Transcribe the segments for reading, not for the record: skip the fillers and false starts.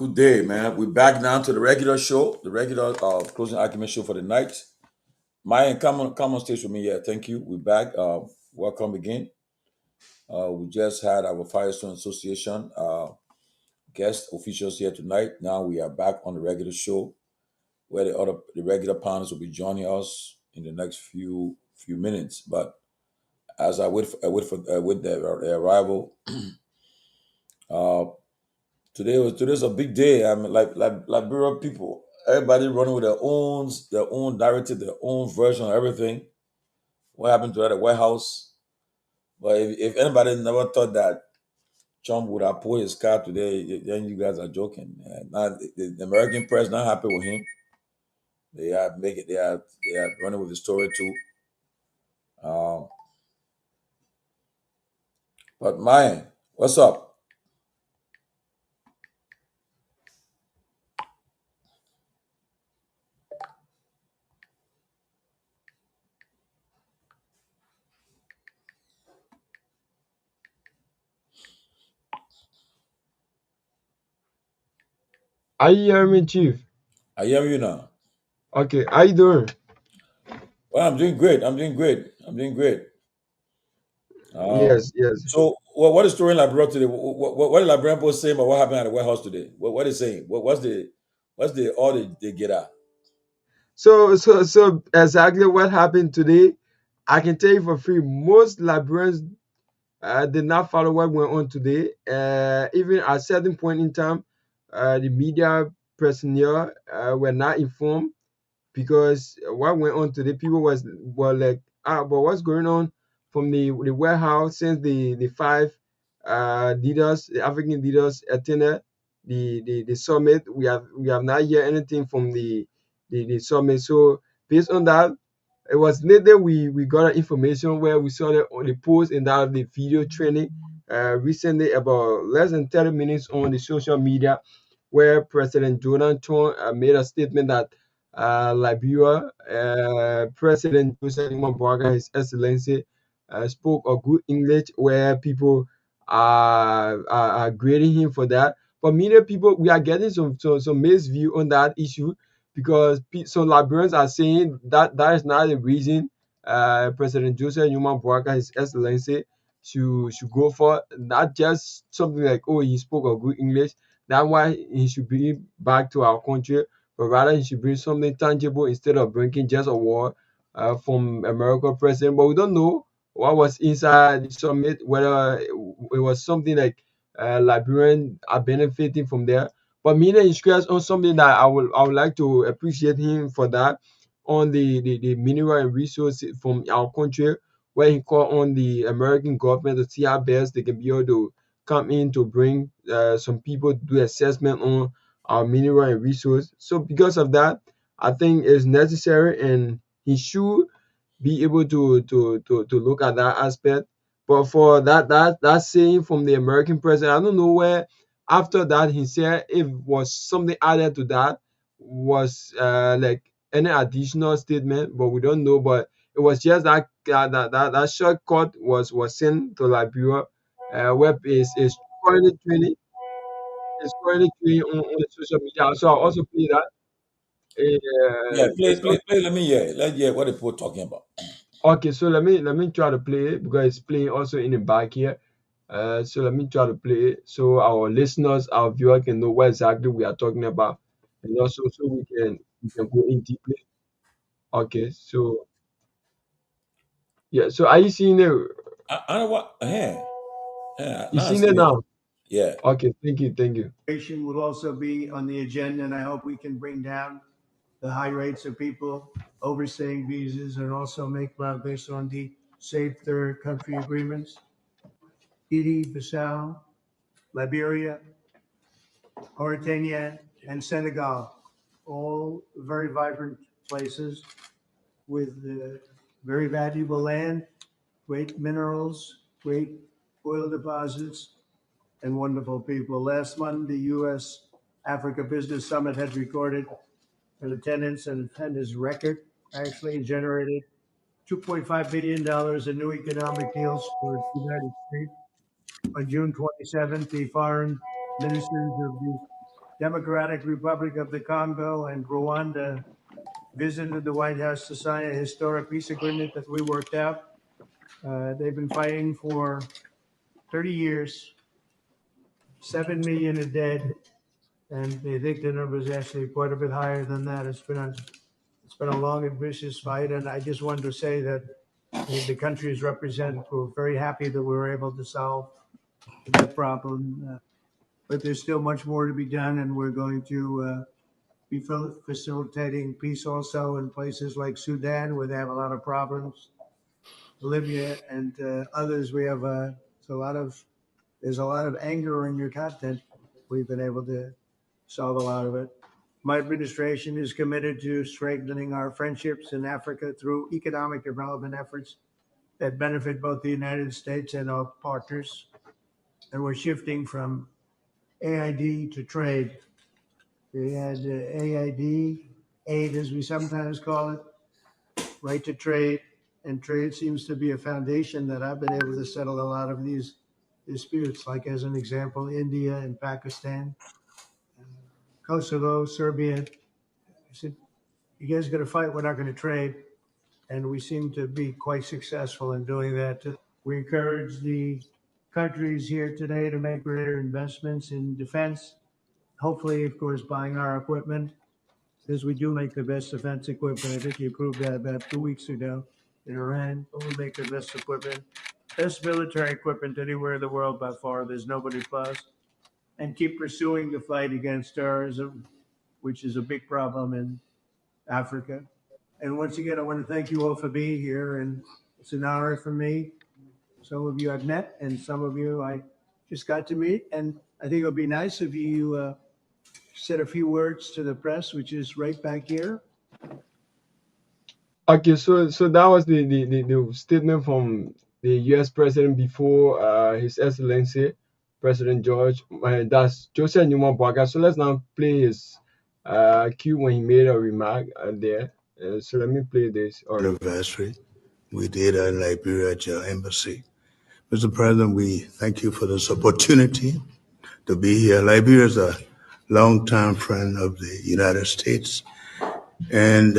Good day, man. We're back now to the regular show, the regular closing argument show for the night. Myean, come on stage with me. Yeah, thank you. We're back. Welcome again. We just had our Firestone Association guest officials here tonight. Now we are back on the regular show, where the regular panels will be joining us in the next few minutes. But as I wait for their arrival, uh, today's a big day. I mean, like Liberia people, everybody running with their own narrative, their own version of everything. What happened to at the White House? But if anybody never thought that Trump would have pulled his card today, then you guys are joking. Now the American press not happy with him. They are making they are running with the story too. Um, but Myan, what's up? Are you hearing me, Chief? I hear you now. Okay, how you doing? Well, I'm doing great. I'm doing great. I'm doing great. Yes, yes. So, what is story in Liberia today? What did Liberian post saying about what happened at the White House today? What is saying? What's the all they get at? So exactly what happened today, I can tell you for free. Most Liberians did not follow what went on today. Even at a certain point in time, the media personnel were not informed because what went on today, people were like, but what's going on from the warehouse since the five leaders, the African leaders attended the summit. We have not heard anything from the summit. So based on that, it was later we got information where we saw the post and that the video training recently about less than 30 minutes on the social media where President Donald Trump made a statement that Liberia President Joseph Mubarak, His Excellency, spoke a good English where people are grading him for that. But many people, we are getting some mixed view on that issue because some Liberians are saying that that is not the reason President Joseph Newman Baraka, His Excellency, should go for not just something like, oh, he spoke a good English. That's why he should bring back to our country, but rather he should bring something tangible instead of bringing just a word from American president. But we don't know what was inside the summit, whether it was something like Liberian are benefiting from there. But Mina is stressed on something that I would like to appreciate him for that on the mineral and resources from our country, where he called on the American government to see how best they can be able to come in to bring some people to do assessment on our mineral and resource. So because of that, I think it's necessary and he should be able to look at that aspect. But for that saying from the American president, I don't know where after that he said if was something added to that was like any additional statement, but we don't know. But it was just that shortcut was sent to Liberia, where is currently training on the social media. So I'll also play that. Yeah, play, It's play, play. Let me hear. Let's hear what the people talking about. Okay, so let me try to play it because it's playing also in the back here. So let me try to play it so our listeners, our viewer can know what exactly we are talking about, and also so we can go in deeply. Okay, so yeah, so are you seeing it? I don't what. You Now I seeing see it it. now? Yeah. Okay, thank you, thank you. Will also be on the agenda, and I hope we can bring down the high rates of people overstaying visas and also make progress on the safe third country agreements. Guinea Bissau, Liberia, Mauritania, and Senegal, all very vibrant places with very valuable land, great minerals, great oil deposits, and wonderful people. Last month, the U.S. Africa Business Summit had recorded an attendance and attendance record, actually generated $2.5 billion in new economic deals for the United States. On June 27th, the foreign ministers of the Democratic Republic of the Congo and Rwanda visited the White House to sign a historic peace agreement that we worked out. They've been fighting for 30 years, 7 million are dead, and they think the number is actually quite a bit higher than that. It's been a long and vicious fight, and I just wanted to say that the countries represented were very happy that we were able to solve that problem. But there's still much more to be done, and we're going to be facilitating peace also in places like Sudan, where they have a lot of problems, Libya, and others. We have there's a lot of anger in your continent. We've been able to solve a lot of it. My administration is committed to strengthening our friendships in Africa through economic development efforts that benefit both the United States and our partners. And we're shifting from AID to trade. We had AID, aid as we sometimes call it, right to trade. And trade seems to be a foundation that I've been able to settle a lot of these disputes, like as an example, India and Pakistan, Kosovo, Serbia. I said, you guys are going to fight, we're not going to trade. And we seem to be quite successful in doing that. We encourage the countries here today to make greater investments in defense, hopefully, of course, buying our equipment, because we do make the best defense equipment. I think you proved that about 2 weeks ago in Iran. We make the best equipment, best military equipment anywhere in the world by far. There's nobody close. And keep pursuing the fight against terrorism, which is a big problem in Africa. And once again, I want to thank you all for being here. And it's an honor for me. Some of you I've met, and some of you I just got to meet. And I think it would be nice if you said a few words to the press, which is right back here. Okay, so that was the statement from the U.S. president before His Excellency President George. That's Joseph Newman Boaga. So let's now play his cue when he made a remark there. So let me play this. Anniversary we did at Liberia Embassy. Mr. President, we thank you for this opportunity to be here. Liberia is a longtime friend of the United States, and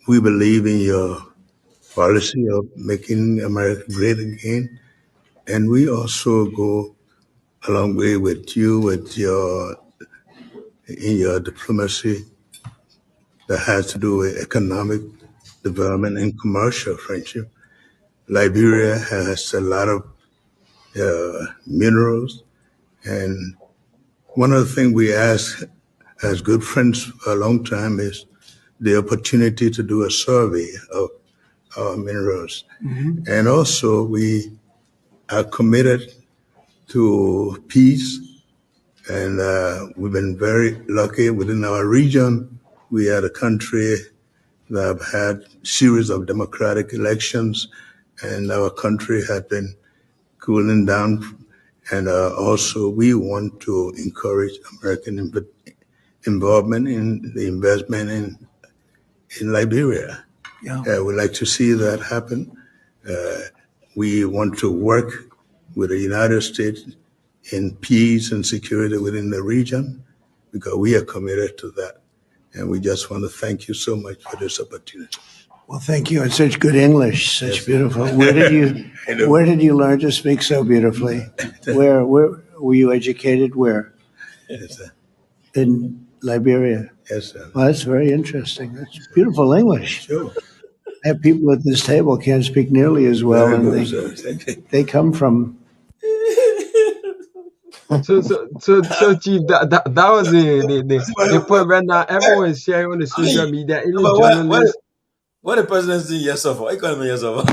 we believe in your policy of making America great again. And we also go a long way with you with in your diplomacy that has to do with economic development and commercial friendship. Liberia has a lot of minerals, and one of the things we ask as good friends for a long time is the opportunity to do a survey of our minerals. Mm-hmm. And also we are committed to peace, and we've been very lucky within our region. We are a country that have had series of democratic elections, and our country has been cooling down. And also we want to encourage American involvement in the investment in Liberia. Yeah. We'd like to see that happen. We want to work with the United States in peace and security within the region, because we are committed to that. And we just want to thank you so much for this opportunity. Well, thank you. And such good English, such beautiful. Where did you learn to speak so beautifully? Where were you educated? Where? Yes, sir. In Liberia. Yes, sir. Well, that's very interesting. That's beautiful English. Sure. I have people at this table can't speak nearly as well, Very and good, they come from. So Chief, that was the point right now. Everyone is sharing on the social media, even journalists. What the president saying yes for? I call him yes for.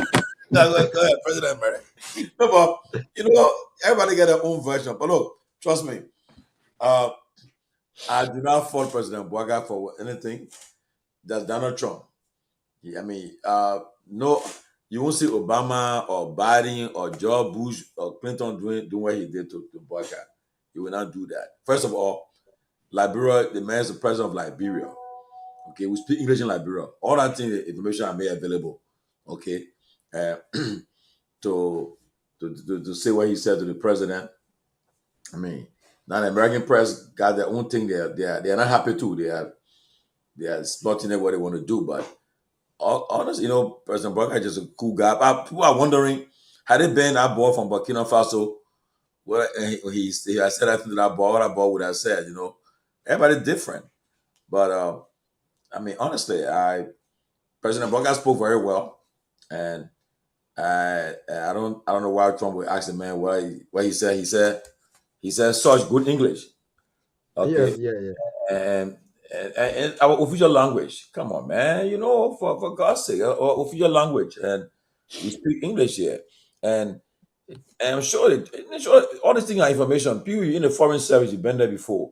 That's why go ahead, President America. No, but everybody get their own version. But look, trust me, I do not fault President Boaga for anything. That's Donald Trump. I mean, no, you won't see Obama or Biden or George Bush or Clinton doing what he did to Boaga. He will not do that. First of all, Liberia, the man is the president of Liberia. Okay, we speak English in Liberia. All that thing, information are made available. Okay, to say what he said to the president. I mean, Now the American press got their own thing. They're not happy too. They are spotting what they want to do. But honestly, President Barker is just a cool guy. But people are wondering, had it been that boy from Burkina Faso, what he I said, I think that boy, what that boy would have said, everybody different. But I mean, honestly, President Barker spoke very well, and I don't know why Trump would ask the man what he said. He said such good English. Okay, Yes, yeah, yeah. and our official language. Come on, man. For God's sake, our official language, and we speak English here, and I'm sure, all these things are information. People in the foreign service, you've been there before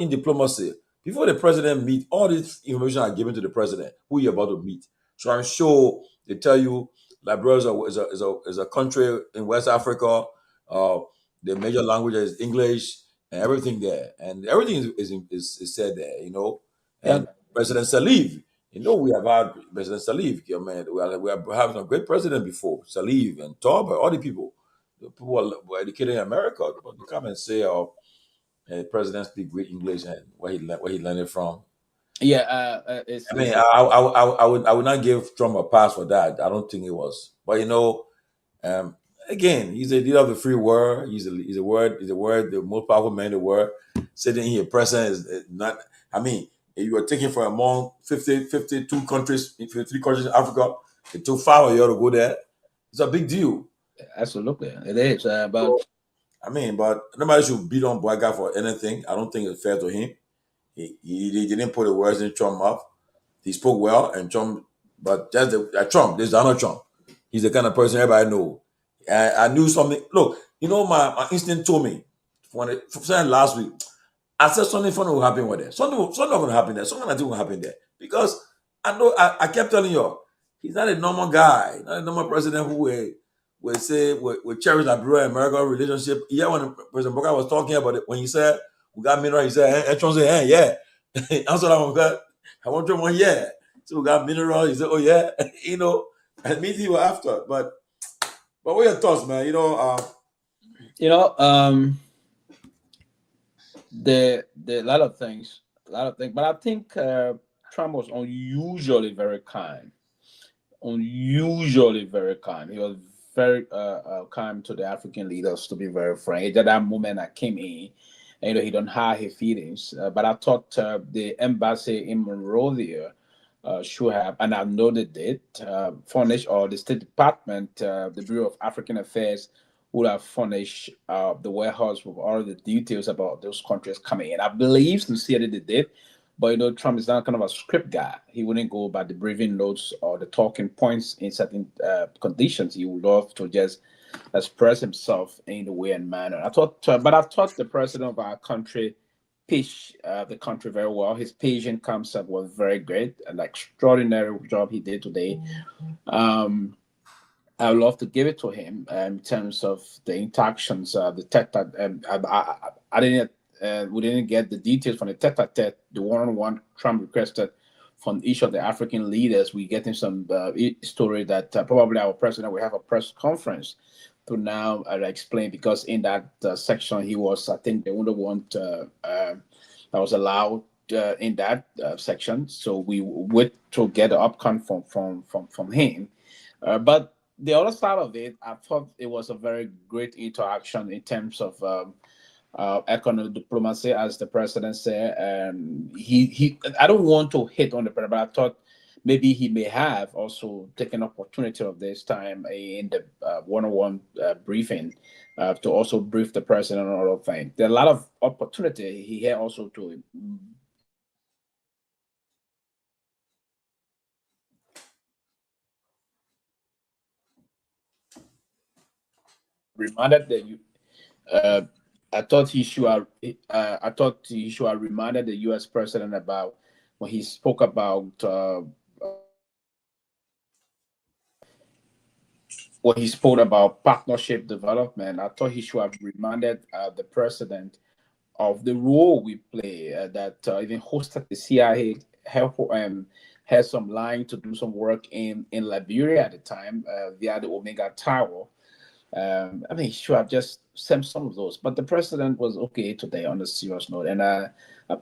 in diplomacy, before the president meet, all this information are given to the president who you're about to meet. So I'm sure they tell you Liberia is a country in West Africa. Uh, the major language is English and everything there, and everything is said there. Yeah, And President Salif. We have had President Salif. Man, we have having a great president before Salif and Torgbean, all the people were educated in America. But to come and say, the president speak great English and where he learned it from. yeah. I mean, I would not give Trump a pass for that. I don't think it was. But um, again, he's a leader of the free world. He's a word. The most powerful man in the world. Sitting here, president is not. I mean, if you were taken from among 52 countries, 53 countries in Africa, it took 5 years to go there. It's a big deal. Absolutely, it is. But I mean, but nobody should beat on Boyga for anything. I don't think it's fair to him. He didn't put the words in Trump's mouth. He spoke well, and Trump, but just Trump, this is Donald Trump. He's the kind of person everybody know. I knew something. Look, my instinct told me from last week. I said something funny will happen with there. Something not going to happen there. Something that will happen there because I know. I kept telling you, he's not a normal guy, not a normal president who will say will cherish Liberia and America relationship. Yeah, when President Booker was talking about it, when he said we got mineral, he said, and Trump said, yeah. That's what I want. I want Trump one, yeah. So we got mineral. He said, oh yeah, and me too after. But what are your thoughts, man? the a lot of things, but I think Trump was unusually very kind. Unusually very kind. He was very kind to the African leaders, to be very frank. At that moment I came in, he don't hide his feelings. But I thought the embassy in Monrovia should have, and I know they did, furnish, or the State Department, the Bureau of African Affairs would have furnished the warehouse with all the details about those countries coming in. I believe sincerely they did. But Trump is not kind of a script guy. He wouldn't go by the briefing notes or the talking points in certain conditions. He would love to just express himself in the way and manner. I thought the president of our country pitched the country very well. His patient concept was very great. An extraordinary job he did today. I would love to give it to him in terms of the interactions, the tete. I didn't. We didn't get the details from the tete-a-tete, the one-on-one Trump requested from each of the African leaders. We getting some story that probably our president will have a press conference to now explain, because in that section he was, I think, the only one that was allowed in that section. So we wait to get the outcome from him. But the other side of it, I thought it was a very great interaction in terms of economic diplomacy, as the president said. He I don't want to hit on the president, but I thought maybe he may have also taken opportunity of this time in the one-on-one briefing to also brief the president on all of things. There are a lot of opportunity he had also to reminded that you. I thought he should have. I thought he should have reminded the U.S. president about when he spoke about partnership development. I thought he should have reminded the president of the role we play. That even hosted the CIA, help had some line to do some work in Liberia at the time via the Omega Tower. I mean, he should have just sent some of those, but the president was okay today on a serious note, and I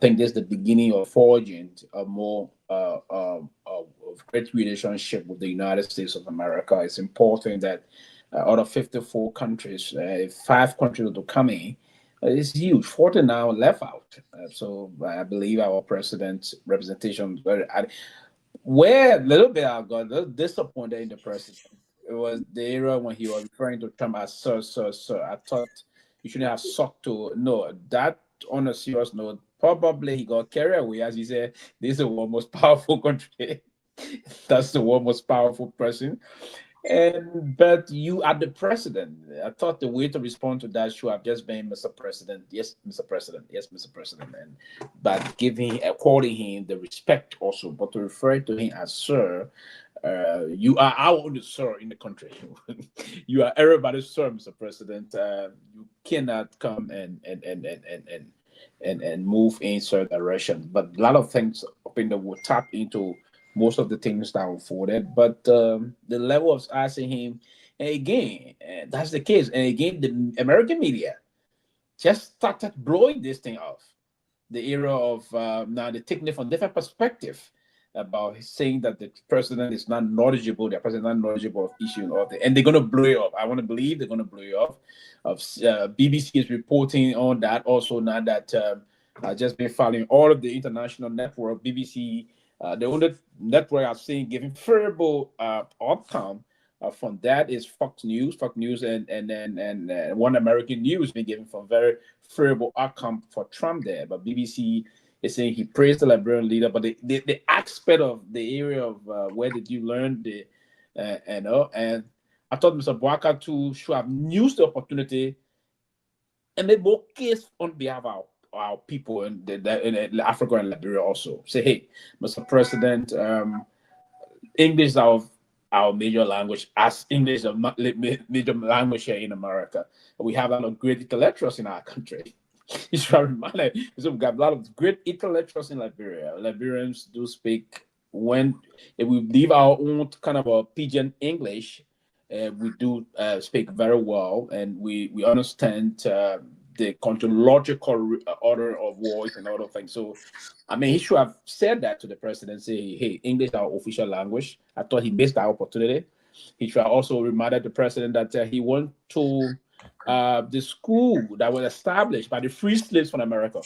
think this is the beginning of forging a more of great relationship with the United States of America. It's important that out of 54 countries, 5 countries will come in. It's huge. 40 now left out. So I believe our president's representation where a little bit I got a little disappointed in the president. It was the era when he was referring to Trump as sir, sir, sir. I thought you shouldn't have sucked to no that on a serious note. Probably he got carried away, as he said, this is the world's most powerful country. That's the world's most powerful person. But you are the president. I thought the way to respond to that should have just been Mr. President. Yes, Mr. President. Yes, Mr. President. And but according him the respect also, but to refer to him as sir, you are our only sir in the country. You are everybody's sir, Mr. President. You cannot come and move in certain direction. But a lot of things up in the wood tap into most of the things that unfolded, but the level of asking him, and again, that's the case. And again, the American media just started blowing this thing off. The era of now they're taking it from different perspective about saying that the president is not knowledgeable, the president is not knowledgeable of issues, and they're going to blow it up. I want to believe they're going to blow it up. BBC is reporting on that also now that I've just been following all of the international network, BBC. The only network I've seen giving favorable outcome from that is Fox News, and One American News been giving from very favorable outcome for Trump there. But BBC is saying he praised the Liberian leader, but the aspect of the area of where did you learn and I thought Mr. Bwaka too should have used the opportunity and made more case on behalf of our people in Africa and Liberia also. Say, hey, Mr. President, English is our major language, as English is a major language here in America. We have a lot of great intellectuals in our country. You should remind it. So we've got a lot of great intellectuals in Liberia. Liberians do speak, if we leave our own kind of a pidgin English, we do speak very well, and we understand the chronological order of voice and other things. So, I mean, he should have said that to the president, say, hey, English is our official language. I thought he missed that opportunity. He should have also reminded the president that he went to the school that was established by the free slaves from America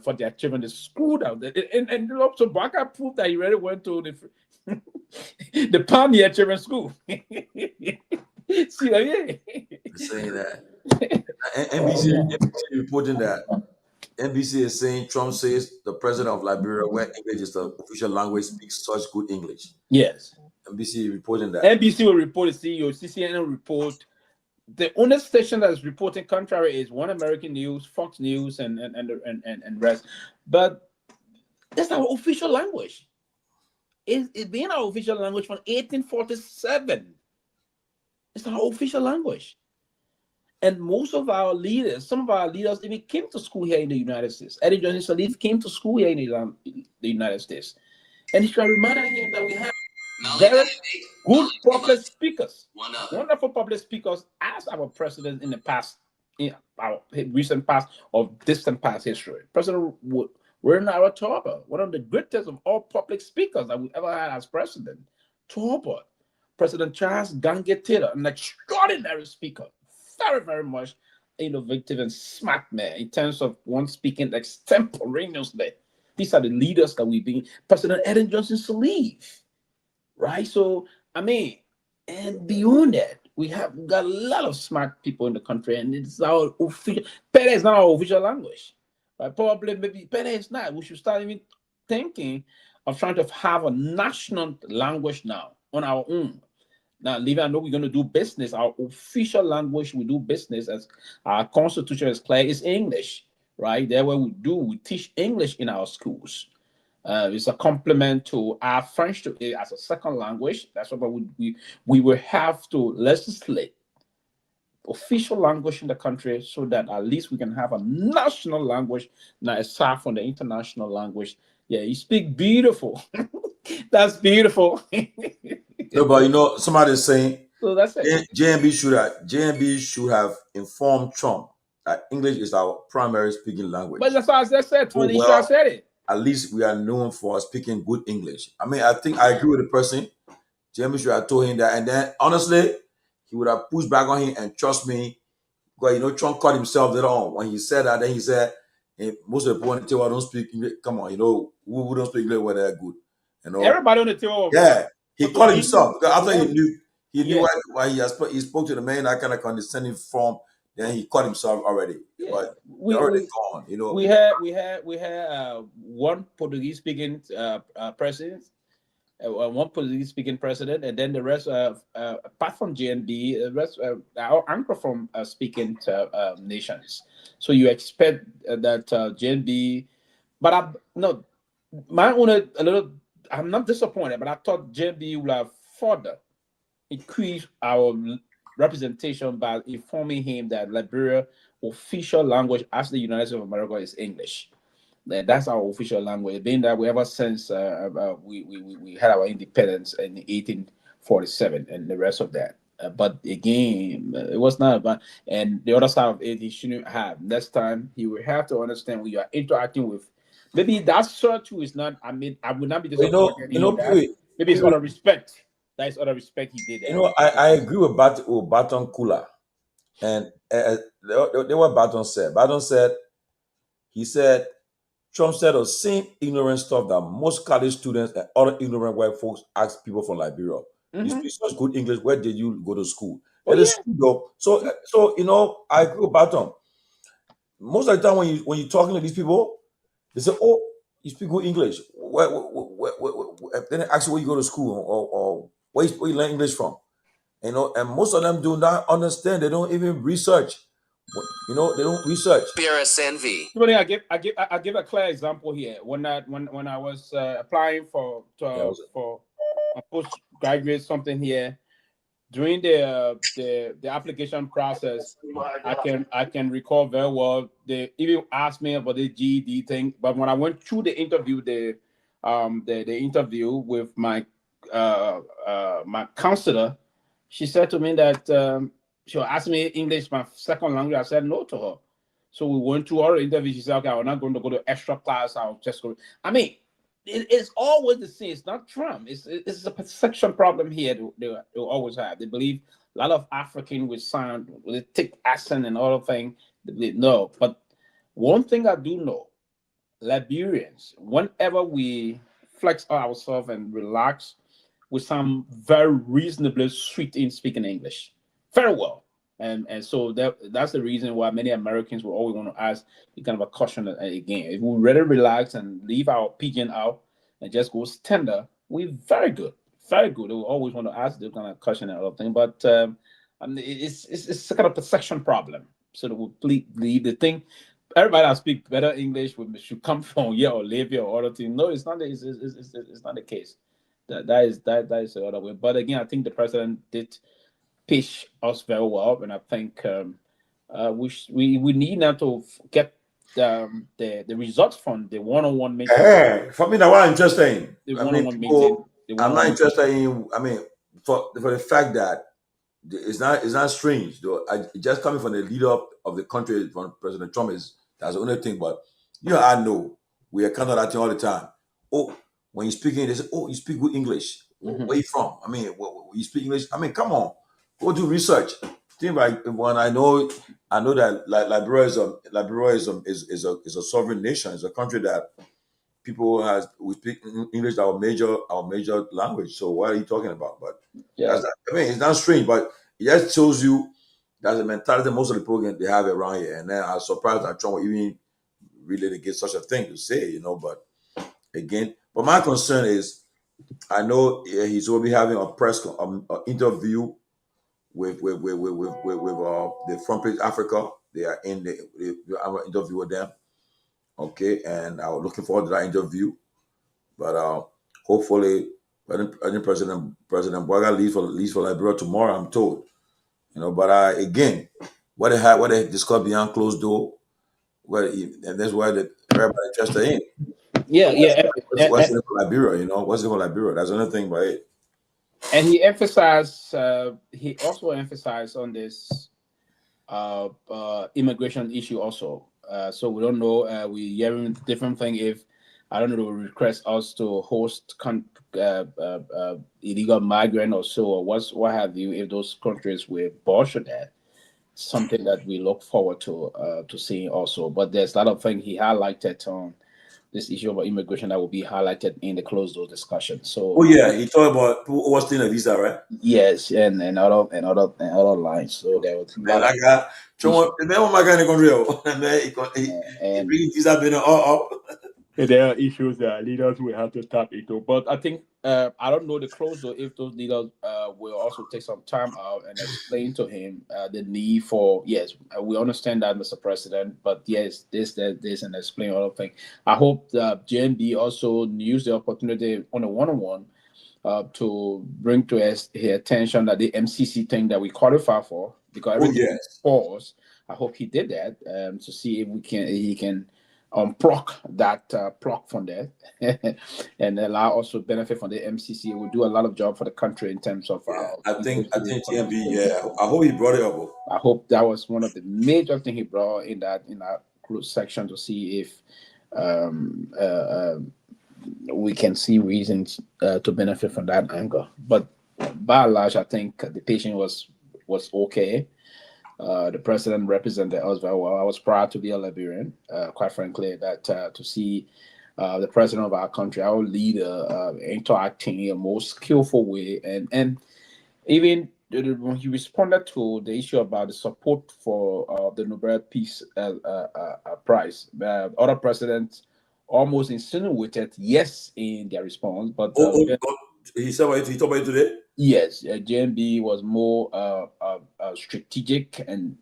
for their children, the school that, and also Baka proved that he really went to the Pioneer Children's School. See that? Yeah. Saying that. NBC reporting that. NBC is saying Trump says the president of Liberia, where English is the official language, speaks such good English. Yes. NBC reporting that. NBC will report the CEO, CCN will report. The only station that is reporting contrary is One American News, Fox News, and rest. But that's our official language. It's been our official language from 1847. It's our official language. And most of our leaders, some of our leaders, even came to school here in the United States. Eddie Johnson Sirleaf came to school here in the United States. And he should remind him that we have very good public speakers, wonderful public speakers as our president in the past, in our recent past or distant past history. President Werner Torgbean, one of the greatest of all public speakers that we ever had as president. Torgbean, President Charles Gange Taylor, an extraordinary speaker, very, very much innovative and smart man in terms of one speaking extemporaneously. These are the leaders that we've been. President Eddie Johnson Sirleaf, right? So, I mean, and beyond that, we have got a lot of smart people in the country, and it's our official. Pele is not our official language, right? Probably, maybe Pele is not. We should start even thinking of trying to have a national language now on our own. Now, Livia, I know we're going to do business. Our official language we do business, as our constitution is clear, is English, right? There, where we teach English in our schools. It's a complement to our French as a second language. That's what we will have to legislate official language in the country so that at least we can have a national language, not aside from the international language. Yeah, you speak beautiful. That's beautiful. No, but somebody's saying So that's it. JNB should have informed Trump that English is our primary speaking language. But that's what I just said. Oh, Tony Shaw well, said it. at least we are known for speaking good English. I mean, I think I agree with the person. JNB should have told him that, and then honestly, he would have pushed back on him. And trust me, because Trump caught himself later on when he said that. Then he said, most of the people on the table don't speak English. Come on, who don't speak English when they're good. Everybody on the table. Yeah, he caught himself because after he knew why he spoke to the man in that kind of condescending form. Then he caught himself already. Yeah. But they're already gone. We had one Portuguese speaking president. One Portuguese speaking president, and then the rest, apart from GNB, the rest our anchor from speaking nations. So you expect that GNB, but my own a little. I'm not disappointed, but I thought GNB would have further increased our representation by informing him that Liberia official language as the United States of America is English. That's our official language. Being that we ever since we had our independence in 1847 and the rest of that. But again, it was not about. And the other side of it, he shouldn't have. Next time, he will have to understand when you are interacting with. Maybe that sort too is not. I mean, I would not be disappointed. Maybe it's out of respect. That is out of respect he did that. I agree with Baton Kula, and what Baton said. Baton said, he said, Trump said the same ignorant stuff that most college students and other ignorant white folks ask people from Liberia. You speak such good English. Where did you go to school? It is true though. So I agree with Baton. Most of the time when you're talking to these people, they say, "Oh, you speak good English." Then they ask you where you go to school or where you learn English from. And most of them do not understand. They don't even research. They don't research. Ben Sanvee. I give a clear example here. When I was applying for a postgraduate something here, during the application process, I can recall very well. They even asked me about the GED thing, but when I went through the interview, the interview with my my counselor, she said to me that she asked me English, my second language. I said no to her. So we went through our interview. She said, "Okay, I'm not going to go to extra class. I'll just go." I mean, it's always the same. It's not Trump. It's a perception problem here. They always have. They believe a lot of African with sound, with a thick accent and all the thing. No, but one thing I do know, Liberians, whenever we flex ourselves and relax, we sound very reasonably sweet in speaking English, very well. And so that's the reason why many Americans will always want to ask the kind of a question again. If we really relax and leave our pigeon out and just go tender, we're very good, very good. They will always want to ask the kind of question and other thing. But it's a kind of perception problem. So that we leave the thing. Everybody that speak better English should come from here or live here or other thing. No, it's not. It's not the case. That is the other way. But again, I think the president did pitch us very well, and I think we need now to get the results from the one-on-one meeting. For me, that's what I'm interested in. The one-on-one meeting. I'm not interested in. I mean, for the fact that it's not strange though. Just coming from the leader of the country, from President Trump, that's the only thing. But I know we encounter that thing all the time. Oh, when you speak English, they say, "Oh, you speak good English. Where you from? I mean, you speak English. I mean, come on, go do research." Think like when I know that Liberia is a sovereign nation. It's a country that people we speak English, our major language. So what are you talking about? But it's not strange, but it just shows you that's the mentality most of the people they have around here. And then I was surprised that Trump even really get such a thing to say, But again, but my concern is, I know he's going to be having a press interview with the Front Page Africa. They are in the interview with them. Okay, and I was looking forward to that interview. But hopefully, President Boaga leaves for Liberia tomorrow, I'm told. But again, what they discussed behind closed door, and that's why everybody interested in. Yeah. What's in it for Liberia? What's in it for Liberia? That's another thing about it. And he emphasized. He also emphasized on this immigration issue also. So we don't know. We hearing different thing. If I don't know, they will request us to host illegal migrant or so, or what have you. If those countries will abolish that, something that we look forward to seeing also. But there's a lot of things he highlighted on this issue of immigration that will be highlighted in the closed door discussion. So Oh yeah, he talked about people overstaying a visa, right? yes, and other lines. So there was a Man, lot of I got issues. man, what my kind of country? Man, he And bring visa been all up. there are issues that leaders will have to tap into. But I think I don't know the close though if those leaders will also take some time out and explain to him the need for yes, we understand that, Mr. President, but yes, this, and explain all of things. I hope that JNB also use the opportunity on a one-on-one to bring to his attention that the MCC thing that we qualify for, because Oh everything yes. paused. I hope he did that to see if he can unplug that plug from there and allow us to benefit from the MCC. It will do a lot of job for the country in terms of Yeah, I negotiating think TMB. political Yeah, I hope he brought it up. Oh. I hope that was one of the major things he brought in that closed section to see if um, uh, uh, we can see reasons to benefit from that angle. But by and large, I think the patient was okay. The president represented us very well. I was proud to be a Liberian, quite frankly, that to see the president of our country, our leader, interacting in a most skillful way, and even when he responded to the issue about the support for the Nobel Peace Prize, other presidents almost insinuated yes in their response, but He said about it. He talked about it today. yes, JNB was more strategic and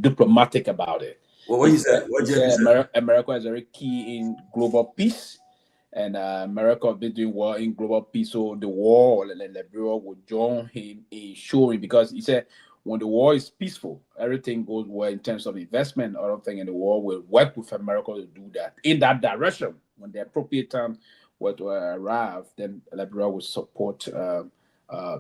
diplomatic about it. What he said? He What JMB said said? America is very key in global peace, and America has been doing well in global peace. So the war, and Liberia would join him in showing, because he said when the war is peaceful, everything goes well in terms of investment, other thing, and the war will work with America to do that in that direction. When the appropriate time were to arrive, then Liberia will support.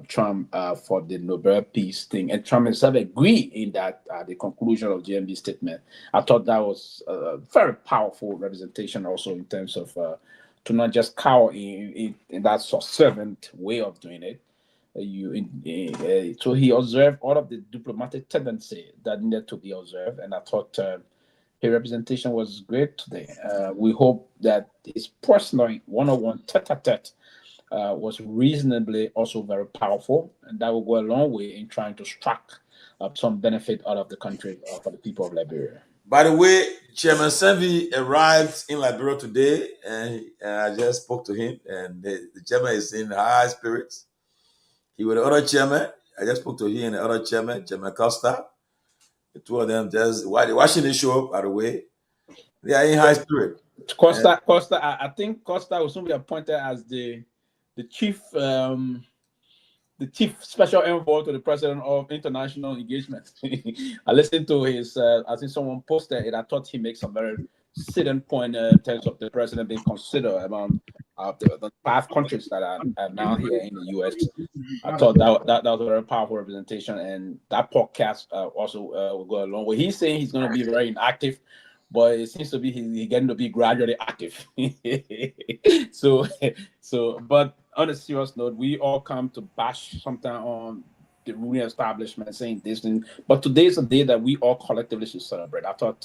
Trump for the Nobel Peace thing, and Trump himself agreed in that the conclusion of GMB's statement. I thought that was a very powerful representation, also in terms of to not just cower in that subservient way of doing it. So he observed all of the diplomatic tendency that needed to be observed, and I thought his representation was great today. We hope that his personal one-on-one tete-a-tete was reasonably also very powerful, and that will go a long way in trying to strike some benefit out of the country for the people of Liberia. By the way, Chairman Sanvee arrived in Liberia today, and I just spoke to him, and the chairman is in high spirits. He was the other chairman. I just spoke to him and the other chairman, Chairman Costa. The two of them just watching the show, by the way. They are in high spirit. Costa, I think Costa will soon be appointed as the chief special envoy to the president of international engagement. I listened to his. I think someone posted it. I thought he makes some very salient point in terms of the president being considered among the 5 countries that are now here in the U.S. I thought that was a very powerful representation, and that podcast also will go along. Well, he's saying he's going to be very inactive, but it seems to be he's getting to be gradually active. But on a serious note, we all come to bash sometime on the ruling establishment saying this thing, but today is a day that we all collectively should celebrate. I thought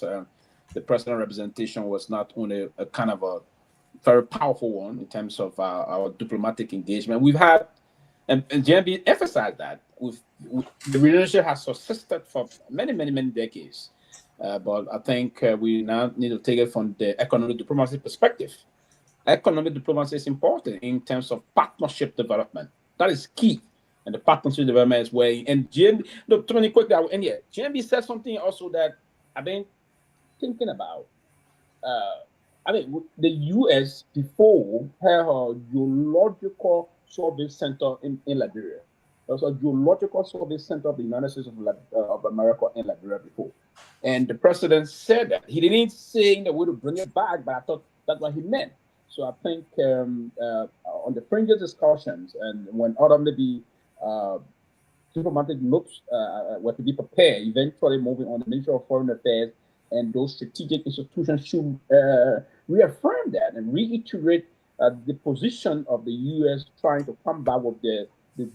the president representation was not only a kind of a very powerful one in terms of our diplomatic engagement. We've had, and JMB emphasized that the relationship has subsisted for many, many, many decades. But I think we now need to take it from the economic diplomacy perspective. Economic diplomacy is important in terms of partnership development. That is key. And the partnership development is where, and JMB, look, too many quickly, JMB said something also that I've been thinking about. The U.S. before had a geological survey center in Liberia. There was a geological survey center of the United States of America in Liberia before. And the president said that. He didn't say in the way to bring it back, but I thought that's what he meant. So I think on the fringes discussions, and when other maybe diplomatic notes were to be prepared, eventually moving on the Ministry of Foreign Affairs and those strategic institutions should reaffirm that and reiterate the position of the U.S. trying to come back with the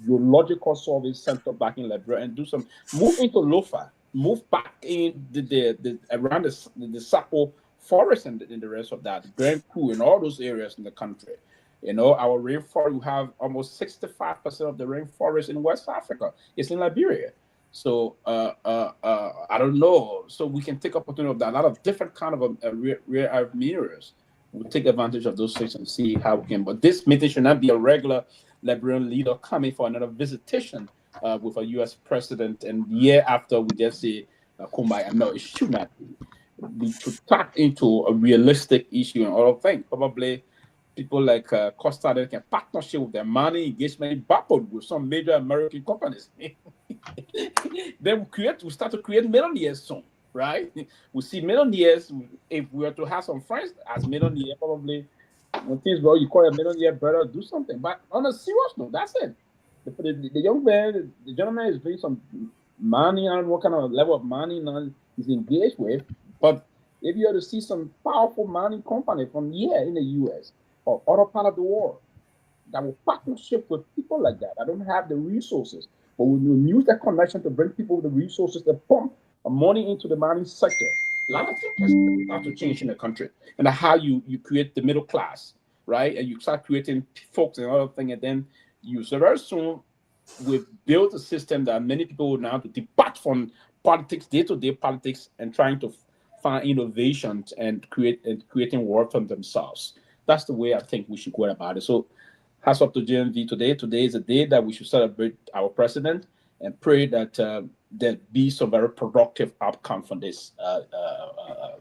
geological survey center back in Liberia and do some move into Lofa, move back in the around the Sapo forest and the rest of that, Grand Coup and all those areas in the country. Our rainforest, we have almost 65% of the rainforest in West Africa. It's in Liberia. So I don't know. So we can take opportunity of that. A lot of different kind of rare earth minerals. We'll take advantage of those things and see how we can. But this meeting should not be a regular Liberian leader coming for another visitation with a U.S. president, and year after we just say Kumbaya. No, it should not be. We should tap into a realistic issue and all of things. Probably people like Costa Rica can partnership with their money engagement bubbled with some major American companies. Then we start to create millionaires soon, right? We see millionaires. If we were to have some friends as millionaires, probably when things go, you call a millionaire brother, do something. But on a serious note, that's it. The young man, the gentleman is doing some money. I don't know what kind of level of money he's engaged with. But if you are to see some powerful mining company from here in the U.S. or other part of the world that will partnership with people like that, I don't have the resources, but when you use that connection to bring people with the resources to pump money into the mining sector, a lot of things have to change in the country, and how you create the middle class, right? And you start creating folks and other things, and then you so very soon we've built a system that many people will now to depart from politics, day-to-day politics, and trying to find innovations and creating work for themselves. That's the way I think we should go about it. So hats up to GMV today. Today is a day that we should celebrate our president and pray that there be some very productive outcome from this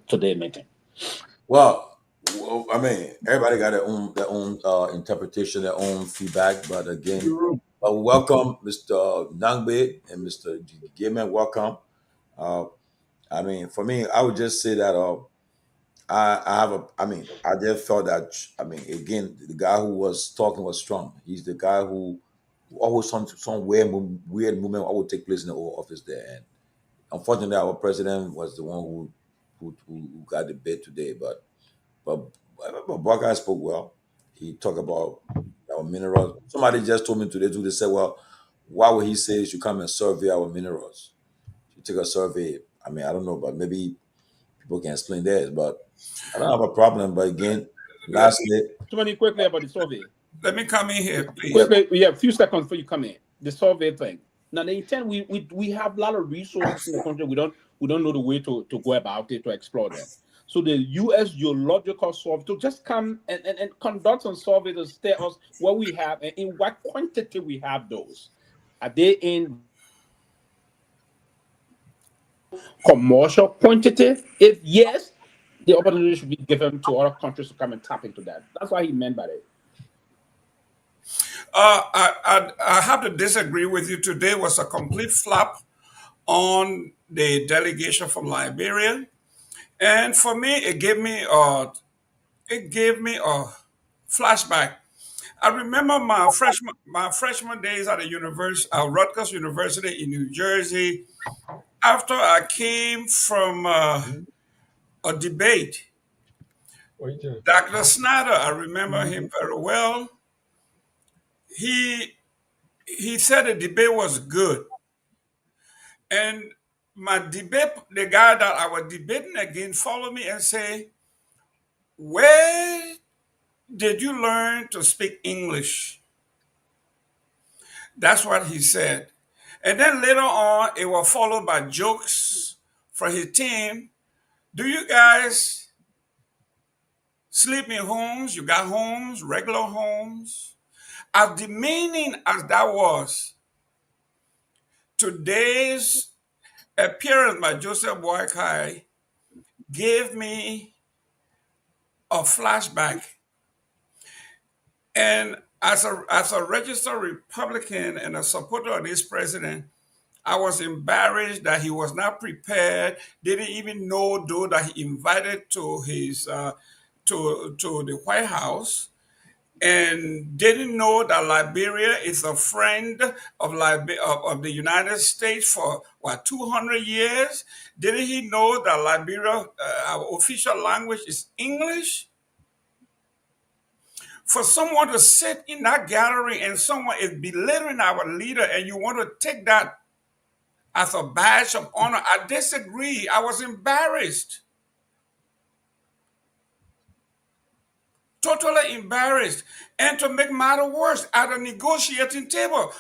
today meeting. Well, I mean, everybody got their own interpretation, their own feedback. But again, welcome, Mr. Nangbe and Mr. Gaiman. Welcome. I mean, for me, I would just say that I just felt that, I mean, again, the guy who was talking was strong. He's the guy who always some weird movement always take place in the old office there. And unfortunately, our president was the one who got the bid today. But Buckeye spoke well. He talked about our minerals. Somebody just told me today too. They said, "Well, why would he say you should come and survey our minerals? You take a survey." I mean, I don't know, but maybe people can explain theirs. But I don't have a problem. But again, lastly, Somebody quickly about the survey. Let me come in here, please. Quickly, we have a few seconds before you come in. The survey thing. Now, the intent, we have a lot of resources in the country. We don't know the way to go about it, to explore them. So the U.S. Geological Survey to just come and conduct some survey to tell us what we have and in what quantity we have those. Are they in commercial quantity? If yes, the opportunity should be given to other countries to come and tap into that. That's what he meant by it. I have to disagree with you. Today was a complete flop on the delegation from Liberia, and for me, it gave me a flashback. I remember my freshman days at the university, at Rutgers University in New Jersey. After I came from a debate, Dr. Snyder, I remember him very well. He said the debate was good. And the guy that I was debating against followed me and say, "Where did you learn to speak English?" That's what he said. And then later on, it was followed by jokes from his team. "Do you guys sleep in homes? You got homes, regular homes?" As demeaning as that was, today's appearance by Joseph Boakai gave me a flashback. And as a registered Republican and a supporter of this president, I was embarrassed that he was not prepared, didn't even know though that he invited to his to the White House, and didn't know that Liberia is a friend of of the United States for what 200 years? Didn't he know that Liberia, our official language is English? For someone to sit in that gathering and someone is belittling our leader, and you want to take that as a badge of honor, I disagree. I was embarrassed. Totally embarrassed. And to make matter worse, at a negotiating table,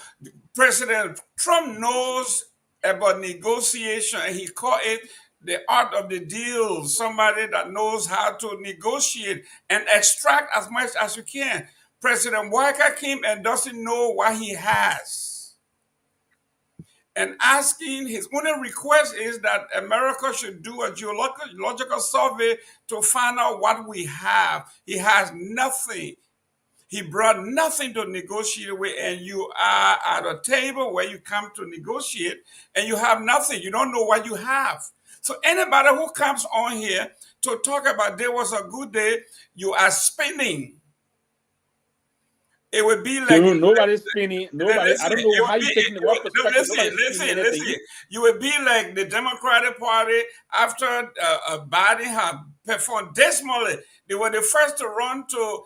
President Trump knows about negotiation, and he called it the art of the deal. Somebody that knows how to negotiate and extract as much as you can. President Walker came and doesn't know what he has. And asking, his only request is that America should do a geological survey to find out what we have. He has nothing. He brought nothing to negotiate with, and you are at a table where you come to negotiate and you have nothing. You don't know what you have. So anybody who comes on here to talk about there was a good day, you are spinning. It would be like nobody's spinning. Nobody. I don't know how you taking the word perspective. Listen. You would be like the Democratic Party after Biden had performed dismally. They were the first to run to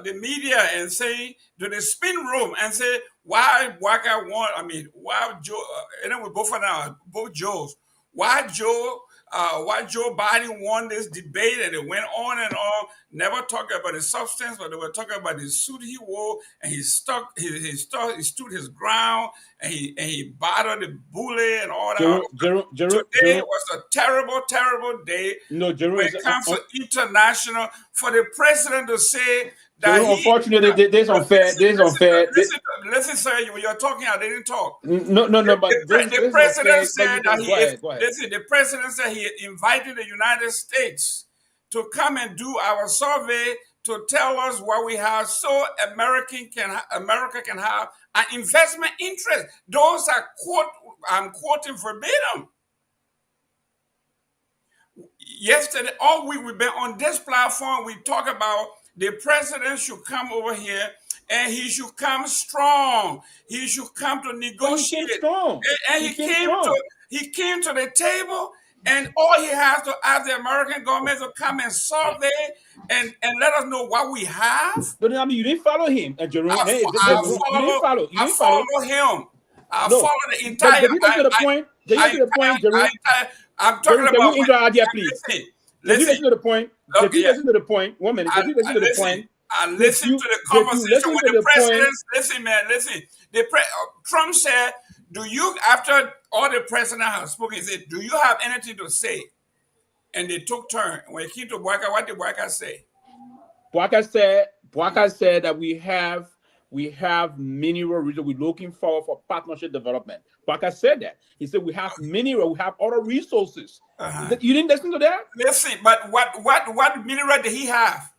the media and say to the spin room and say why Walker won. I mean, why Joe? And then we both are both Joes. Why Joe Biden won this debate, and it went on and on. Never talking about the substance, but they were talking about the suit he wore, and he stood his ground, and he battled the bully and all that. Today was a terrible, terrible day. No, when it comes to international, for the president to say that unfortunately, this is unfair. This is unfair. Listen, sir, when you're talking, I didn't talk. No. But the president said that the president said he invited the United States to come and do our survey to tell us what we have, so America can have an investment interest. Those are I'm quoting verbatim. Yesterday, all week we've been on this platform. We talk about the president should come over here and he should come strong. He should come to negotiate. And he came to the table, and all he has to ask the American government to come and survey and let us know what we have. But I mean, you didn't follow him, and Jerome. You didn't follow. I follow him. I follow the entire. Get to the point. Jerome. I'm talking about. Listen to the point. Listen to the point. 1 minute. Listen to the point. I listen to the conversation with the presidents. Listen, man. Listen. Trump said, "Do you?" After all the president has spoken, he said, "Do you have anything to say?" And they took turn. When it came to Walker, what did Walker say? Walker said that we have mineral resources. We're looking for partnership development. Walker said that. He said we have mineral, we have other resources. You didn't listen to that? Listen, but what mineral did he have?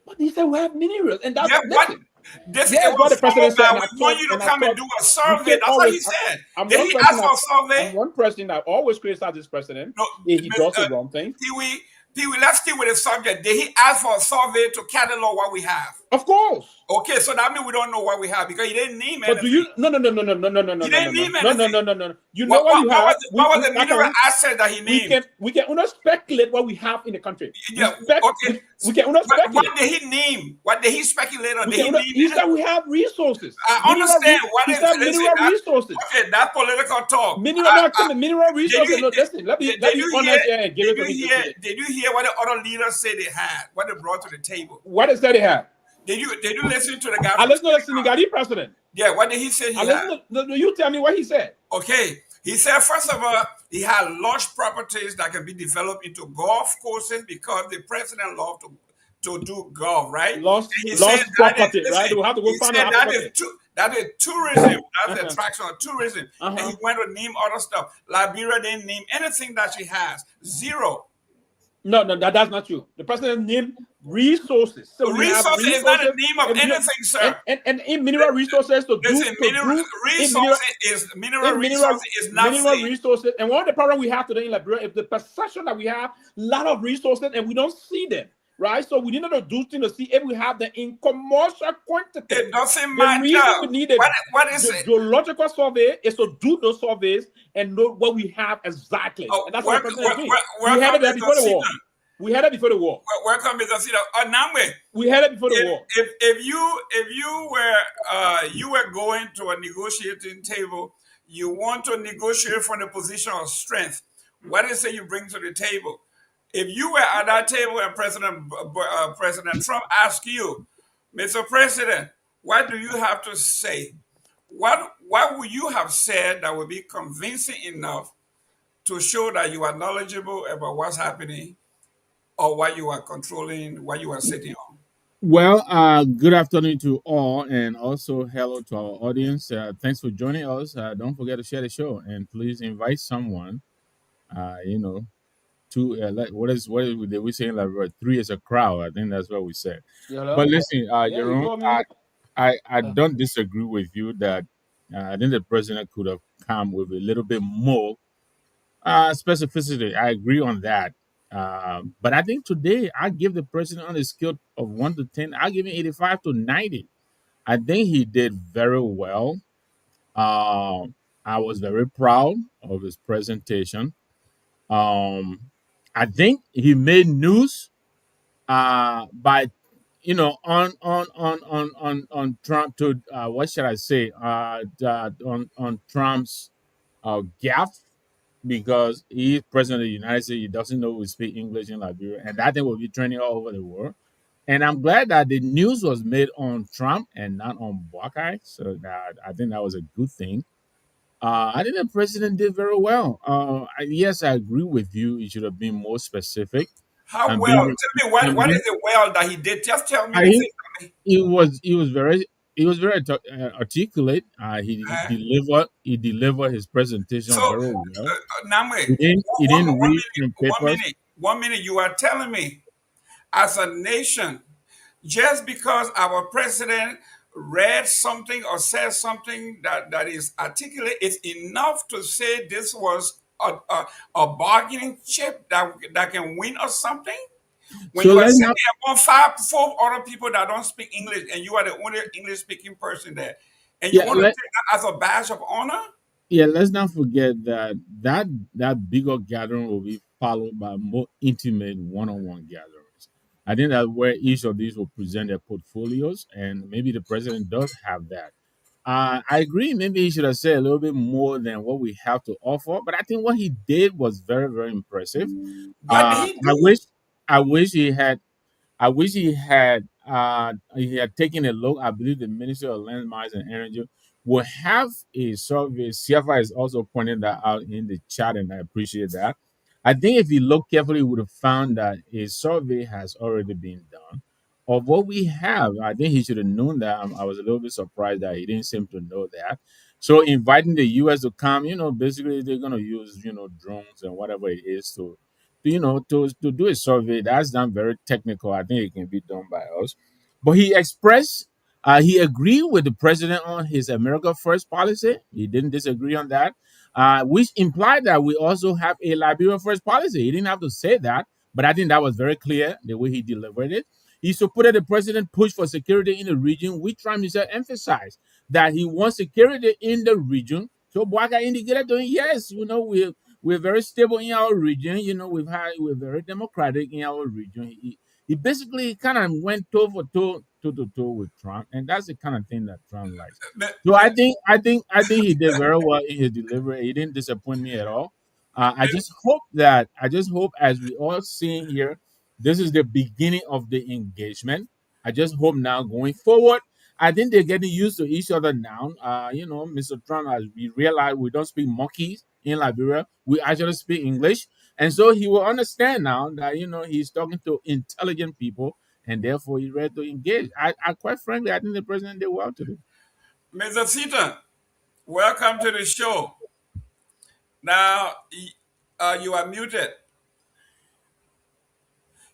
But he said we have minerals, and that's what the president said. We want you to come and do a survey. That's what he said. Did he ask for a survey? I'm one person that always criticizes this president. No, he does the wrong thing. Pewee, let's stick with the subject. Did he ask for a survey to catalog what we have? Of course. Okay, so that means we don't know what we have because he didn't name anything. But do you? No. He didn't name anything. No. You know what you have? What was the mineral asset that he named? We can only speculate what we have in the country. Yeah, okay. We can only speculate. What did he name? What did he speculate on? He said we have resources. I understand. He said mineral resources. Okay, that political talk. Mineral resources. No, listen. Let me honest here and give it to me. Did you hear what the other leaders said they had? What they brought to the table? What they said they had? Did you listen to the guy? I listened to the Senegalese president. Yeah, what did he say? You tell me what he said. Okay, he said first of all he had large properties that can be developed into golf courses because the president loved to do golf, right? Lost property, right? We'll have to go find out. That is tourism. That's the attraction of tourism. And he went to name other stuff. Liberia didn't name anything that she has. Zero. No, that's not true. The president named resources. So resources is not the name of anything, sir. And in mineral resources mineral resources is nothing. Mineral resources. And one of the problems we have today in Liberia is the perception that we have a lot of resources and we don't see them. right? So we need to do things to see if we have them in commercial quantity. It doesn't The reason matter. we need a What is it? geological survey is to do those surveys and know what we have exactly. Oh, And that's what the president did. We welcome, had it there Mr. before the war. Seaton. We had it before the war. Welcome, Mr. Seaton. Namwe, We had it before the war. if you were going to a negotiating table, you want to negotiate from the position of strength. What is it you bring to the table? If you were at that table and President Trump asked you, Mr. President, what do you have to say? What would you have said that would be convincing enough to show that you are knowledgeable about what's happening or what you are controlling, what you are sitting on? Well, good afternoon to all, and also hello to our audience. Thanks for joining us. Don't forget to share the show, and please invite someone. You know, like what is they we saying, like what, three is a crowd. I think that's what we said. But listen, Jerome, I don't disagree with you that I think the president could have come with a little bit more specificity. I agree on that. But I think today I give the president on a scale of 1 to 10. I give him 85 to 90. I think he did very well. I was very proud of his presentation. Um, I think he made news by on Trump to what should I say on Trump's gaffe, because he's president of the United States. He doesn't know we speak English in Liberia, and that thing will be trending all over the world. And I'm glad that the news was made on Trump and not on Buckeye. So that I think that was a good thing. I think the president did very well. Yes, I agree with you. He should have been more specific How and well? being Tell me what is it well that he did? Just tell me I the think thing. he was very articulate. He Uh, delivered his presentation so, very well. Namwe, He didn't read from papers. one minute, you are telling me, as a nation, just because our president read something or said something that is articulate, is enough to say this was a bargaining chip that can win us something? When So you are let's sitting not among four other people that don't speak English, and you are the only English speaking person there, and you yeah want to let take that as a badge of honor? yeah let's not forget that bigger gathering will be followed by more intimate one-on-one gatherings. I think that where each of these will present their portfolios, and maybe the president does have that. I agree. Maybe he should have said a little bit more than what we have to offer, but I think what he did was very, very impressive. What did he I do? wish, I wish he had he had taken a look. I believe the Ministry of Land, Mines, and Energy will have a survey. CFI is also pointing that out in the chat, and I appreciate that. I think if you look carefully, you would have found that a survey has already been done of what we have. I think he should have known that. I was a little bit surprised that he didn't seem to know that. So inviting the U.S. to come, basically they're going to use, drones and whatever it is to do a survey. That's done very technical. I think it can be done by us. But he agreed with the president on his America First policy. He didn't disagree on that, which implied that we also have a Liberia First policy. He didn't have to say that, but I think that was very clear the way he delivered it. He supported the president push for security in the region, which Prime Minister emphasized that he wants security in the region. So Boakai indicated to him, yes, we're very stable in our region. We're very democratic in our region. He basically kind of went toe for toe, toe to toe with Trump, and that's the kind of thing that Trump likes. So I think he did very well in his delivery. He didn't disappoint me at all. I just hope as we all seeing here, this is the beginning of the engagement. I just hope now going forward, I think they're getting used to each other now. Mr. Trump, as we realize we don't speak monkeys in Liberia, we actually speak English. And so he will understand now that, he's talking to intelligent people, and therefore he's ready to engage. I quite frankly, I think the president did well today. Mr. Seaton, welcome to the show. Now, you are muted.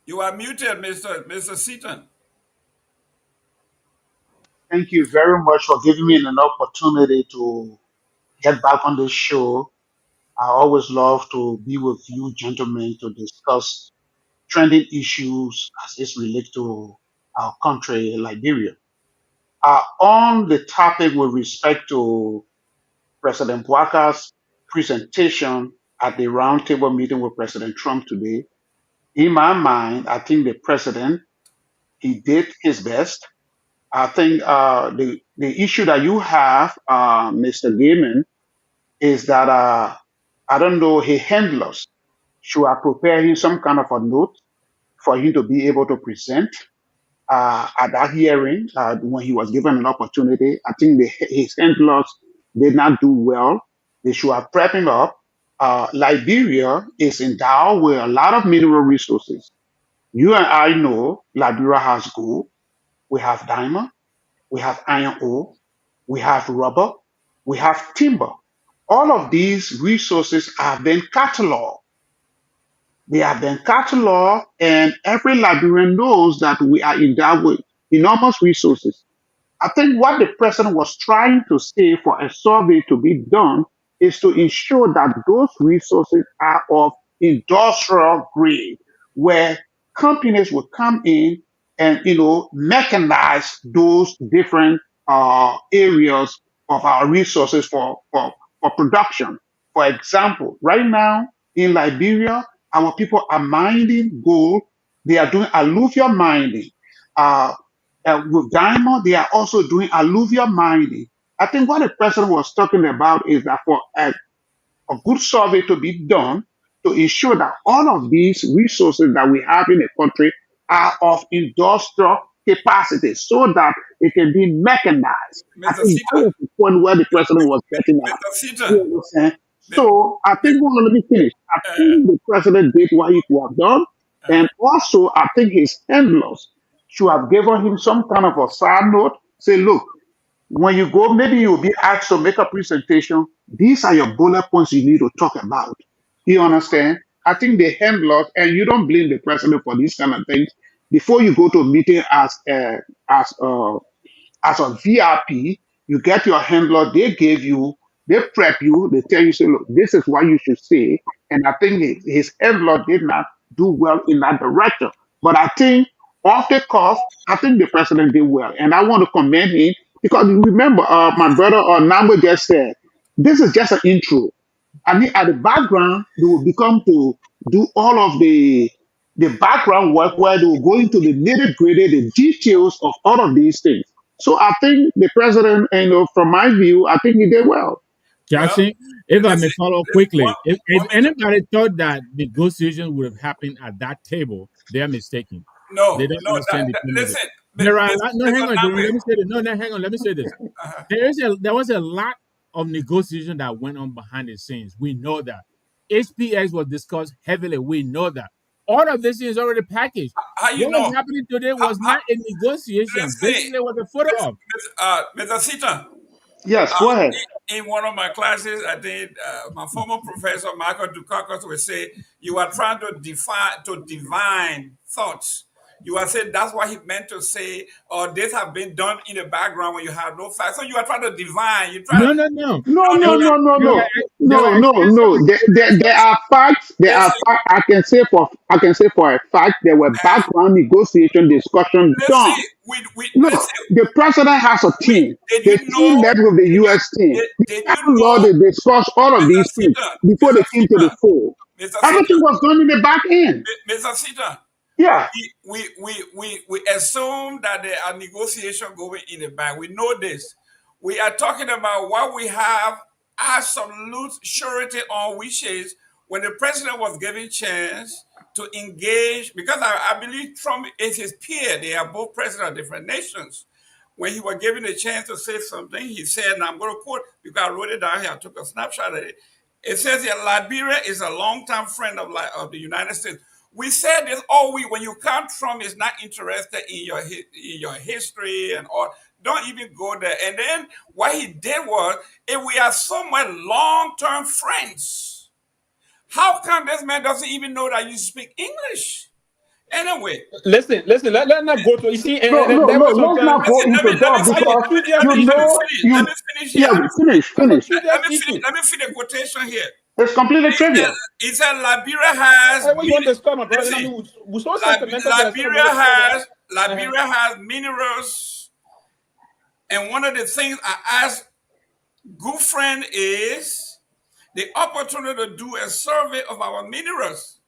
You are muted, Mr. Seaton. Thank you very much for giving me an opportunity to get back on the show. I always love to be with you gentlemen to discuss trending issues as it relates to our country, Liberia. On the topic with respect to President Bouakar's presentation at the roundtable meeting with President Trump today, in my mind, I think the president, he did his best. I think the issue that you have, Mr. Gaiman, is that I don't know, his handlers should have prepared him some kind of a note for him to be able to present at that hearing when he was given an opportunity. I think his handlers did not do well. They should have prepped him up. Liberia is endowed with a lot of mineral resources. You and I know Liberia has gold, we have diamond, we have iron ore, we have rubber, we have timber. All of these resources have been cataloged. They have been cataloged, and every Liberian knows that we are endowed with enormous resources. I think what the president was trying to say for a survey to be done is to ensure that those resources are of industrial grade, where companies will come in and mechanize those different areas of our resources for production. For example, right now in Liberia, our people are mining gold. They are doing alluvial mining. With diamond, they are also doing alluvial mining. I think what the president was talking about is that for a good survey to be done to ensure that all of these resources that we have in the country are of industrial capacity so that it can be mechanized. I Mr. think that Sita, was the point where the president was getting at. Mr. Sita, You understand? So I think, well, let me finish. I think the president did what he could have done. And also, I think his handlers should have given him some kind of a side note. Say, look, when you go, maybe you'll be asked to make a presentation. These are your bullet points you need to talk about. You understand? I think the handlers, and you don't blame the president for these kind of things. Before you go to a meeting as a VIP, you get your handler, they prep you, they tell you, say, look, this is what you should say. And I think his handler did not do well in that direction. But I think off the cuff, I think the president did well. And I want to commend him because remember, my brother Nambo just said, this is just an intro. I mean, at the background, they will become to do all of the background work where they will go into the nitty-gritty, the details of all of these things. So I think the president, from my view, I think he did well. Jackson, if I may listen, follow quickly, one- if one minute. anybody thought that negotiation would have happened at that table, they are mistaken. No, They don't no, understand the point of it. listen. There are Mr. no, hang on, Namwe, let me say this. No, hang on, let me say this. There was a lot of negotiation that went on behind the scenes. We know that. HPX was discussed heavily. We know that. All of this is already packaged. how you What know? was happening today was not a negotiation. Let's see. Basically, it was a photo op. Mr. Sita, Yes, go ahead. in one of my classes, I did. My former professor Michael Dukakis would say, "You are trying to divine thoughts." You are saying that's what he meant to say, or this have been done in the background when you have no facts. So you are trying to divine. You try. No. No. There are facts. I can say for a fact there were background negotiation discussions done. Look, the president has a team. Did The you team know? met with the U.S. team. Did They you know? they discussed all of Mr. these things Sita, before they Mr. came to the Sita, fold. Mr. Everything Sita, was done in the back end. Mr. Sita. Yeah. We assume that there are negotiations going in the back. We know this. We are talking about what we have absolute surety on, which is when the president was given chance to engage, because I believe Trump is his peer. They are both presidents of different nations. When he was given a chance to say something, he said, and I'm going to quote, because I wrote it down here, I took a snapshot of it. It says here, Liberia is a longtime friend of the United States. We said this all week. When you come, Trump is not interested in your history and all. Don't even go there. And then what he did was, if we are somewhat long-term friends, how come this man doesn't even know that you speak English? Anyway, Listen. Let not go to. You see, No, there was let's not go listen, into that because let me finish here. finish. Let me finish the quotation here. It's completely trivial. He said Liberia has. What you want to discover, brother? I Listen, mean, we so sentimental. Liberia has minerals, and one of the things I asked good friend is the opportunity to do a survey of our minerals.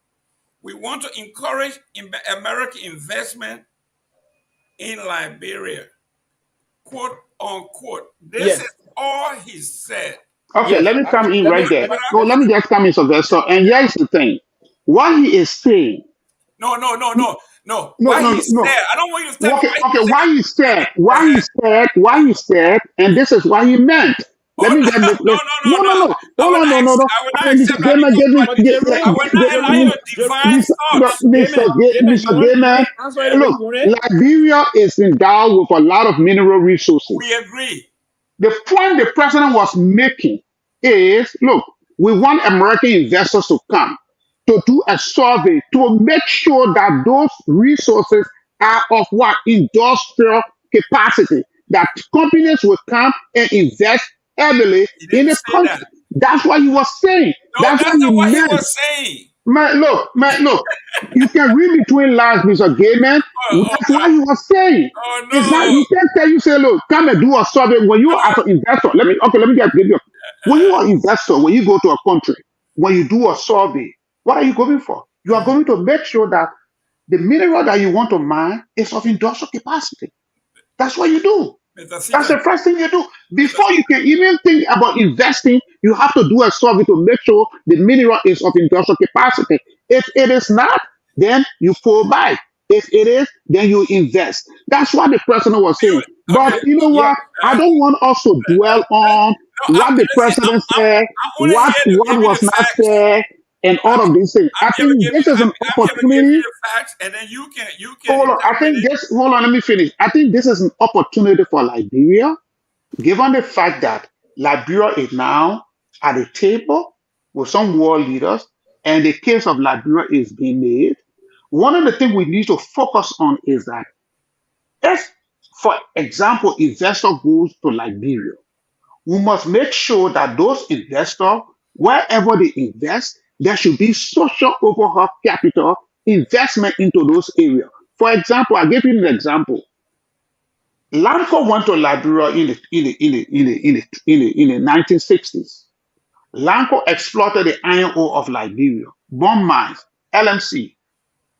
We want to encourage American investment in Liberia, quote unquote. This is all he said. Okay, let me come in right there. Let Let me just come in, Sylvester. And here's the thing. What he is saying. No. What he said. I don't want you to tell me Why he said, and this is what he meant. Let me get this. No. Hold on. I will not accept that. I will not allow you to divine thoughts. Mr. Gayman, look, Liberia is endowed with a lot of mineral resources. We agree. The point the president was making is, look, we want American investors to come to do a survey to make sure that those resources are of what? Industrial capacity. That companies will come and invest heavily in this country. That's what he was saying. No, that's not what he was saying. Man, look. You can read between lines, Mr. Gayman. That's what he was saying. Oh, no. It's not, you can't tell you say, look, come and do a survey when you are an investor. Let me just give you. When you are an investor, when you go to a country, when you do a survey, what are you going for? You are going to make sure that the mineral that you want to mine is of industrial capacity. That's what you do. That's the first thing you do. Before you can even think about investing, you have to do a survey to make sure the mineral is of industrial capacity. If it is not, then you pull back. If it is, then you invest. That's what the president was saying. But you know what? I don't want us to dwell on what the president said, what was not said, and all of these things. I think this is an opportunity. And then you can. Hold on. Let me finish. I think this is an opportunity for Liberia, given the fact that Liberia is now at the table with some world leaders, and the case of Liberia is being made. One of the things we need to focus on is that if, for example, investor goes to Liberia, we must make sure that those investors, wherever they invest, there should be social overhead capital investment into those areas. For example, I'll give you an example. Lamco went to Liberia in the 1960s. Lamco exploited the iron ore of Liberia, bomb mines, LMC,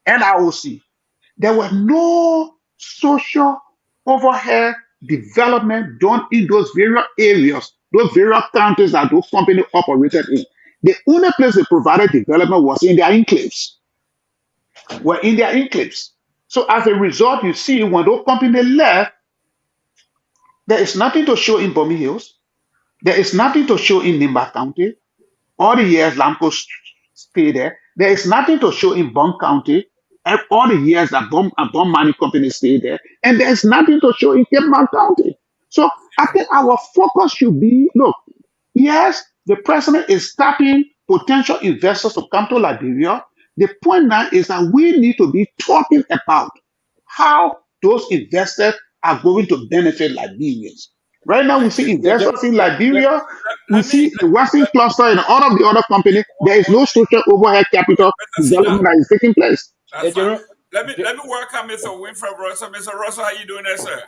NIOC. There were no social overhead development done in those various areas, those various countries that those companies operated in. The only place they provided development was in their enclaves. So as a result, you see when those companies left, there is nothing to show in Bomi Hills. There is nothing to show in Nimba County. All the years Lamco stayed there. There is nothing to show in Bond County. All the years that bomb mining companies stayed there. And there is nothing to show in Kehleboe County. So I think our focus should be, look, yes, the president is tapping potential investors to come to Liberia. The point now is that we need to be talking about how those investors are going to benefit Liberians. Right now, we see investors in Liberia. We see the Western cluster and all of the other companies. There is no social overhead capital development that is taking place. Let me welcome Mr. Winfred Russell. Mr. Russell, how you doing there, sir?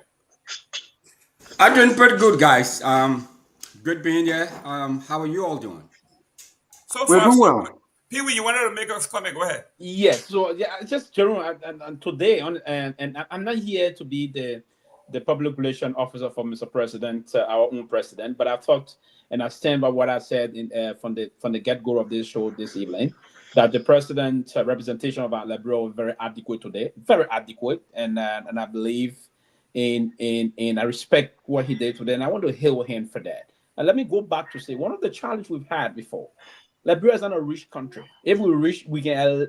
I'm doing pretty good, guys. Good being here. How are you all doing? So far, doing well. Pewee, you wanted to make us comment. Go ahead. Yes. So just Jerome, and today and I'm not here to be the public relation officer for Mr. President, our own president, but I've talked and I stand by what I said from the get-go of this show this evening, that the president representation of our Liberia was very adequate today, very adequate, and I believe in I respect what he did today, and I want to hail him for that. And let me go back to say one of the challenges we've had before. Liberia is not a rich country. If we rich, we can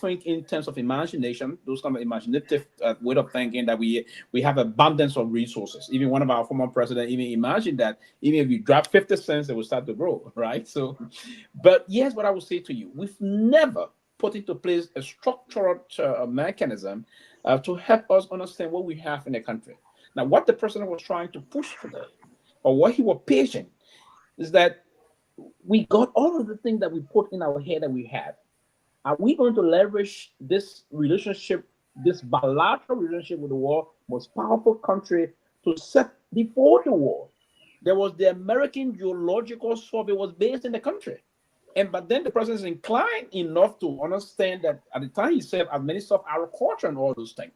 think in terms of imagination, those kind of imaginative way of thinking that we have abundance of resources. Even one of our former presidents even imagined that even if you drop 50 cents, it will start to grow, right? So, but here's what I will say to you: we've never put into place a structured mechanism to help us understand what we have in the country. Now, what the president was trying to push today, or what he was pitching, is that We got all of the things that we put in our head that we have. Are we going to leverage this relationship, this bilateral relationship with the world most powerful country to set before the war? There was the American Geological Survey was based in the country. And but then the president is inclined enough to understand that at the time he said administer of agriculture and all those things.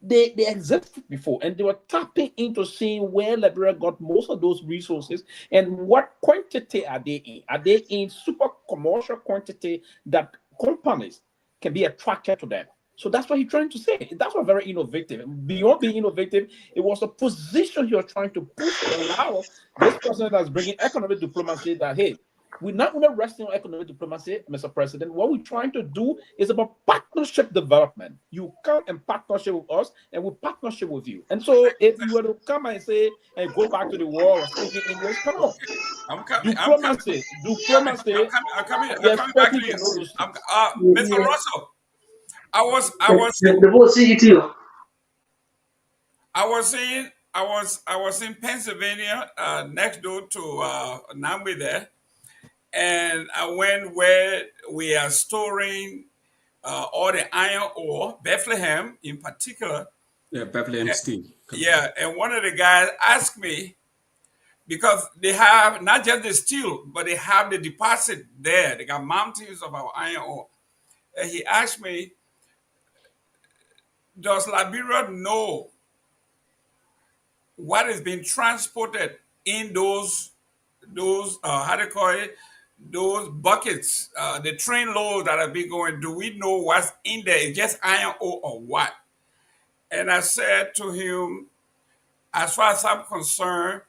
They existed before and they were tapping into seeing where Liberia got most of those resources and what quantity are they in? Are they in super commercial quantity that companies can be attracted to them? So that's what he's trying to say. That's what very innovative. Beyond being innovative, it was a position he was trying to push to allow this person that's bringing economic diplomacy that, hey, we're not going to rest on economic diplomacy, Mr. President. What we're trying to do is about partnership development. You come in partnership with us, and we partnership with you. And so, if you were to come and say and go back to the war or speaking English, come on, I'm coming. diplomacy. I'm coming We're back to expecting to you. know those things. Mr. Russell, I was in Pennsylvania, next door to Nambi there, and I went where we are storing all the iron ore, Bethlehem in particular. Yeah, Bethlehem Steel. Yeah, and one of the guys asked me, because they have not just the steel, but they have the deposit there. They got mountains of our iron ore. And he asked me, does Liberia know what is being transported in those how do you call it, those buckets, the train loads that are being going? Do we know what's in there? Is just iron ore or what? And I said to him, as far as I'm concerned,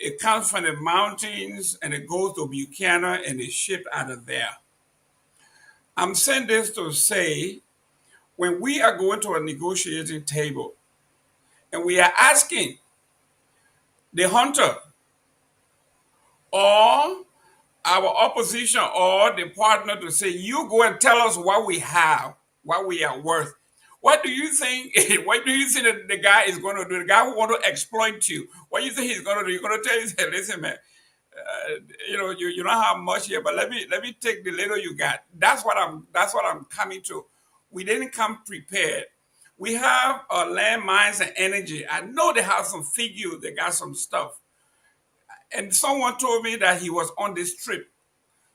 it comes from the mountains and it goes to Buchanan and it's shipped out of there. I'm saying this to say, when we are going to a negotiating table and we are asking the hunter or our opposition or the partner to say, you go and tell us what we have, what we are worth. What do you think? What do you think that the guy is going to do? The guy who want to exploit you. What do you think he's going to do? He's going to tell you, say, listen, man, you don't have much here, but let me take the little you got. That's what I'm coming to. We didn't come prepared. We have land mines and energy. I know they have some figures. They got some stuff. And someone told me that he was on this trip.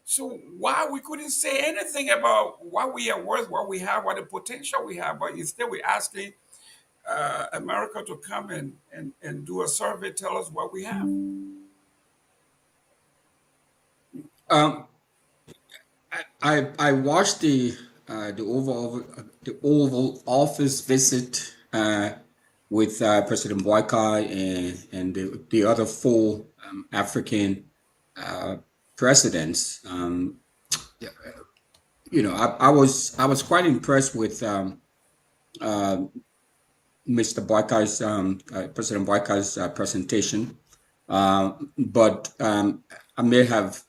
So why we couldn't say anything about what we are worth, what we have, what the potential we have, but instead we're asking America to come and do a survey, tell us what we have. I watched the Oval Office visit with President Boakai and the other four African presidents. I was quite impressed with Mr. Boakai's President Boakai's presentation, but I may have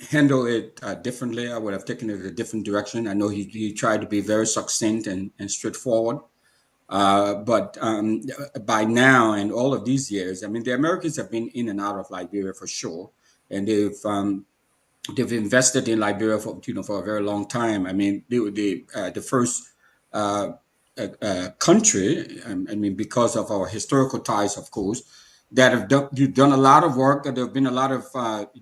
handled it differently. I would have taken it a different direction. I know he tried to be very succinct and straightforward. But by now and all of these years, I mean, the Americans have been in and out of Liberia for sure, and they've invested in Liberia for a very long time. I mean, they were the first country. I mean, because of our historical ties, of course, that have done a lot of work. There have been a lot of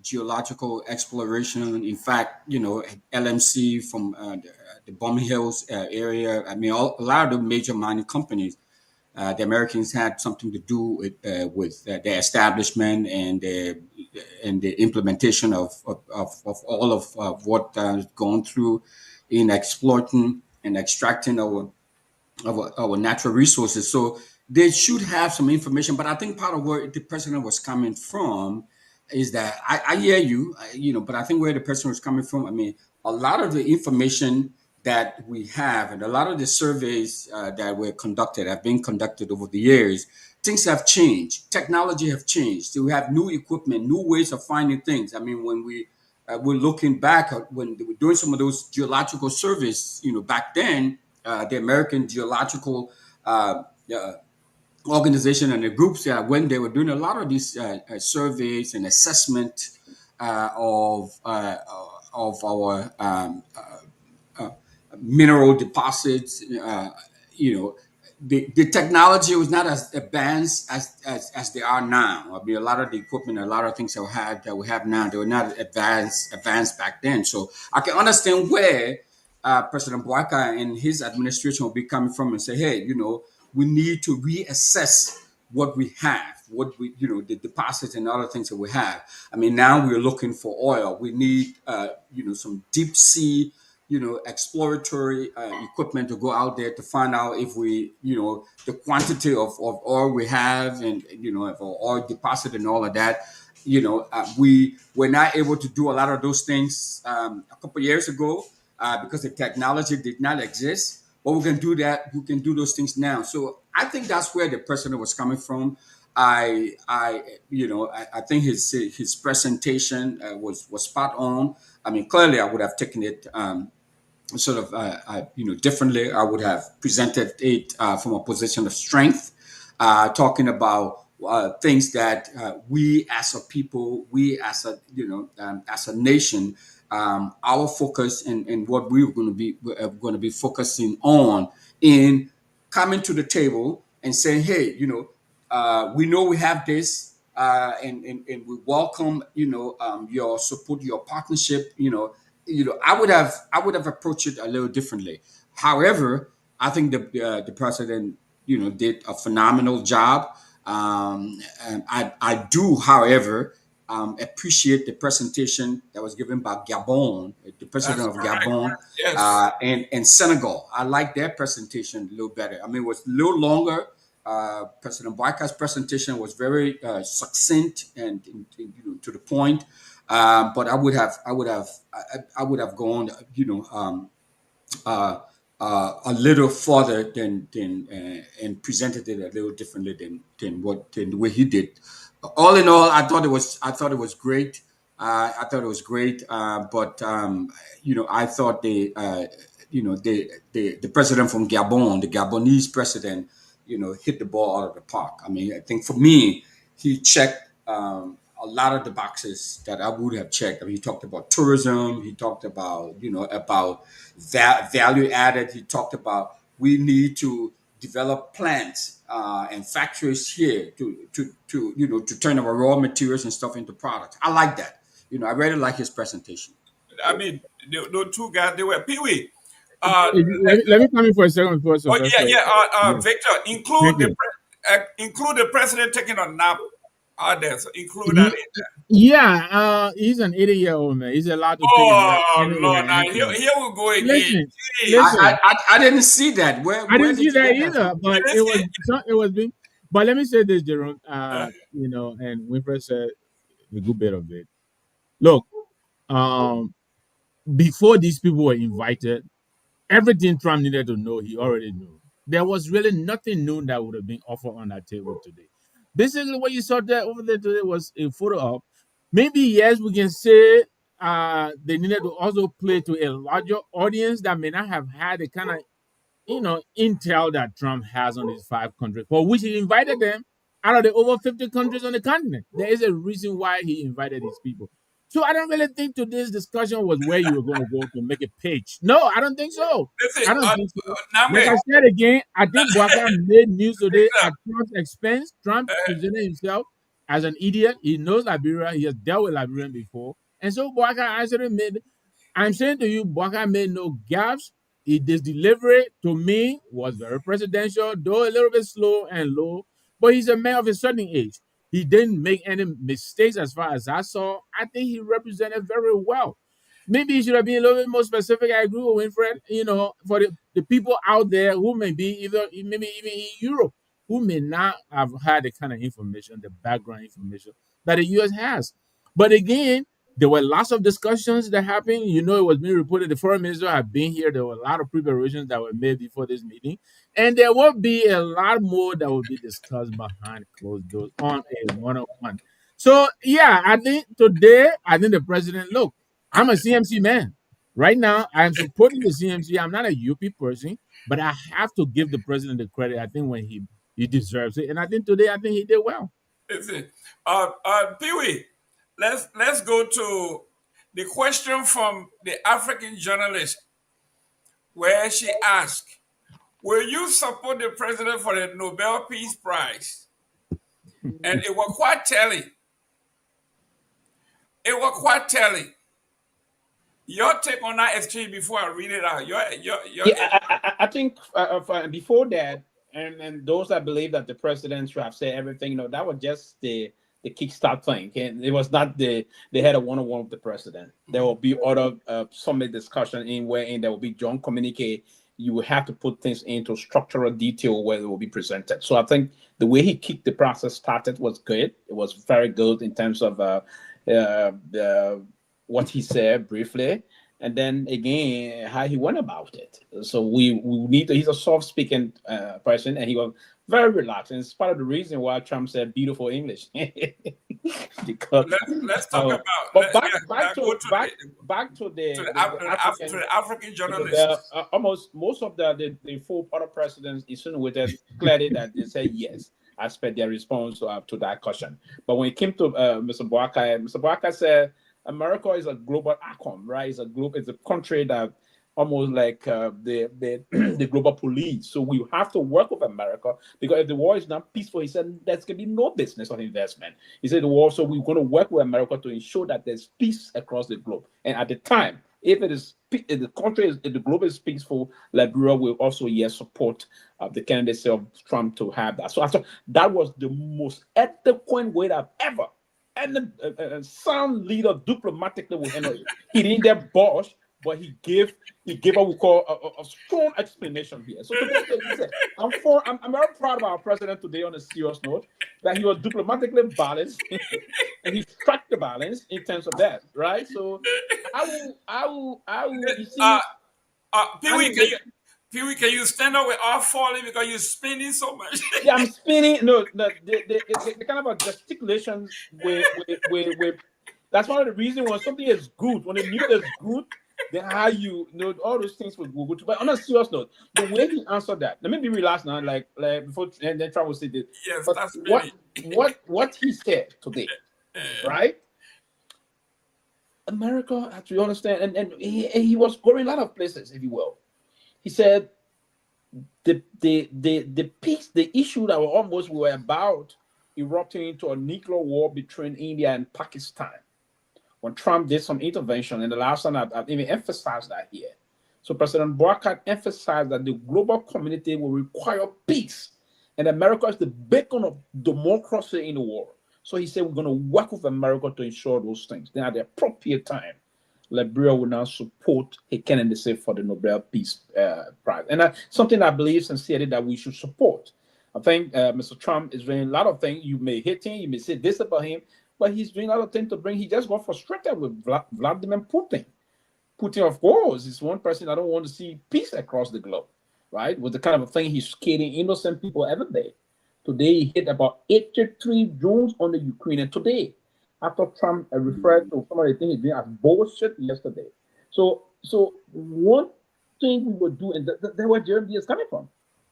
geological exploration. In fact, LMC from the Bum Hills area. I mean, a lot of the major mining companies, the Americans had something to do with their establishment and the implementation of all of what has gone through in exploiting and extracting our natural resources. So they should have some information. But I think part of where the president was coming from is that I hear you, but I think where the president was coming from, I mean, a lot of the information that we have and a lot of the surveys that were conducted have been conducted over the years. Things have changed. Technology have changed. So we have new equipment, new ways of finding things. I mean, when we're looking back at when they were doing some of those geological surveys, back then, the American Geological Organization and the groups when they were doing a lot of these surveys and assessment of our mineral deposits. You know, the technology was not as advanced as they are now. I mean, a lot of the equipment, a lot of things that we have now, they were not advanced back then. So I can understand where President Bouaka and his administration will be coming from and say, hey, we need to reassess what we have, what we, the deposits and other things that we have. I mean, now we're looking for oil. We need, some deep sea, exploratory equipment to go out there to find out if the quantity of oil we have and, if our oil deposit and all of that. We were not able to do a lot of those things a couple years ago because the technology did not exist. But we can do that. We can do those things now. So I think that's where the president was coming from. I think his presentation was spot on. I mean, clearly, I would have taken it sort of differently. I would have presented it from a position of strength, talking about things that we as a people, we as a nation, our focus and what we're going to be focusing on in coming to the table and saying, hey, we know we have this, and we welcome your support, your partnership. I would have approached it a little differently. However, I think the president did a phenomenal job. And I do, however, appreciate the presentation that was given by Gabon, the president of Gabon, Yes. and Senegal. I like their presentation a little better. I mean, it was a little longer. President Bouaka's presentation was very succinct and to the point. But I would have gone, a little further than and presented it a little differently than the way he did. All in all, I thought it was great. I thought it was great. But I thought the president from Gabon, the Gabonese president, hit the ball out of the park. I mean, I think for me, he checked a lot of the boxes that I would have checked. I mean, he talked about tourism. He talked about about value added. He talked about we need to develop plants and factories here to turn our raw materials and stuff into products. I like that. I really like his presentation. I mean, the two guys, they were Pewee. Uh, Let me come in for a second before oh yeah, Sylvester. yeah. Yeah, Victor, thank you. include the president taking a nap out there. So include that Ye- in there. Yeah, he's an 80-year-old man. He's allowed to take a nap Oh anywhere, Lord, now anytime. here we go again. Listen, Jeez. listen. I didn't see that. Where I didn't did see you that get that either, from? but You see? it was being. But let me say this, Jerome. Uh, And Winfred said a good bit of it. Look, um, before these people were invited, everything Trump needed to know, he already knew. There was really nothing new that would have been offered on that table today. Basically, what you saw there over there today was a photo op. Maybe yes, we can say they needed to also play to a larger audience that may not have had the kind of intel that Trump has on these 5 countries, for which he invited them out of the over 50 countries on the continent. There is a reason why he invited these people. So I don't really think today's discussion was where you were going to go to make a pitch. No, I don't think so. listen, I don't think so. Like Nambe, I said again, I think Bouaka made news today Victor, at Trump's expense. Trump presented himself as an idiot. He knows Liberia. He has dealt with Liberian before. And so Bouaka actually made, I'm saying to you, Bouaka made no gaps. His delivery to me was very presidential, though a little bit slow and low. But he's a man of a certain age. He didn't make any mistakes as far as I saw. I think he represented very well. Maybe he should have been a little bit more specific. I agree with Winfred. For the people out there who may be maybe even in Europe, who may not have had the kind of information, the background information that the US has. But again, there were lots of discussions that happened. It was being reported the foreign minister had been here. There were a lot of preparations that were made before this meeting. And there will be a lot more that will be discussed behind closed doors on a one-on-one. So, yeah, I think today, the president, look, I'm a CMC man. Right now, I'm supporting the CMC. I'm not a UP person, but I have to give the president the credit, I think, when he deserves it. And I think today, he did well. listen. Pewee, let's go to the question from the African journalist, where she asked, "Will you support the president for the Nobel Peace Prize?" And it was quite telling. It was quite telling. Your take on that exchange before I read it out. Yeah, I think before that, and those that believe that the president should have said everything, that was just the kickstart thing. And it was not they had a one-on-one with the president. There will be other summit discussion wherein there will be joint communique. You will have to put things into structural detail where it will be presented. So I think the way he kicked the process started was good. It was very good in terms of what he said briefly, and then again how he went about it. So we need to, he's a soft speaking person, and he was very relaxed, and it's part of the reason why Trump said beautiful English. Because let's talk about. But back to the African journalists. Almost most of the four other presidents insinuated clearly that they said yes. I expect their response to that question. But when it came to Mr. Boakai said America is a global outcome, right? It's a country that almost like the global police. So we have to work with America, because if the war is not peaceful, he said there's going to be no business of investment. He said the war, so we're going to work with America to ensure that there's peace across the globe. And at the time, if the globe is peaceful, Liberia will also support the candidacy of Trump to have that. So I thought that was the most eloquent way I've ever, and a sound leader diplomatically with him. He didn't get bosh, but he gave what we call a strong explanation here. So he said, I'm very proud of our president today, on a serious note, that he was diplomatically balanced and he struck the balance in terms of that, right? So I will you see, Pewee, can you stand up with all falling because you're spinning so much? Yeah, I'm spinning. No, the kind of a gesticulation with that's one of the reasons when something is good, when the news is good, then how all those things will go good. But on a serious note, the way he answered that, let me be relaxed now, like before, and then Travis said this. Yes, but that's what he said today, right? America, as we understand, and he was going a lot of places, if you will. He said the peace, the issue that we were about erupting into a nuclear war between India and Pakistan, when Trump did some intervention. And the last time I've even emphasized that here. So President Barack emphasized that the global community will require peace, and America is the beacon of democracy in the world. So he said we're going to work with America to ensure those things. Then at the appropriate time, Liberia will now support a candidacy for the Nobel Peace Prize. And something I believe sincerely that we should support. I think Mr. Trump is doing a lot of things. You may hate him, you may say this about him, but he's doing a lot of things to bring. He just got frustrated with Vladimir Putin. Putin, of course, is one person I don't want to see peace across the globe, right? With the kind of thing he's killing innocent people every day. Today, he hit about 83 drones on the Ukraine. And today, after Trump referred to some of the things he's doing as bullshit yesterday. So one thing we would do, and that's where Jeremy is coming from.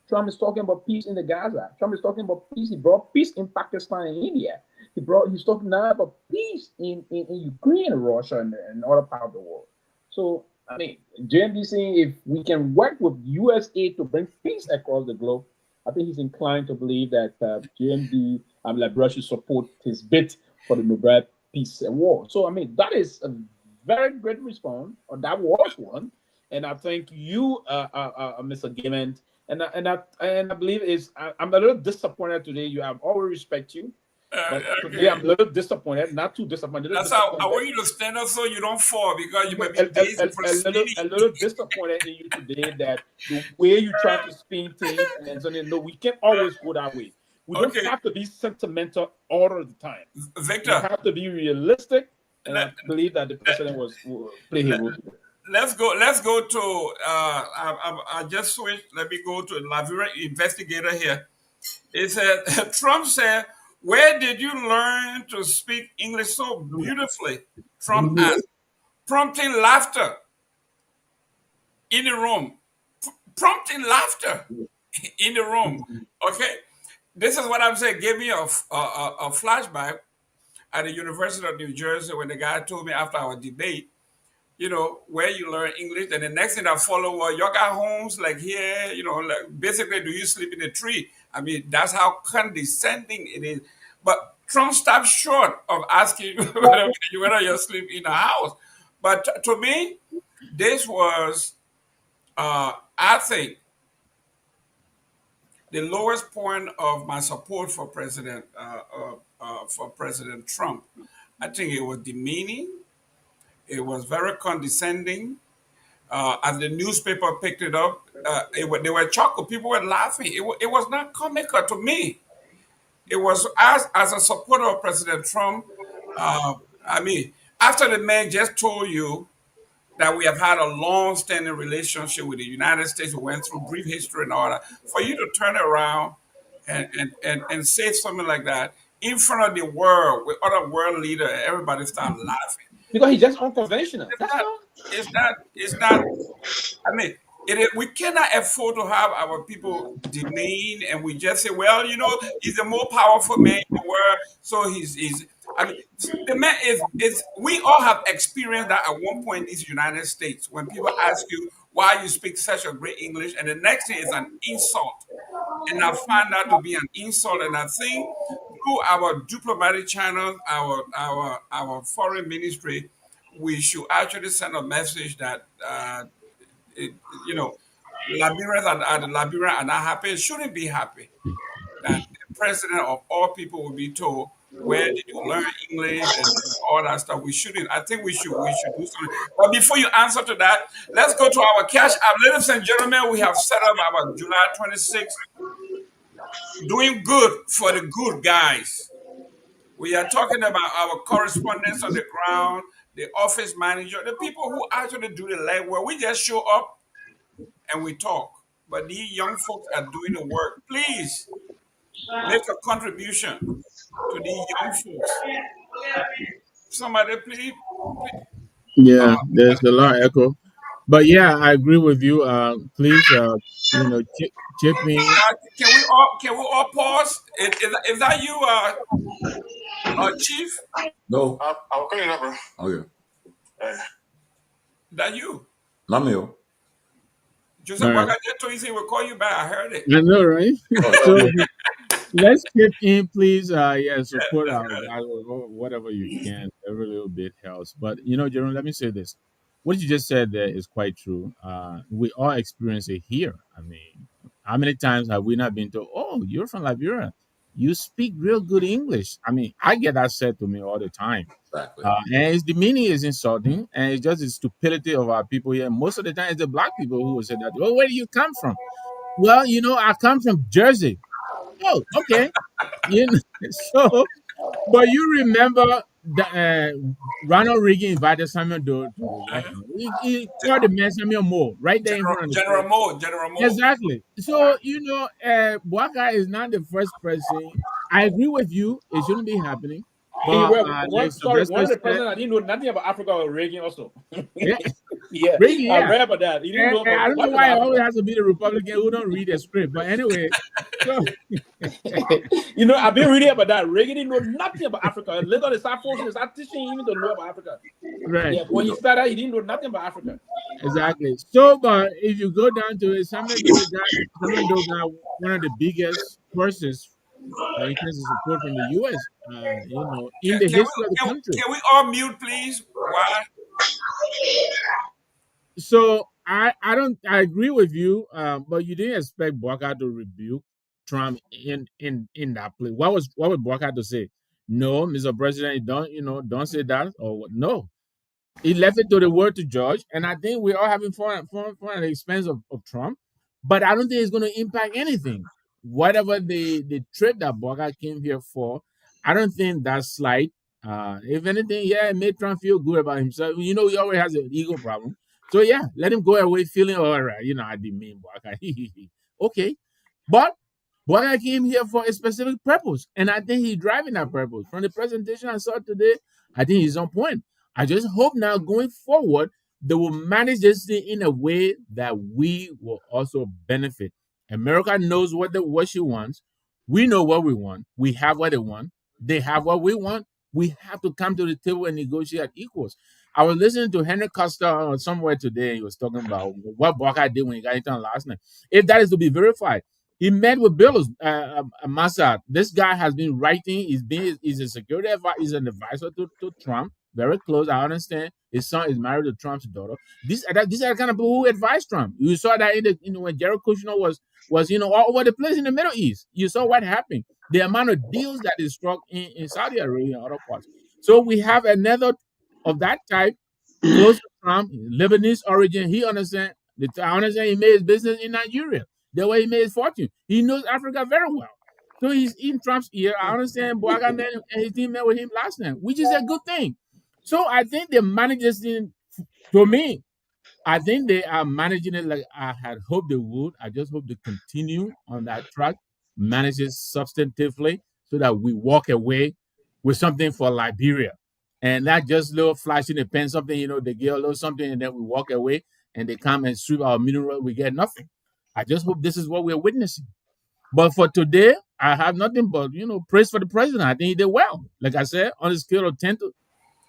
Trump is talking about peace in the Gaza. Trump is talking about peace. He brought peace in Pakistan and India. He's talking now about peace in Ukraine and Russia and other parts of the world. So, I mean, JMD is saying if we can work with USA to bring peace across the globe, I think he's inclined to believe that JMD and Liberia should support his bid for the Nobel Peace Award. So, I mean, that is a very great response, or that was one. And I think you, Mr. Gimmond, and I believe I'm a little disappointed today. You have all respect you. But today I'm a little disappointed, not too disappointed. That's how I want you to stand up so you don't fall, because you might be dazed for a little disappointed in you today that the way you try to spin things, and so no, we can't always go that way. We don't have to be sentimental all of the time. Victor, we have to be realistic, and I believe that the president was playing his role today. Let's go to I just switched. Let me go to Liberia investigator here. It said Trump said, "Where did you learn to speak English so beautifully?" Trump asked, prompting laughter in the room. Prompting laughter in the room. Okay, this is what I'm saying. Give me a flashback. at the University of New Jersey when the guy told me after our debate, where you learn English. And the next thing that followed was, you got homes like here, like basically, do you sleep in a tree? I mean, that's how condescending it is. But Trump stopped short of asking whether you sleep in a house. But to me, this was, I think, the lowest point of my support for President Trump. I think it was demeaning. It was very condescending. As the newspaper picked it up, they were chuckling. People were laughing. It was not comical to me. It was as a supporter of President Trump. I mean, after the man just told you that we have had a long-standing relationship with the United States, we went through brief history and all that, for you to turn around and say something like that in front of the world with other world leaders, everybody start laughing. Because he's just unconventional. It's not. I mean, we cannot afford to have our people demeaned, and we just say, well, he's the more powerful man in the world, so he's. I mean, the man is. We all have experienced that at one point in the United States when people ask you why you speak such a great English, and the next thing is an insult, and I find that to be an insult, and I think through our diplomatic channels, our foreign ministry, we should actually send a message that Liberians Liberians are not happy. It shouldn't be happy that the president of all people will be told, where did you learn English and all that stuff. We shouldn't. I think we should do something. But before you answer to that, let's go to our cash app. Ladies and gentlemen, we have set up our July 26th doing good for the good guys. We are talking about our correspondents on the ground, the office manager, the people who actually do the legwork. We just show up and we talk. But these young folks are doing the work. Please make a contribution to these young folks. Somebody, please. Yeah, there's a lot of echo. But yeah, I agree with you. Please, chip in. Can we all pause? Is that you, Chief? No. I'll clean it up, bro. Okay. That you? Not me. Joseph, All right. I just told you we'll call you back. I heard it. I know, right? So let's chip in, please. Support our whatever you can. Every little bit helps. But Jerome, let me say this. What you just said there is quite true. We all experience it here. I mean, how many times have we not been told, "Oh, you're from Liberia. You speak real good English"? I mean, I get that said to me all the time. Exactly. And the meaning is insulting, and it's just the stupidity of our people here. Most of the time, it's the black people who will say that. Oh, where do you come from? Well, I come from Jersey. Oh, okay. So, but you remember that Ronald Reagan invited Samuel Doe to the White House. He called the man Samuel Moore right there in front of the General Moore. Exactly. So, Bwaka is not the first person. I agree with you. It shouldn't be happening. But one of the presidents said, that didn't know nothing about Africa was Reagan also. Yeah. Yeah, Reagan, I read about that. He didn't know I don't know about why it Africa. always has to be the Republican who don't read the script. But anyway, so I've been reading about that. Reagan didn't know nothing about Africa. Later, they start forcing, they start teaching him to know about Africa. right. Yeah, when he started, he didn't know nothing about Africa. Exactly. So, but if you go down to it, Samuel Doe got one of the biggest courses in terms of support from the U.S. In the history of the country. Can we all mute, please? Why? So I agree with you, but you didn't expect Bwaka to rebuke Trump in that place. What would Bwaka to say? No, Mr. President, don't say that, or what? No. He left it to the world to judge, and I think we're all having fun at the expense of Trump. But I don't think it's going to impact anything. Whatever the trip that Bwaka came here for, I don't think that's slight. If anything, yeah, it made Trump feel good about himself. He always has an ego problem. So yeah, let him go away feeling all right. I didn't mean Bwaka. Okay, but Bwaka came here for a specific purpose, and I think he's driving that purpose. From the presentation I saw today, I think he's on point. I just hope now going forward, they will manage this thing in a way that we will also benefit. America knows what she wants. We know what we want. We have what they want. They have what we want. We have to come to the table and negotiate equals. I was listening to Henry Costa somewhere today. He was talking about what Walker did when he got into last night. If that is to be verified, he met with Bill Massa. This guy has been writing. He's a security advisor. He's an advisor to Trump. Very close. I understand. His son is married to Trump's daughter. These are the kind of people who advise Trump. You saw that when Jared Kushner was all over the place in the Middle East. You saw what happened. The amount of deals that is struck in Saudi Arabia and other parts. So we have another of that type, close to Trump, Lebanese origin. He understand. I understand he made his business in Nigeria. The way he made his fortune. He knows Africa very well. So he's in Trump's ear. I understand Boaga met and his team met with him last night, which is a good thing. So I think they manage this thing, to me, I think they are managing it like I had hoped they would. I just hope they continue on that track, manage it substantively so that we walk away with something for Liberia. And not just little flash in the pen, something, they give a little something and then we walk away and they come and sweep our mineral, we get nothing. I just hope this is what we're witnessing. But for today, I have nothing but, praise for the president. I think he did well. Like I said, on a scale of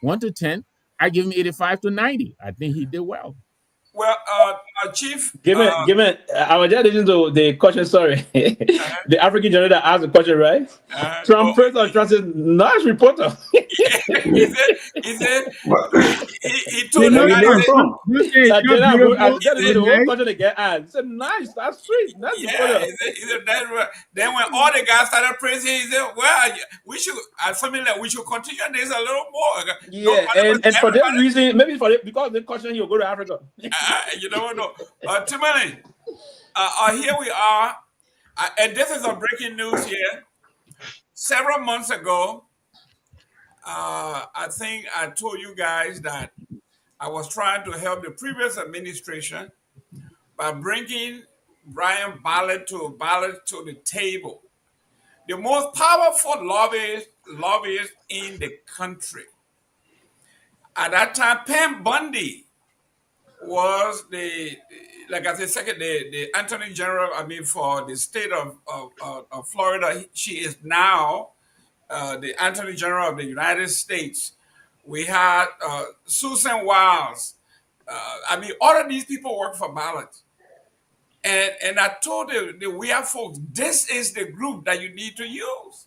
1 to 10, I give him 85 to 90. I think he did well. Well, Chief, Give it. I was just listening to the question. Sorry, the African general that asked the question, right? Trump praised or Trump said, "Nice reporter." he told the question again. He said, "Nice, that's sweet, nice reporter." Then when all the guys started praising, he said, "Well, we should something like we should continue this a little more." Yeah, and for that reason, maybe because the question, he'll go to Africa. You don't know. Tomalin, here we are, and this is a breaking news here. Several months ago, I think I told you guys that I was trying to help the previous administration by bringing Brian Ballard to the table, the most powerful lobbyist in the country. At that time, Pam Bundy was the Attorney General, for the state of Florida. She is now the Attorney General of the United States. We had Susan Wiles. All of these people work for Ballard. And I told the WEA folks, this is the group that you need to use.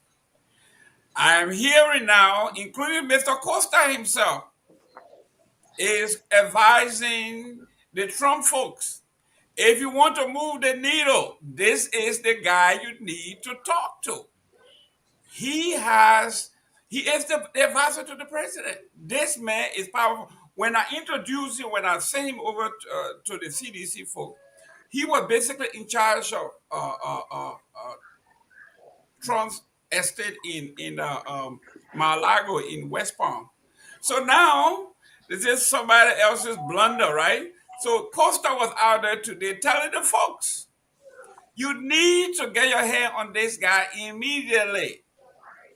I am hearing now, including Mr. Costa himself, is advising the Trump folks, if you want to move the needle, this is the guy you need to talk to. He is the advisor to the president. This man is powerful. When I introduced him, when I sent him over to the CDC folks, he was basically in charge of Trump's estate in Mar-a-Lago in West Palm. So now, this is somebody else's blunder, right? So Costa was out there today telling the folks, you need to get your hand on this guy immediately.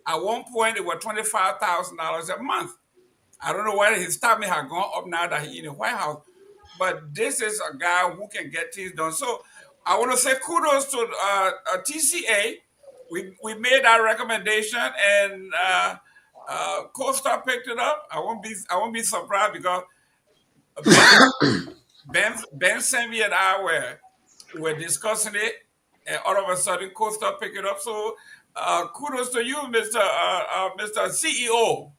At one point, it was $25,000 a month. I don't know whether his stomach had gone up now that he's in the White House, but this is a guy who can get things done. So I want to say kudos to TCA. We made that recommendation, and Costa picked it up. I won't be surprised because Ben Sanvee and I were discussing it, and all of a sudden Costa picked it up. So kudos to you, Mr. CEO.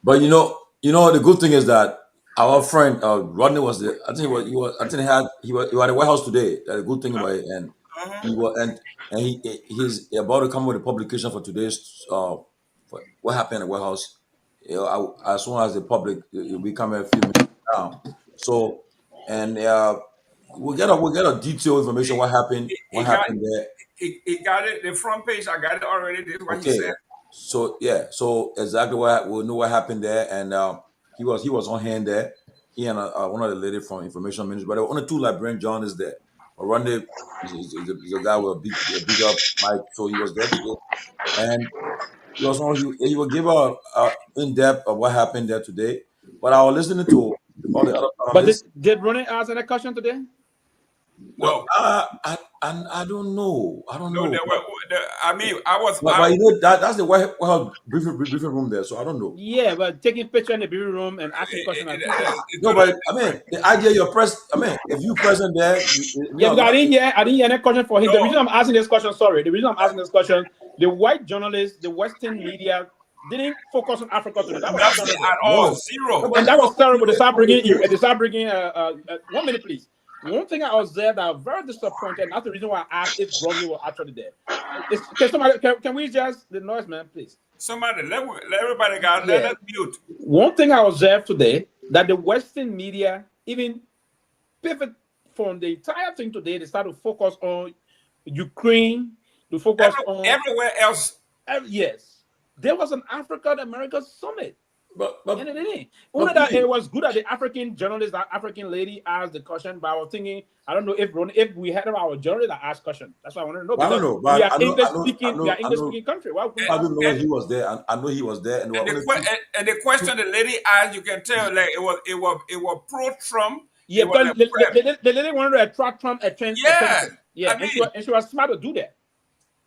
But the good thing is that our friend Rodney was there. I think he was at the White House today. That's a good thing about it, and he was he's about to come with a publication for today's for what happened at the White House. As soon as the public will be coming a few minutes now. So we'll get a detailed information what happened there. He got it. The front page, I got it already. This is what he said. So exactly we'll know what happened there, and he was on hand there. He and one of the ladies from Information Ministry, but there were only two Liberian journalists there. Randy is a guy with a big up mic, so he was there today, and he will give a in depth of what happened there today. But I was listening to all the other. But did Ronnie answer that question today? No, I don't know. I don't no, know. there were. I mean, I was. But you know that's the White House briefing room there, so I don't know. Yeah, but taking picture in the briefing room and asking questions are two things. It's No, totally but I mean different. the idea you're I mean, if you present there, Yeah, because I didn't hear any question for him. No. The reason I'm asking this question, the white journalists, the Western media didn't focus on Africa today. That was Nothing terrible. at all. no. Zero. And that was terrible. They start bringing 1 minute, please. One thing I observed that I was very disappointed, and that's the reason why I asked if Romney was actually there. Can we just the noise, man, please? Somebody let everybody go. Yeah. Let's mute. One thing I observed today that the Western media even pivot from the entire thing today. They start to focus on Ukraine. To focus on everywhere else. Yes, there was an African American summit. But and it didn't. Only that it was good that the African journalist, that African lady asked the question, but I was thinking, I don't know if we had our journalist that asked question. That's what I wanted to know. I don't know. We But are I know, English I know, speaking. I know, We are I English know, speaking country. Why I didn't know he was there. I know he was there, and the question the lady asked, you can tell like it was pro Trump. Yeah, because the lady wanted to attract Trump attention. Yeah, I mean, and she was smart to do that.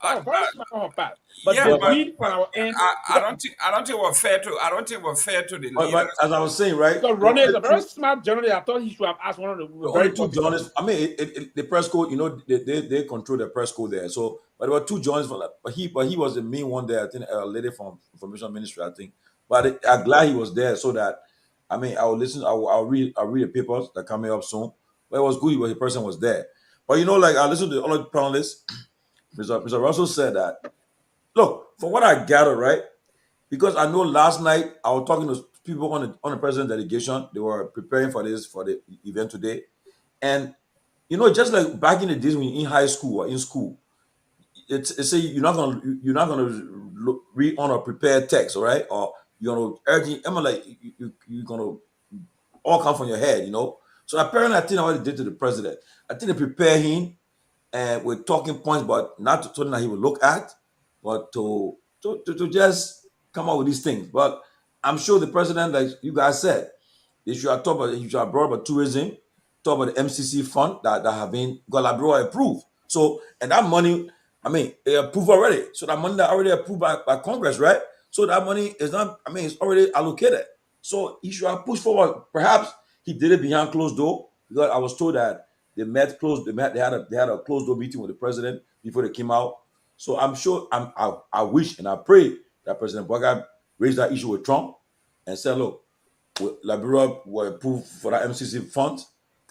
Very smart on her part. But yeah, the but read from our end, I don't think it was fair to. I don't think it was fair to the leader. But as I was saying, right? Because Ronnie is a very smart journalist. I thought he should have asked one of the very only two journalists. I mean, the press code. You know, they control the press code there. So, but there were two journalists. But he was the main one there. I think a lady from Information Ministry. I think. But I'm glad he was there so that. I mean, I will listen. I'll read the papers that are coming up soon. But it was good when the person was there. But you know, like I listened to all the panelists. Mr. Russell said that. Look, from what I gathered, right? Because I know last night I was talking to people on the president delegation. They were preparing for the event today, and you know, just like back in the days when you're in high school or in school, it's say you're not gonna read on a prepared text, all right? Or you're gonna everything. I'm like you're gonna all come from your head, you know. So apparently, I think what they did to the president. I think they prepare him and with talking points, but not to something that he would look at, but to just come up with these things. But I'm sure the president, like you guys said, they should have brought about tourism, talk about the MCC fund that have been Galabro approved. So, and that money, I mean, they approved already. So that money that already approved by Congress, right? So that money is not, I mean, it's already allocated. So he should have pushed forward. Perhaps he did it behind closed door, because I was told that they had a closed door meeting with the president before they came out. So I'm sure I wish and I pray that President Boga raised that issue with Trump and said, look, Liberia were approved for that MCC fund.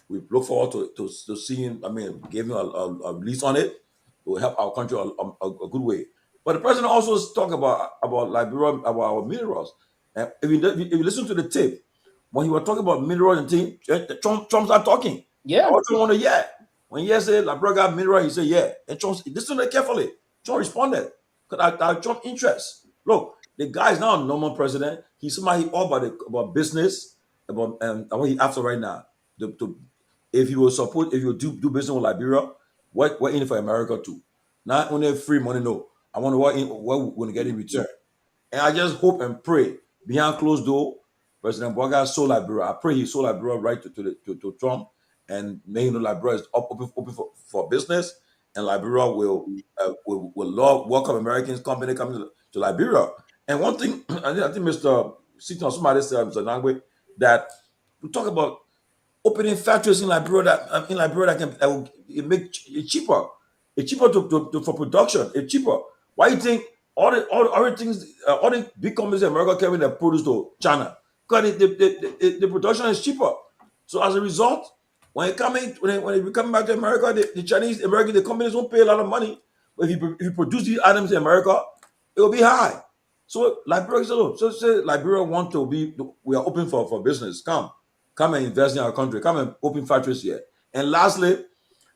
We look forward to seeing, I mean, giving a release on it. It will help our country a good way. But the president also talked about Liberia, about our minerals. And if you listen to the tape, when he was talking about minerals and things, Trump started talking. Yeah. I also want to, yeah. When he said Liberia got mineral, he said, yeah. And Trump, listen to it carefully. Trump responded. Because I Trump interest. Look, the guy is not a normal president. He's somebody all about business, about what he after right now. If you will do business with Liberia, what in it for America too? Not only free money, no. I wonder what we're going to get in return. And I just hope and pray behind closed door, President Boga sold Liberia. I pray he sold Liberia right to Trump, and may Liberia is open for business, and Liberia will welcome Americans coming to Liberia. And one thing, I think Mr. Seaton, somebody said, Mr. Nangwe, that we talk about opening factories in Liberia that will make it cheaper. It's cheaper for production. It's cheaper. Why do you think all the big companies in America carry their produce to China? Because the production is cheaper. So as a result, when it come back to America, the Chinese American the companies won't pay a lot of money. But if you produce these items in America, it will be high. So Liberia Liberia want to be. We are open for business. Come and invest in our country. Come and open factories here. And lastly,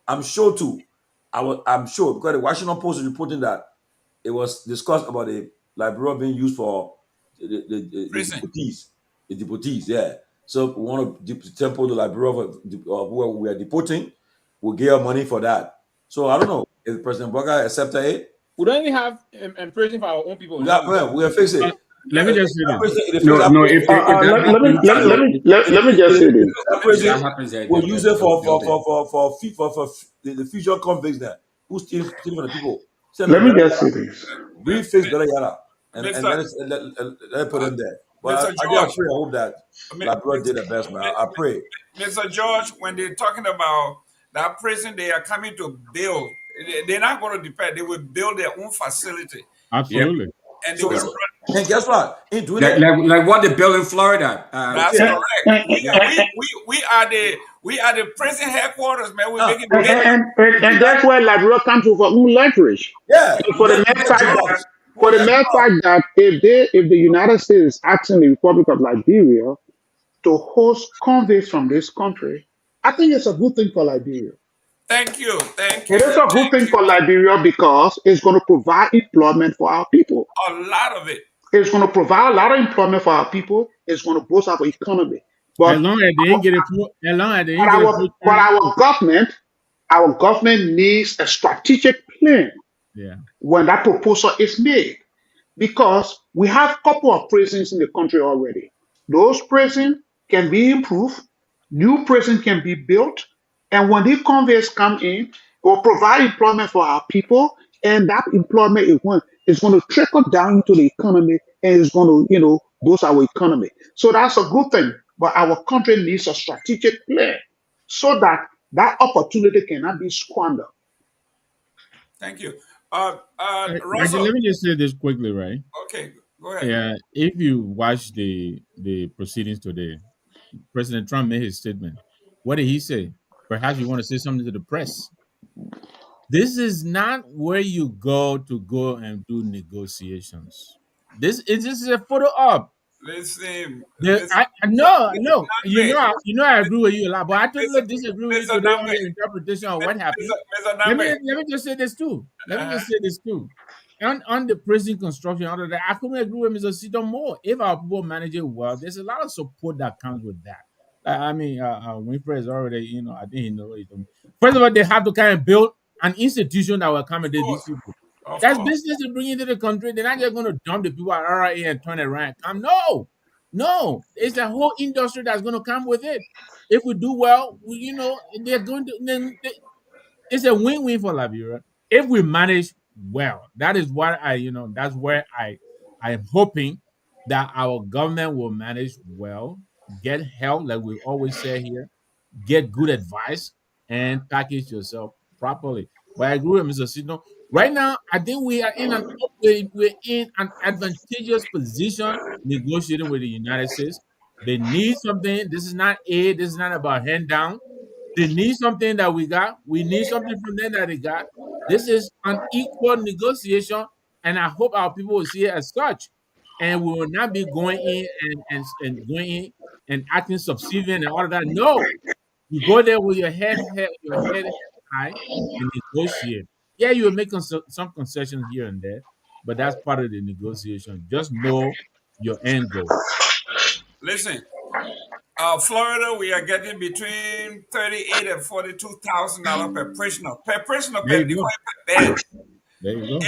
I'm sure because the Washington Post is reporting that it was discussed about the Liberia being used for the deportees. Yeah. So we want to temple the Liberia who we are deporting. We'll get money for that. So I don't know if President Boga accepted it. We don't even have prison for our own people. We'll fix it. let me just say this. No. If that happens, Let me just say this. That if prison that happens, will use it they'll build it. for the future convicts there who stealing from the people. Send Let them me better just say yara. this. Breathe face better yara. And Mr. let put them there. But Mr. I George, pray, I hope that Labrador did the best, man. I pray. Mr. George, when they're talking about that prison they are coming to build, they're not going to depend. They will build their own facility, Absolutely. and they So, will so run. and guess what? In doing Like, it, like what they built in Florida. That's yeah, correct. yeah. We are the prison headquarters, man. We're making And, billions. and that's why Liberia comes with our own leverage. Yeah, For the mere fact that if the United States is asking the Republic of Liberia to host convicts from this country, I think it's a good thing for Liberia. Thank you, thank It you, is a good thing thank you. for Liberia because it's going to provide employment for our people. A lot of it. It's going to provide a lot of employment for our people. It's going to boost our economy. As But long as they ain't get it, as long as they ain't get it, but our government needs a strategic plan yeah. when that proposal is made. Because we have a couple of prisons in the country already. Those prisons can be improved, new prisons can be built, and when the convicts come in, it will provide employment for our people, and that employment is going to trickle down into the economy and is going to, boost our economy. So that's a good thing. But our country needs a strategic plan so that that opportunity cannot be squandered. Thank you. Actually, Russell. let me just say this quickly, right? Okay, go ahead. Yeah, if you watch the proceedings today, President Trump made his statement. What did he say? Perhaps you want to say something to the press. This is not where you go and do negotiations. This is a photo op. Listen, No, I Mr. agree with you a lot, but I totally Mr. disagree with you Mr. today on Nambe, the interpretation of what happened. Mr. Let me Nambe. let me just say this too. Uh-huh. On the prison construction, all of that, I couldn't agree with Mr. Sito more. If our people manage it well, there's a lot of support that comes with that. Winfrey is already, I think he knows it. First of all, they have to kind of build an institution that will accommodate these people. Of That's course. business to bring into the country. They're not just going to dump the people at RIA and turn it around. No, it's a whole industry that's going to come with it. If we do well, they're going to. It's a win-win for Liberia if we manage well. That is what that's where I am hoping that our government will manage well, get help, like we always say here, get good advice, and package yourself properly. But I agree with Mr. Sidno. Right now, I think we're in an advantageous position negotiating with the United States. They need something. This is not aid. This is not about hand down. They need something that we got. We need something from them that they got. This is an equal negotiation, and I hope our people will see it as such. And we will not be going in and going in and acting subservient and all of that. No, you go there with your head high and negotiate. Yeah, you will make some concessions here and there, but that's part of the negotiation. Just know your end goal. Listen, Florida, we are getting between $38,000 and $42,000 per prisoner. Per prisoner, There per you go. bed. There you go.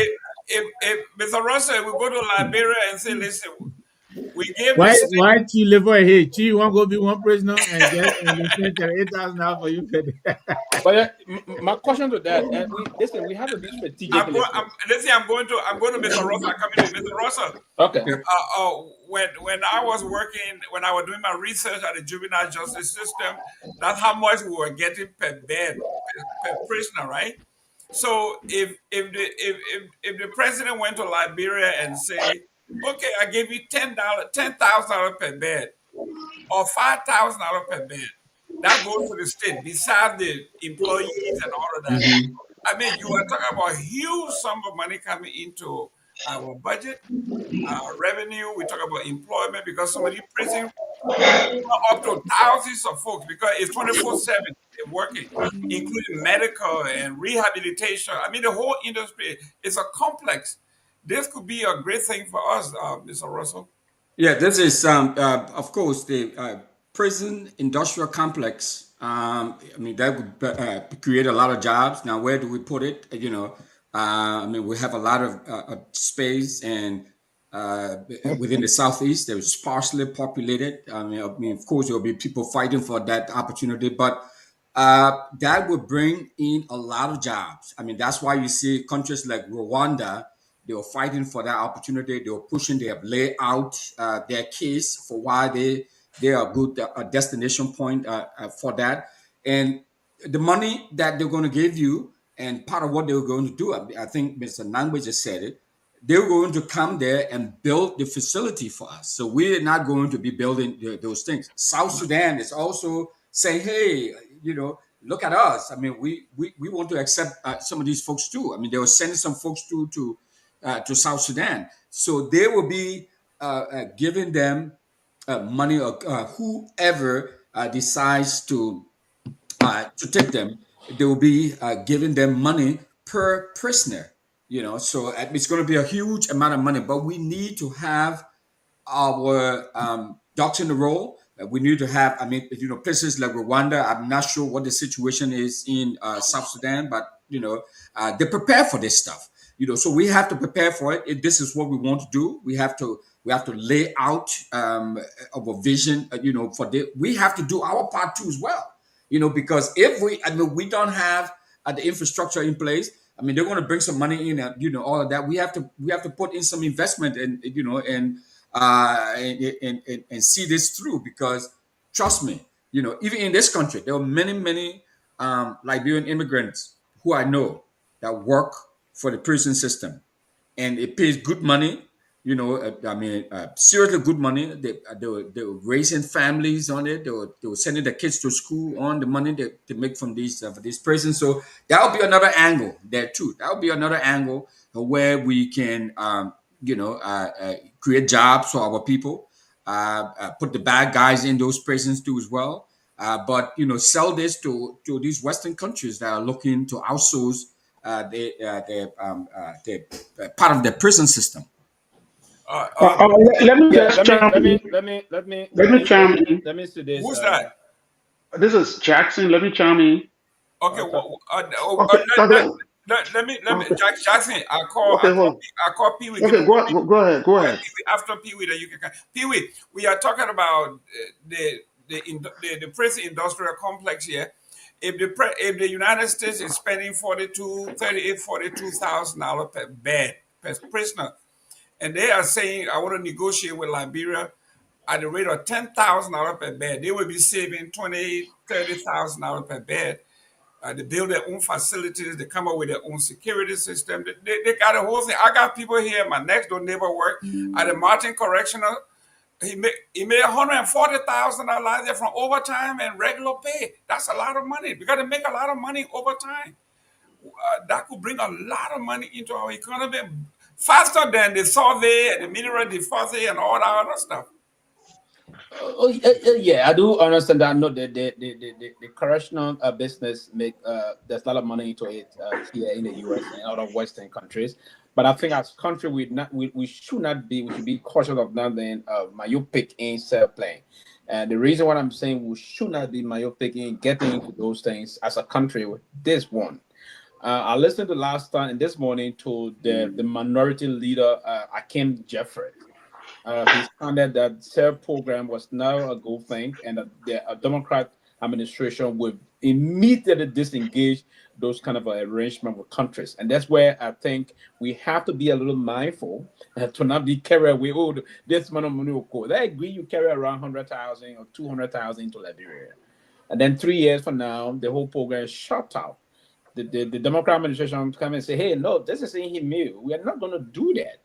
If Mr. Russell, we go to Liberia and say, listen, we gave Why this. why Chi live over here? Chi, you want to go be one prisoner and get and they spend $8,000 for you? But my question to that, we have to be strategic. I'm going to Mr. Russell. I'm coming to Mr. Russell. Okay. When I was doing my research at the juvenile justice system, that's how much we were getting per bed, per prisoner, right? So if the president went to Liberia and say, okay, I give you $10,000 per bed, or $5,000 per bed, that goes to the state besides the employees and all of that. Mm-hmm. I mean, you are talking about a huge sum of money coming into our budget, our revenue. We talk about employment because some of these prisons up to thousands of folks because it's 24/7 they're working, including medical and rehabilitation. I mean, the whole industry is a complex. This could be a great thing for us, Mr. Russell. Yeah, this is of course the prison industrial complex. I mean that would create a lot of jobs. Now, where do we put it? I mean we have a lot of space, and within the southeast. They're sparsely populated. I mean, of course, there will be people fighting for that opportunity, but that would bring in a lot of jobs. I mean, that's why you see countries like Rwanda. They were fighting for that opportunity. They were pushing. They have laid out their case for why they are a good destination point for that. And the money that they're going to give you, and part of what they were going to do, I think Mr. Nangwe just said it, they're going to come there and build the facility for us. So we're not going to be building those things. South Sudan is also saying, hey, look at us. I mean, we want to accept some of these folks too. I mean, they were sending some folks to South Sudan. So they will be giving them money, or whoever decides to take them, they will be giving them money per prisoner. So it's going to be a huge amount of money. But we need to have our ducks in the row. We need to have, places like Rwanda. I'm not sure what the situation is in South Sudan, but they prepare for this stuff. So we have to prepare for it. If this is what we want to do, we have to lay out our vision. For we have to do our part too as well. Because if we don't have the infrastructure in place, I mean, they're going to bring some money in, and all of that. We have to put in some investment, and and see this through. Because trust me, even in this country, there are many Liberian immigrants who I know that work for the prison system, and it pays good money. Seriously good money. They were raising families on it. They were sending their kids to school on the money they make from these prisons. So that will be another angle there too. That will be another angle where we can, create jobs for our people. Put the bad guys in those prisons too as well. But sell this to these Western countries that are looking to outsource the part of the prison system. Let me just chime in. Let me chime in. Let me see this. Who's that? This is Jackson. Let me chime in. Okay. Let me Jackson. I call Pewee. Okay, go ahead. Pewee, after Pewee, that you can. Pewee, we are talking about the prison industrial complex here. If the United States is spending $42,000 per bed per prisoner, and they are saying, I want to negotiate with Liberia at the rate of $10,000 per bed, they will be saving $30,000 per bed. They build their own facilities. They come up with their own security system. They got a whole thing. I got people here. My next door neighbor work at the Martin Correctional. He made $140,000 there from overtime and regular pay. That's a lot of money. We got to make a lot of money overtime. That could bring a lot of money into our economy faster than the survey and the mineral deposit and all that other stuff. Yeah, I do understand that. No, the correctional business make there's a lot of money into it here in the US and other Western countries. But I think as a country, we should be cautious of not being myopic in self-playing. And the reason why I'm saying we should not be myopic in getting into those things as a country with this one. I listened to last time and this morning to the minority leader, Akim Jeffrey. He stated that CERF program was now a good thing, and that the Democrat administration would immediately disengage those kind of arrangement with countries. And that's where I think we have to be a little mindful to not be carried away. Oh, this money will go. They agree you carry around 100,000 or 200,000 into Liberia. And then 3 years from now, the whole program is shut out. The Democrat administration come and say, hey, no, this is in Himiu. We are not going to do that.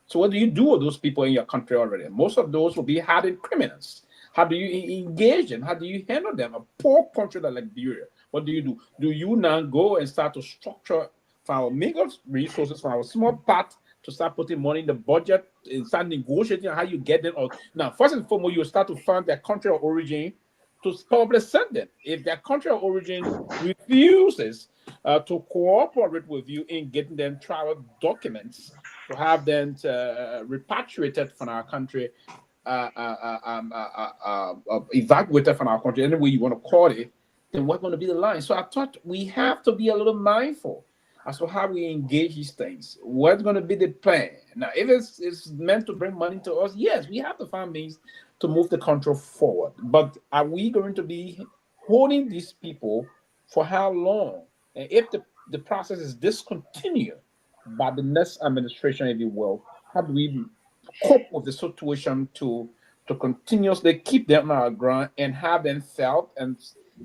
So what do you do with those people in your country already? Most of those will be hardened criminals. How do you engage them? How do you handle them? A poor country like Liberia, what do you do? Do you now go and start to structure for our meager resources, for our small part, to start putting money in the budget and start negotiating how you get them? Now, first and foremost, you start to find their country of origin to probably send them. If their country of origin refuses to cooperate with you in getting them travel documents, to have them repatriated from our country, evacuated from our country, any way you want to call it, then what's going to be the line? So I thought we have to be a little mindful. as to how we engage these things. What's going to be the plan? Now, if it's meant to bring money to us, yes, we have to find means to move the country forward. But are we going to be holding these people for how long? And if the process is discontinued by the next administration, if you will, how do we cope with the situation to continuously keep them on our ground and have them felt and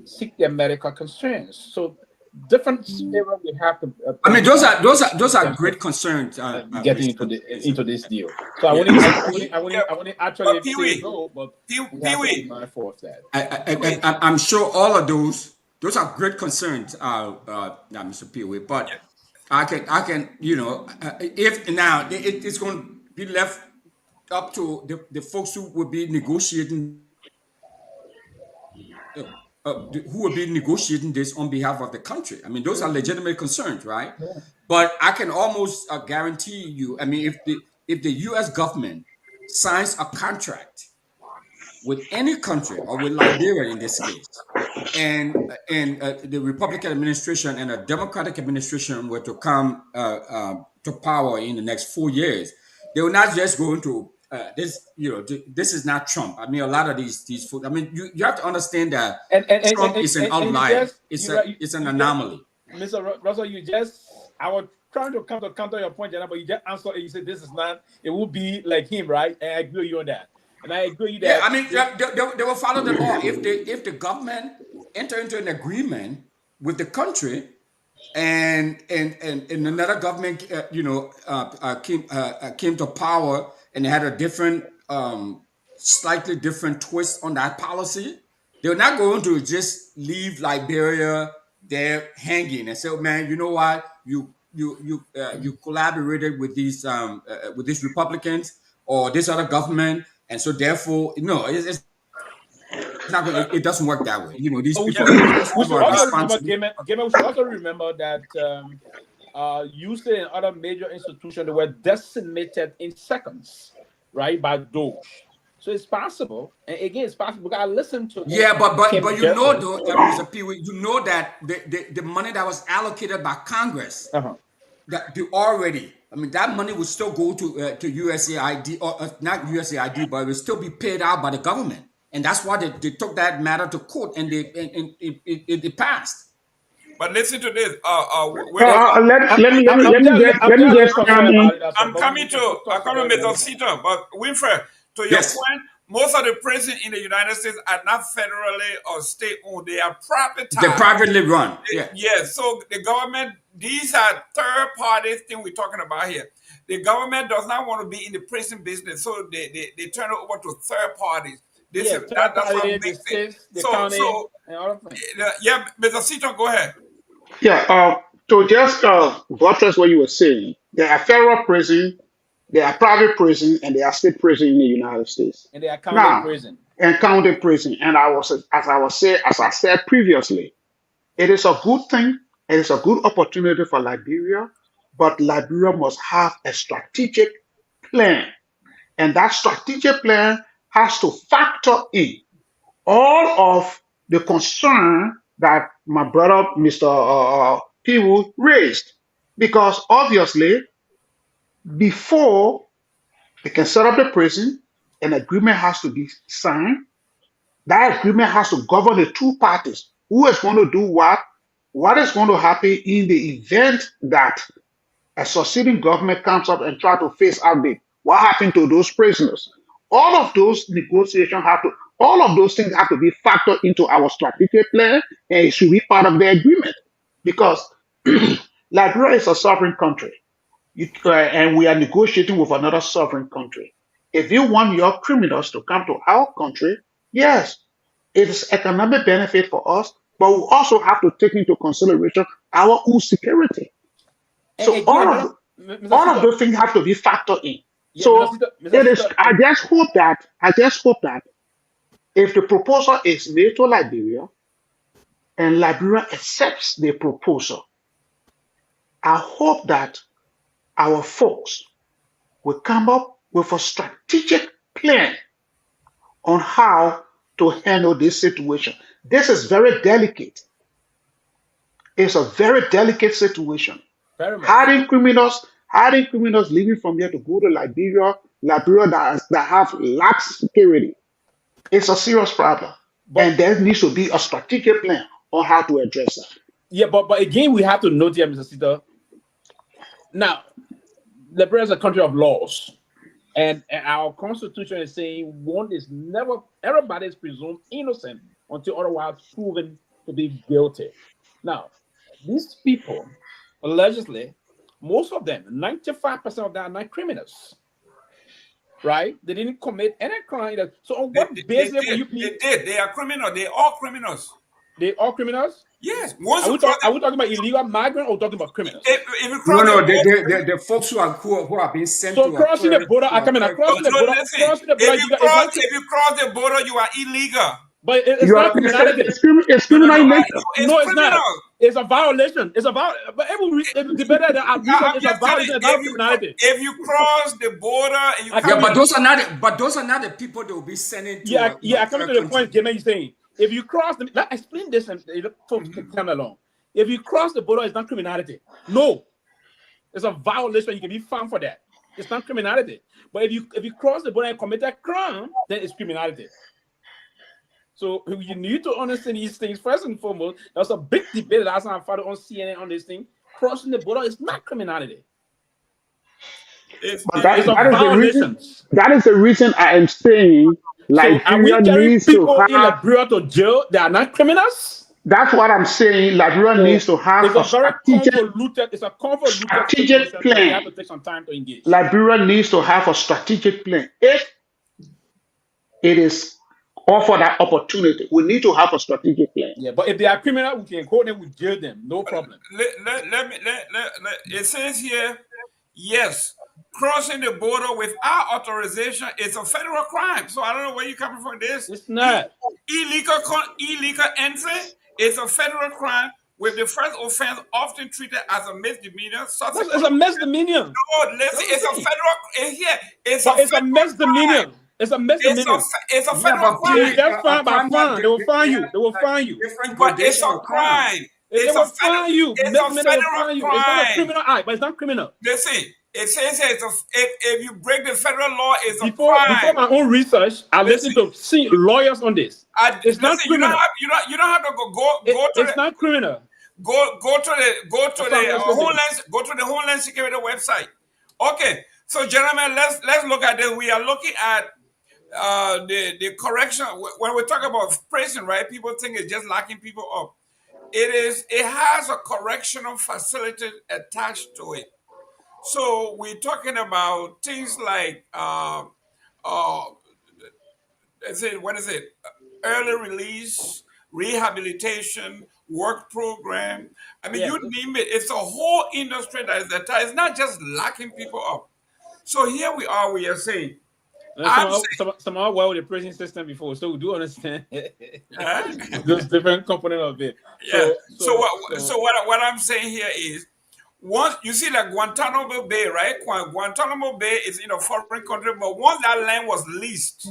seek their medical concerns? So different areas we have to. I mean, those are great concerns. Getting into this deal. So I wouldn't actually say no, but we have to be mindful of that. I'm sure all of those are great concerns, Mr. Pewee. But I can, if now it's going to be left up to the folks who will be negotiating. Who will be negotiating this on behalf of the country? I mean, those are legitimate concerns, right? Yeah. But I can almost guarantee you. I mean, if the U.S. government signs a contract with any country, or with Liberia in this case, and the Republican administration and a Democratic administration were to come to power in the next 4 years, they will not just go into this is not Trump. I mean, a lot of these folks. I mean, you have to understand that Trump is an outlier. It's an anomaly. Mr. Russell, I was trying to counter your point, but you just answered. You said this is not. It will be like him, right? And I agree with you on that. And I agree that. Yeah, I mean, they will follow the law if the government enter into an agreement with the country, and another government, came to power. And they had a different, slightly different twist on that policy. They're not going to just leave Liberia there hanging and say, "Oh, man, you know what? You collaborated with these Republicans or this other government, and so therefore, no, it's not going. It doesn't work that way. These people are responsible. We should also remember that. Houston and other major institutions were decimated in seconds, right, by Doge. So it's possible, and again, it's possible. I listened to but though, Mr. Pewee, that the money that was allocated by Congress, that that money would still go to USAID or not USAID, but it would still be paid out by the government, and that's why they took that matter to court, and it passed. But listen to this. Let me just I'm coming to Mr. Sita, but Winfred, to your point, most of the prisons in the United States are not federally or state-owned. They are privatized. They're privately run. Yes. So the government, these are third-party thing we're talking about here. The government does not want to be in the prison business, so they turn it over to third parties. That's what makes it. Mr. Sita, go ahead. Yeah, to just buttress what you were saying, there are federal prison, there are private prison, and there are state prison in the United States. And they are county prison. And county prison. And as I said previously, it is a good thing. It is a good opportunity for Liberia, but Liberia must have a strategic plan, and that strategic plan has to factor in all of the concern that my brother, Mr. Pewee, raised. Because obviously, before they can set up the prison, an agreement has to be signed. That agreement has to govern the two parties. Who is going to do what? What is going to happen in the event that a succeeding government comes up and try to phase out what happened to those prisoners? All of those negotiations all of those things have to be factored into our strategic plan, and it should be part of the agreement. Because Liberia is a sovereign country, and we are negotiating with another sovereign country. If you want your criminals to come to our country, yes, it is economic benefit for us, but we also have to take into consideration our own security. So all of those things have to be factored in. So it is. I just hope that if the proposal is made to Liberia and Liberia accepts the proposal, I hope that our folks will come up with a strategic plan on how to handle this situation. This is very delicate. It's a very delicate situation. Very much. Hiding criminals leaving from here to go to Liberia that have lax security. It's a serious problem. And there needs to be a strategic plan on how to address that. Yeah, but again, we have to note here, Mr. Sita. Now, Liberia is a country of laws. And our constitution is saying everybody is presumed innocent until otherwise proven to be guilty. Now, these people, allegedly, most of them, 95% of them are not criminals. Right? They didn't commit any crime. So on what basis will you plead? They did. They are criminals. They all criminals. They all criminals? Yes. Are we talking about illegal migrants or talking about criminals? No, the folks who are being sent so to crossing the border are coming across the border. If you cross the border, you are illegal. But it's not criminality. It's criminal nature. No, it's not. It's a violation. It's a violation. But the better it's a violation. It's not criminality. If you cross the border and you but those are not the people they will be sending to. I come to the point, Jimmy, you're saying. If you cross the, let's explain this and folks can come along. If you cross the border, it's not criminality. No, it's a violation. You can be found for that. It's not criminality. But if you cross the border and commit a crime, then it's criminality. So you need to understand these things first and foremost. There's a big debate last time I found on CNN on this thing. Crossing the border is not criminality. That is the reason I am saying. Like, so are we carrying people in Liberia to jail? They are not criminals. That's what I'm saying. Liberia needs to have a strategic plan. You have to take some time to engage. Liberia needs to have a strategic plan. If it is offered that opportunity, we need to have a strategic plan. Yeah, but if they are criminal, we can quote them, we jail them, no problem. It says here, yes. Crossing the border without authorization is a federal crime. So I don't know where you're coming from this. It's not. Illegal entry is a federal crime with the first offense often treated as a misdemeanor. It's a misdemeanor. No, listen, it's a federal. It's a misdemeanor. It's a misdemeanor. It's a federal crime. That's fine by fine. They will fine you. They will fine you. But it's a crime. They will fine you. It's a federal crime. It's not a criminal act, but it's not criminal. Listen. It says here, if you break the federal law, it's a crime. Before my own research, I listened to lawyers on this. It's not criminal. You don't have to go to. It's not criminal. Go to the Homeland Security website. Okay, so gentlemen, let's look at this. We are looking at the correction. When we talk about prison, right? People think it's just locking people up. It has a correctional facility attached to it. So we're talking about things like early release, rehabilitation, work program. I mean, you name it. It's a whole industry that is attached. It's not just locking people up. So here we are saying. Some are well with the prison system before, so we do understand those different components of it. Yeah. So what I'm saying here is, once you see like Guantanamo Bay, right? Guantanamo Bay is in a foreign country, but once that land was leased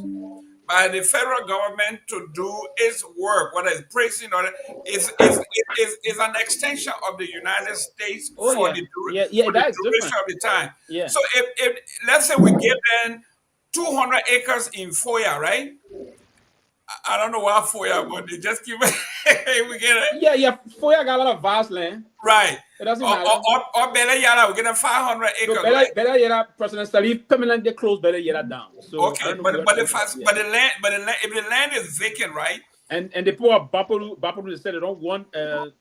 by the federal government to do its work, whether it's prison or is an extension of the United States for the duration of the time. Yeah. So if let's say we give them 200 acres in Foya, right? I don't know why Foya, but they just give it. We get it. Yeah. Foya got a lot of vast land. Right. It doesn't matter. Or Bele Yara, we get 500 acres. So Bele Yara, President Salif permanently closed Bele Yara down. So okay, but the land, if the land is vacant, right? And the poor Bapalu said they don't want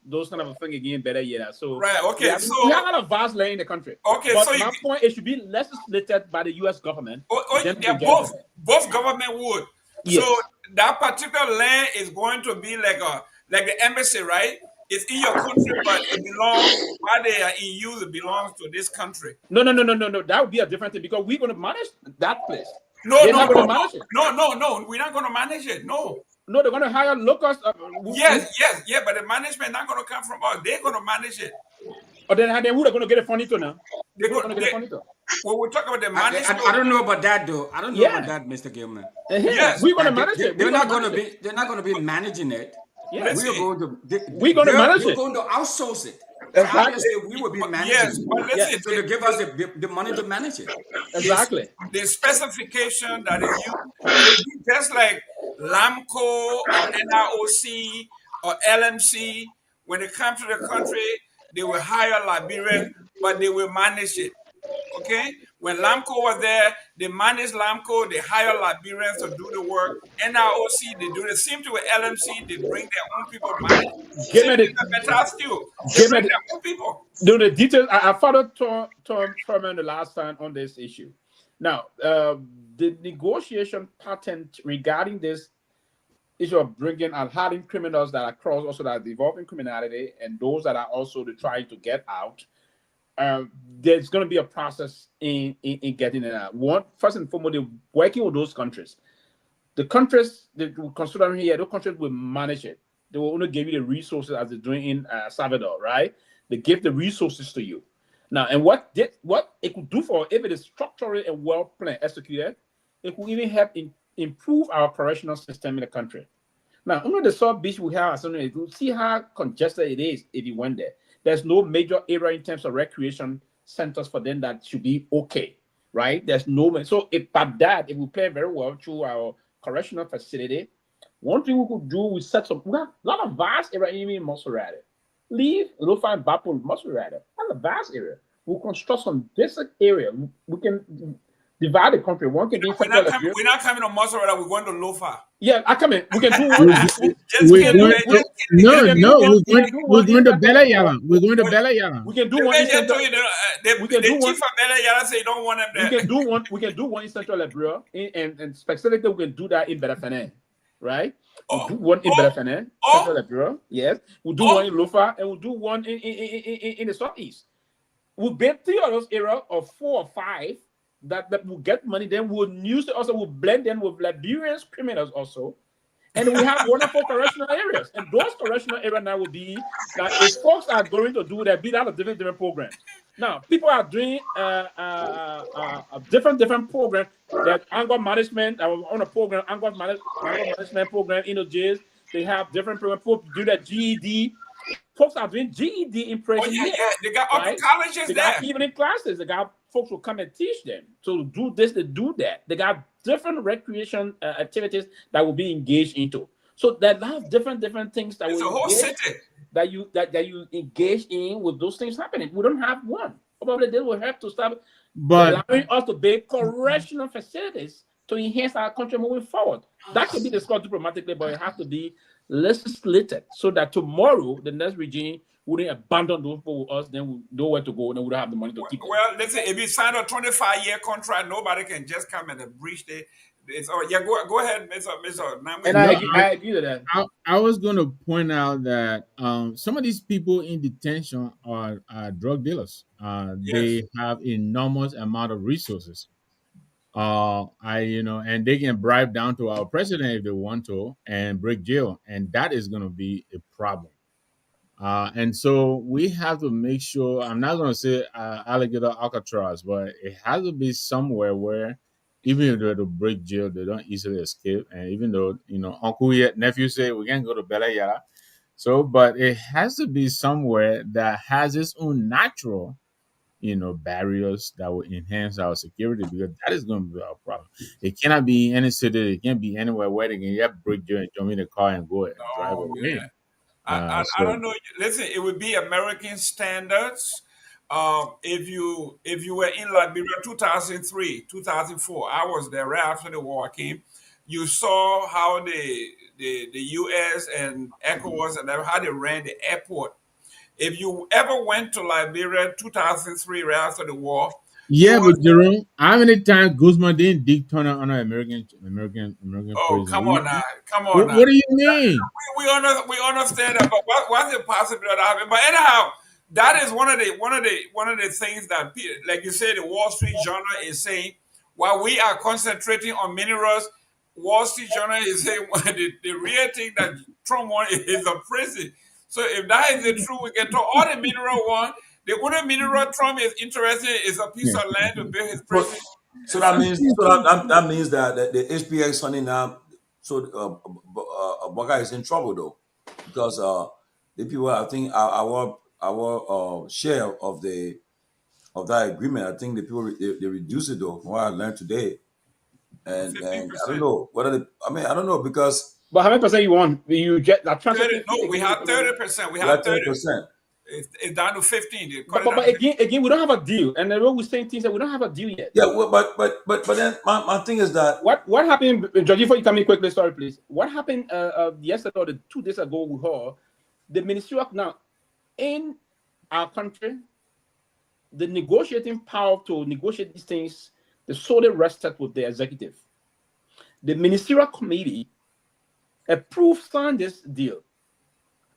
those kind of a thing again, Bele Yara. So right, okay. So we have a lot of vast land in the country. Okay, but so my point, it should be legislated by the U.S. government. Both government would. Yes. So that particular land is going to be like the embassy, right? It's in your country, but it belongs, while they are in use, it belongs to this country. No. That would be a different thing because we're going to manage that place. No, we're not going to manage it. No, they're going to hire locals. Yes, but the management is not going to come from us. They're going to manage it. Or then who are going to get a fundito now? They're going to get a fundito. Well, we're talking about the management. I don't know about that though. I don't know about that, Mr. Gilman. Yes, we're going to manage it. They're not going to be managing it. Yeah, we're going to manage it. We're going to outsource it. So Exactly. obviously, we will be managing Yes, it. but Yeah. listen, So they give us the money to manage it. Exactly. the specification that is used, it will be just like LAMCO or NROC or LMC. When it comes to the country, they will hire Liberians, but they will manage it. Okay? When LAMCO was there, they managed LAMCO, they hire Liberians to do the work. NROC, they do the same thing with LMC, they bring their own people manage. Give Same me thing the with Metal Steel. They give me bring the, their own people. the details. I followed Tom Furman the last time on this issue. Now, the negotiation pattern regarding this issue of bringing and hiding criminals that are cross, also that are involved in criminality, and those that are also trying to get out. There's going to be a process in getting it out. One, first and foremost, they're working with those countries. The countries that we consider here, those countries will manage it. They will only give you the resources as they're doing in Salvador, right? They give the resources to you. Now, and what it could do for, if it is structurally and well planned, executed, it could even help improve our correctional system in the country. Now, under the South Beach we have, you see how congested it is if you went there. There's no major area in terms of recreation centers for them that should be okay, right? There's no, so if but that, it will play very well through our correctional facility. One thing we could do, we set some, we have a lot of vast area even in Moserati. Leave Lofa and Bapo, Moserati. That's a vast area. We'll construct some basic area. We can divide the country. One can be We're not coming to Mozzarella, we're going to Lofa. Yeah, I come in. We can do one. Just kidding, man. Just kidding. We're going to Bella Yala. We're going to Bella Yala. We can do one. The chief of Bella Yala say don't want them there. We can do one in Central Liberia, and specifically we can do that in Belafene, right? We'll do one in Belafene, Central Liberia. Yes, we'll do one in Lofa, and we'll do one in the southeast. We'll build 3 of those areas, or 4 or 5. That will get money, then we'll use it also, we'll blend them with Liberian criminals also. And we have wonderful correctional areas. And those correctional areas now will be that if folks are going to do that, be out of different programs. Now, people are doing different programs. That anger management, on a program, anger management program in the jails. They have different programs. Folks do that GED. Folks are doing GED in prison. Yeah. They got other colleges they there. Got evening classes. They got folks will come and teach them to do this, to do that. They got different recreation activities that will be engaged into. So there are different things that it's will a whole city that you engage in with those things happening. We don't have one. Probably they will have to start allowing us to build correctional facilities to enhance our country moving forward. That can be discussed diplomatically, but it has to be legislated so that tomorrow the next regime wouldn't abandon those people with us, then we know where to go, and then we don't have the money to keep them. Well, listen, if you sign a 25-year contract, nobody can just come and breach it. Go ahead, Mr. And I agree to that. I was going to point out that some of these people in detention are drug dealers. They have enormous amount of resources. And they can bribe down to our president if they want to and break jail, and that is going to be a problem. And so we have to make sure, I'm not going to say alligator Alcatraz, but it has to be somewhere where even if they're to break jail, they don't easily escape. And even though, uncle yet nephew say we can't go to Bella Yala. So, but it has to be somewhere that has its own natural, barriers that will enhance our security, because that is going to be our problem. It cannot be any city. It can't be anywhere where they can just break jail and jump in the car and go and drive away. Man. I don't know. Listen, it would be American standards. If you were in Liberia 2003, 2004, I was there right after the war came. You saw how the U.S. and ECOWAS and how they ran the airport. If you ever went to Liberia 2003, right after the war. Yeah, but Jerome, how many times Guzman didn't dig tunnel on American prison? Come on now. What do you mean? We understand that, but what's the possibility of happening? But anyhow, that is one of the things that, like you said, the Wall Street Journal is saying. While we are concentrating on minerals, Wall Street Journal is saying the real thing that Trump wants is a prison. So if that is the truth, we can talk all the mineral one. The only mineral Trump is interested in is a piece of land to build his prison. So that means that the HPX funding now. So Boga is in trouble though, because the people, I think our our share of that agreement. I think the people they reduced it though, from what I learned today. And 15%. I don't know whether I don't know because But how many percent you want? You just that transfer 30, fee no, we again. had 30%. We we had had 30. 30%. It's down to 15. They cut But, it but, down but to 15. again, we don't have a deal. And the way we're saying things that we don't have a deal yet. Yeah, well, but then my thing is that What happened, Georgie, before you come in quickly, sorry, please. What happened yesterday or 2 days ago with her? The ministerial now in our country, the negotiating power to negotiate these things, the solely rested with the executive. The ministerial committee approved, signed this deal.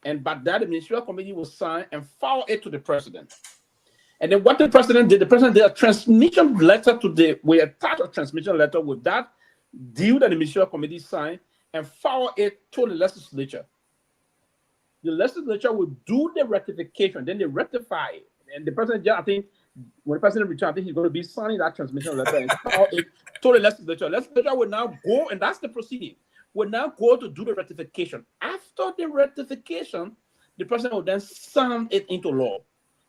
And but that the ministerial committee will sign and forward it to the president. And then what the president did a transmission letter we attach a transmission letter with that deal that the ministerial committee signed and forward it to the legislature. The legislature will do the rectification, then they rectify it. And the president, I think, when the president returns, I think he's going to be signing that transmission letter and forward it to the legislature. Legislature will now go, and that's the proceeding, will now go to do the rectification. After the rectification, the president will then sign it into law.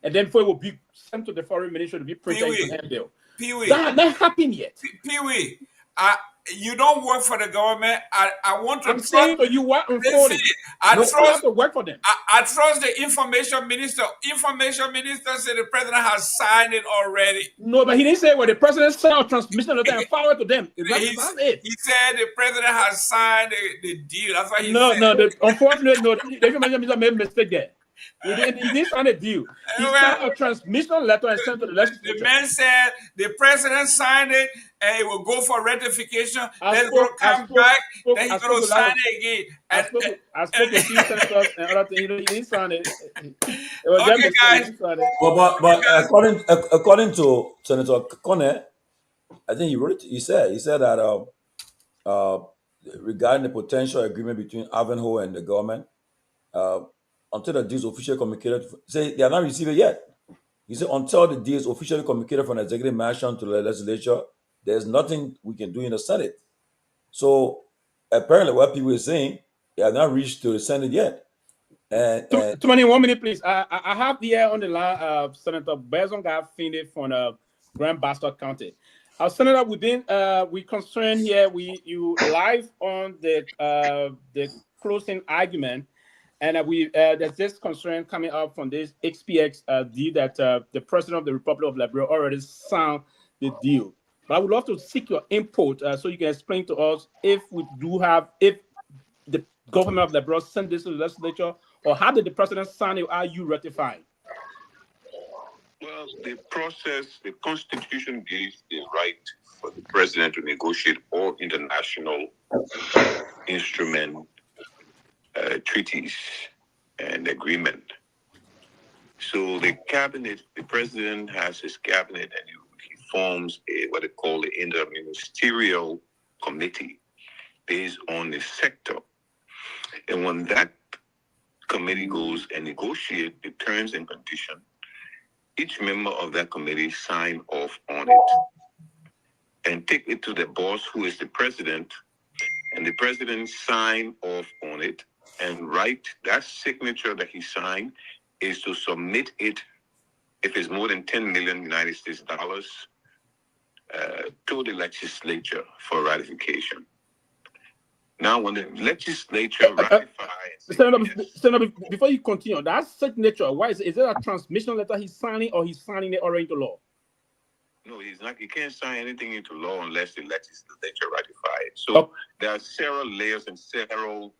And then before it will be sent to the foreign ministry to be printed into handbill. Pewee. That happened yet. Pewee, you don't work for the government. I want to I'm saying to you what unfolding. I You have to work for them. I trust the information minister. Information minister said the president has signed it already. No, but he didn't say the president signed a transmission letter and forward to them. That's it. He said the president has signed the deal. That's why he said. No, unfortunately, no. The information minister made a mistake there. He didn't sign a deal. He signed a transmission letter and sent to the legislature. The man said the president signed it and it will go for ratification. Then going to come back. Then he's going to sign it again. I spoke to few senators and other things. He didn't sign it. Okay, guys. But according to Senator Kone, I think he said that regarding the potential agreement between Ivanhoe and the government, until the deal is officially communicated, say they are not received it yet. He said until the deal is officially communicated from the executive mansion to the legislature, there's nothing we can do in the Senate. So apparently, what people are saying, they have not reached to the Senate yet. And 1 minute, please. I have here on the line Senator Bezon Garfield from Grand Bastard County. Senator, we concerned here. You live on the closing argument. And there's this concern coming up from this XPX deal that the president of the Republic of Liberia already signed the deal. But I would love to seek your input so you can explain to us if the government of Liberia sent this to the legislature, or how did the president sign it? Are you ratifying? Well, the process, the Constitution gives the right for the president to negotiate all international instrument treaties and agreement. So the cabinet, the president has his cabinet, and he forms what they call the interministerial committee based on the sector. And when that committee goes and negotiates the terms and conditions, each member of that committee sign off on it and take it to the boss, who is the president, and the president sign off on it and write that signature that he signed is to submit it, if it's more than 10 million United States dollars, to the legislature for ratification. Now, when the legislature ratifies... Senator, before you continue, that signature, why is it a transmission letter he's signing, or he's signing it already into law? No, he's not. He can't sign anything into law unless the legislature ratifies it. So there are several layers and several...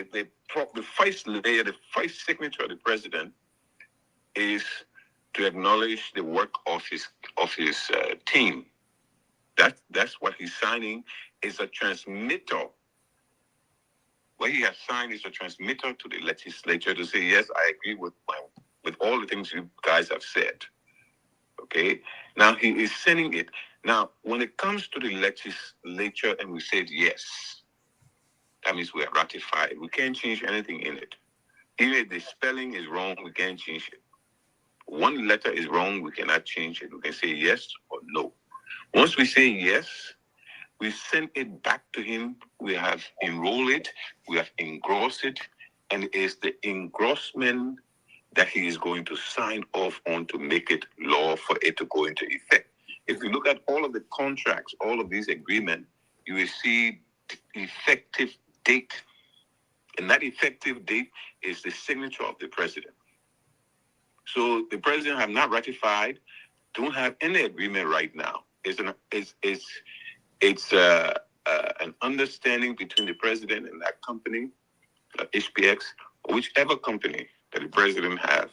The first layer, the first signature of the president is to acknowledge the work of his team. That's what he's signing, is a transmitter. What he has signed is a transmitter to the legislature to say, yes, I agree with all the things you guys have said. Okay? Now he is sending it. Now, when it comes to the legislature and we said yes, that means we are ratified. We can't change anything in it. Even if the spelling is wrong, we can't change it. One letter is wrong, we cannot change it. We can say yes or no. Once we say yes, we send it back to him. We have enrolled it, we have engrossed it, and it's the engrossment that he is going to sign off on to make it law for it to go into effect. If you look at all of the contracts, all of these agreements, you will see the effective date. And that effective date is the signature of the president. So the president have not ratified, don't have any agreement right now. It's an understanding between the president and that company, HPX, or whichever company that the president has.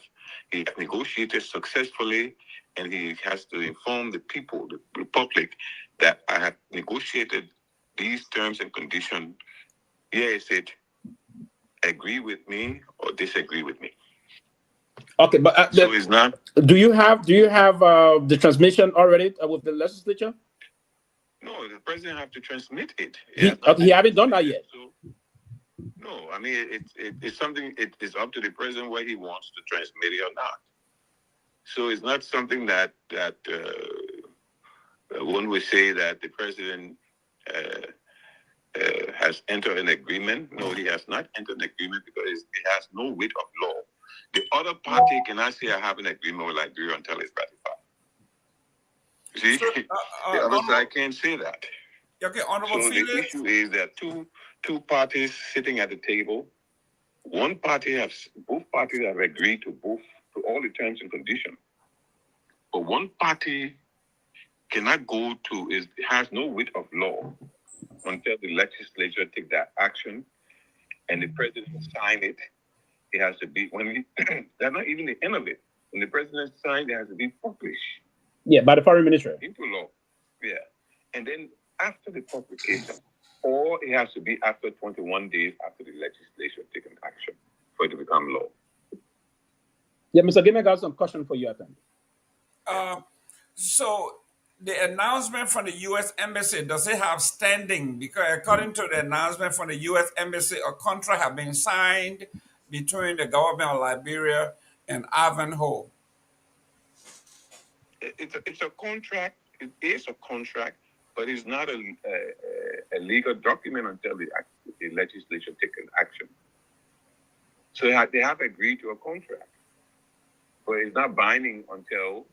He has negotiated successfully, and he has to inform the people, the public, that I have negotiated these terms and conditions. Here is it. Agree with me or disagree with me. Okay, but so it's not. Do you have the transmission already with the legislature? No, the president have to transmit it. He haven't done that yet. So, no, I mean it's something. It is up to the president whether he wants to transmit it or not. So it's not something that one would say that the president has entered an agreement. No, he has not entered an agreement because he has no weight of law. The other party cannot say I have an agreement with Liberia until it's ratified. See, the other side can't say that. Okay, Honorable so Felix. The issue is that two parties sitting at the table. Both parties have agreed to all the terms and conditions. But one party cannot has no weight of law until the legislature take that action and the president sign it. It has to be that's not even the end of it. When the president signed, it has to be published. Yeah, by the foreign ministry. Into law. Yeah. And then after the publication, or it has to be after 21 days after the legislature taken action for it to become law. Yeah, Mr. Gina got some question for you, I think. So the announcement from the U.S. Embassy, does it have standing? Because according to the announcement from the U.S. Embassy, a contract has been signed between the government of Liberia and Ivanhoe. It's a contract. It is a contract, but it's not a legal document until the legislature takes action. So they have agreed to a contract, but it's not binding until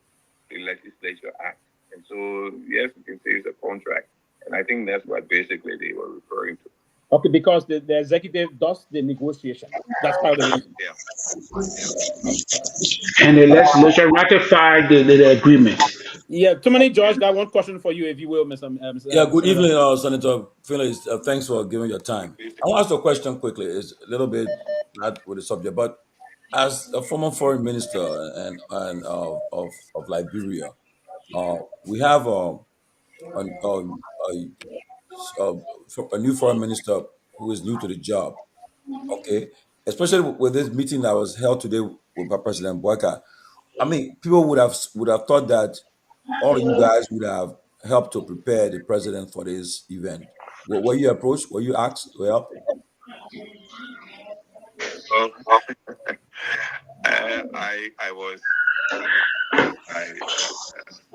the legislature acts. And so, yes, you can say it's a contract. And I think that's what basically they were referring to. Okay, because the executive does the negotiation. That's part of the reason. Yeah. And the legislature ratified the agreement. Yeah, too many. George got one question for you, if you will, Mr. Yeah, good evening, Senator Felix. Thanks for giving your time. I want to ask a question quickly. It's a little bit not with the subject, but as a former foreign minister and of Liberia, we have a new foreign minister who is new to the job. Okay, especially with this meeting that was held today with President Boyka. I mean, people would have thought that all of you guys would have helped to prepare the president for this event. Were you approached? Were you asked to help? Well, I was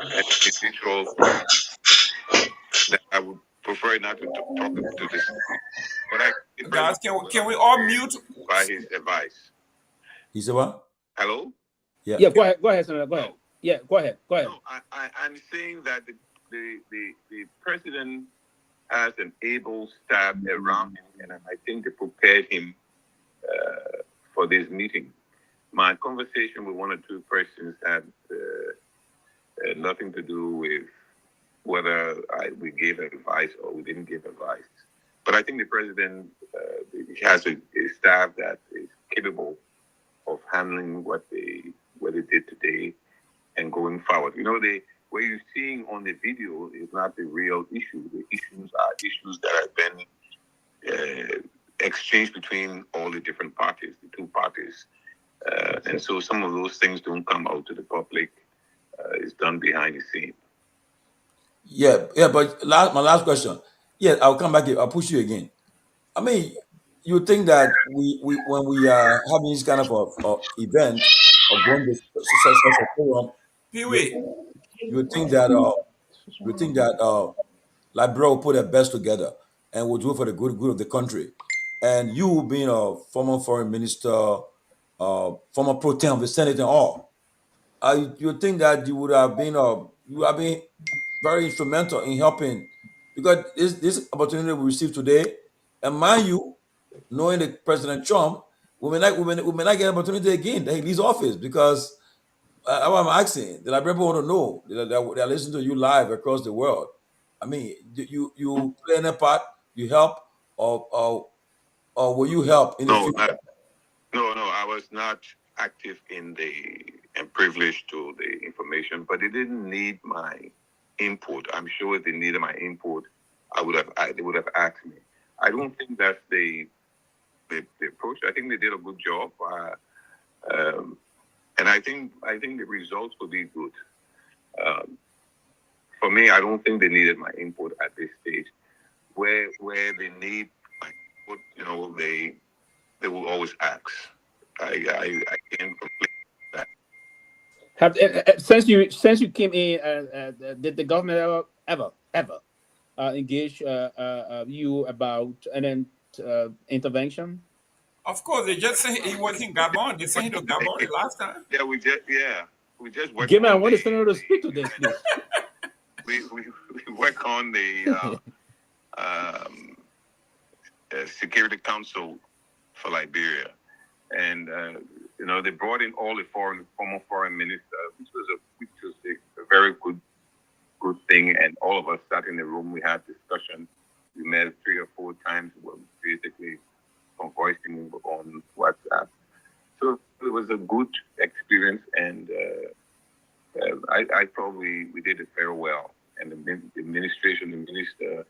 individual that I would prefer not to talk to this. But guys, can we all mute? By his advice. He said what? Hello? Yeah. Yeah, go ahead, Senator. Go ahead. Yeah, go ahead. No, I'm saying that the president has an able staff around him, and I think they prepared him for this meeting. My conversation with one or two persons had nothing to do with whether we gave advice or we didn't give advice. But I think the president has a staff that is capable of handling what they did today and going forward. You know, what you're seeing on the video is not the real issue. The issues are issues that have been exchanged between all the different parties, the two parties. And so some of those things don't come out to the public. It's done behind the scene. Yeah, but my last question. Yeah, I'll come back here. I'll push you again. I mean, you think that we when we are having this kind of event or going to such a forum, Pewee. you think that Liberia will put their best together and will do it for the good of the country. And you being a former foreign minister former pro tem of the Senate and all. You think that you would have been very instrumental in helping, because this opportunity we received today, and mind you, knowing that President Trump, we may not get an opportunity again that he leaves office, because I'm asking the Liberian people want to know they're listening to you live across the world. I mean, you play any part, you help, or will you help in the No, future? no, I was not active in and privileged to the information, but they didn't need my input. I'm sure if they needed my input, they would have asked me. I don't think that's the approach. I think they did a good job, and I think the results will be good. For me, I don't think they needed my input at this stage. Where they need my input, they will always ask. I can't complain that. Have since you came in, did the government ever engage you about an intervention? Of course, they just say he was in Gabon. They sent him to Gabon the last time. Yeah, we just work Give me, I on want the senator to speak to this, please. we work on the Security Council for Liberia, and they brought in all the former foreign ministers, which was a very good thing. And all of us sat in the room. We had discussions. We met 3 or 4 times. We were basically conversing on WhatsApp. So it was a good experience, and I thought we did it very well. And the administration, the minister,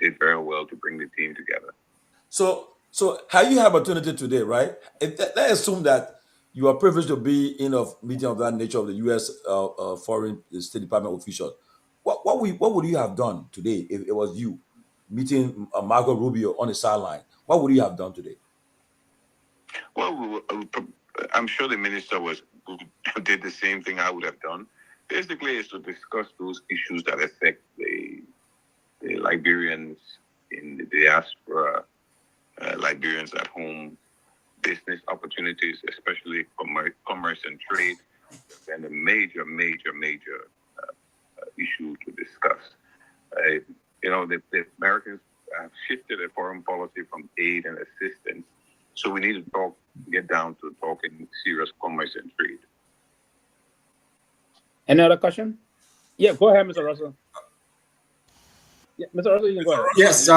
did very well to bring the team together. So how you have opportunity today, right? Let's assume that you are privileged to be in a meeting of that nature of the U.S. Foreign State Department officials. What would you have done today if it was you meeting Marco Rubio on the sideline? What would you have done today? Well, I'm sure the minister did the same thing I would have done. Basically, is to discuss those issues that affect the Liberians in the diaspora, Liberians at home, business opportunities, especially commerce and trade, and a major issue to discuss. The Americans have shifted their foreign policy from aid and assistance, so we need to get down to talking serious commerce and trade. Any other question? Yeah, go ahead, Mr. Russell. Yeah, Mr. Russell, you can go ahead. Yes,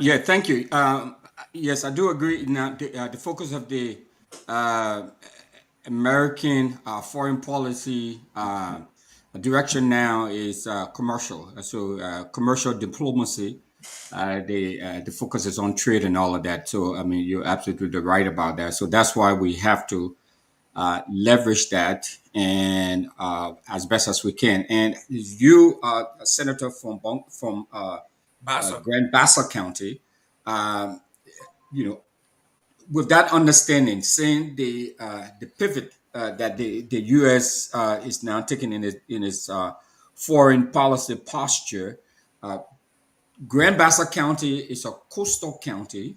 yeah, thank you. Yes, I do agree. Now, the focus of the American foreign policy direction now is commercial. So commercial diplomacy. The focus is on trade and all of that. So I mean, you're absolutely right about that. So that's why we have to leverage that and as best as we can. And you, a senator from Grand Bassa County, with that understanding, seeing the pivot that the U.S. is now taking in its foreign policy posture, Grand Bassa County is a coastal county.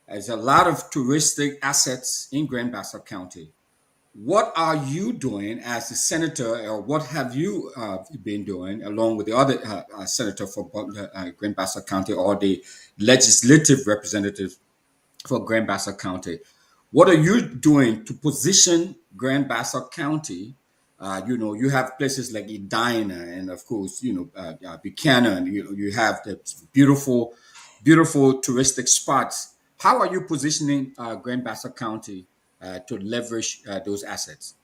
There's a lot of touristic assets in Grand Bassa County. What are you doing as a senator, or what have you been doing along with the other senator for Grand Bassa County, or the legislative representative for Grand Bassa County? What are you doing to position Grand Bassa County? You have places like Edina, and of course, Buchanan. You have the beautiful touristic spots. How are you positioning Grand Bassa County to leverage those assets?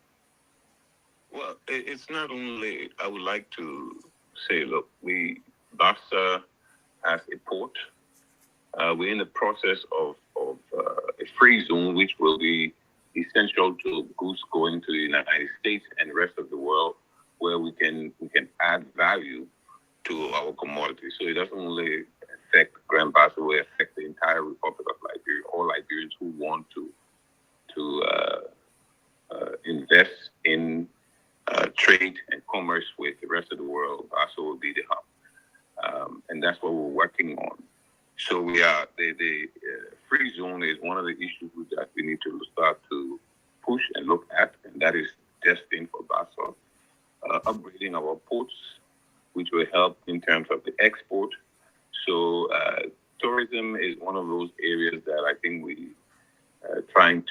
Well, it's not only. I would like to say, look, Bassa has a port. We're in the process of a free zone, which will be essential to goods going to the United States and the rest of the world, where we can add value to our commodities. So it doesn't only affect Grand Bassa, it will affect the entire Republic of Liberia. All Liberians who want to invest in trade and commerce with the rest of the world, Bassa will be the hub, and that's what we're working on. So we are the free zone is one of the issues that we need to start to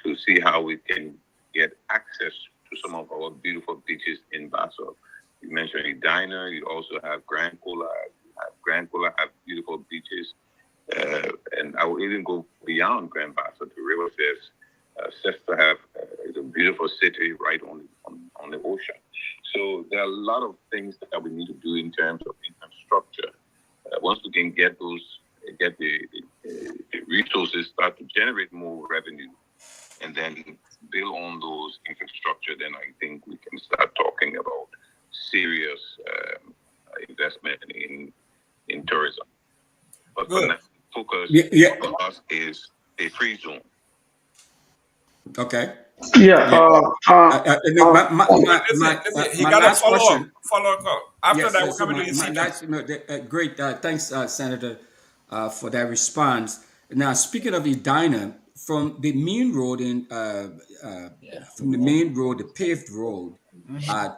to see how we can get access to some of our beautiful beaches in Basso. You mentioned Edina, you also have Grand Cola. Grand Cola have beautiful beaches. And I will even go beyond Grand Basso to River Fairs. Sesta have is a beautiful city right on the ocean. So there are a lot of things that we need to do in terms of infrastructure. Once we can get the resources, start to generate more revenue, and then build on those infrastructure, then I think we can start talking about serious investment in tourism. But for now, focus for us is a free zone. Okay. Yeah. Listen, he My got a last question. follow up. After Yes, that, we're so coming to my ECQ. last, great. Thanks, Senator, for that response. Now, speaking of Edina, from the main road from the main road, the paved road,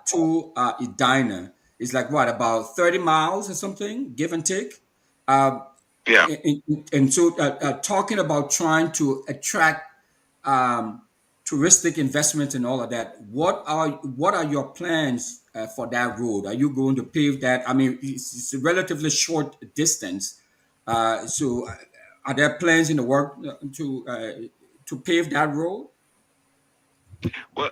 to Edina is like what, about 30 miles or something, give and take. Yeah. And so, talking about trying to attract touristic investment and all of that, what are your plans for that road? Are you going to pave that? I mean, it's a relatively short distance. So, are there plans in the work to pave that road? Well,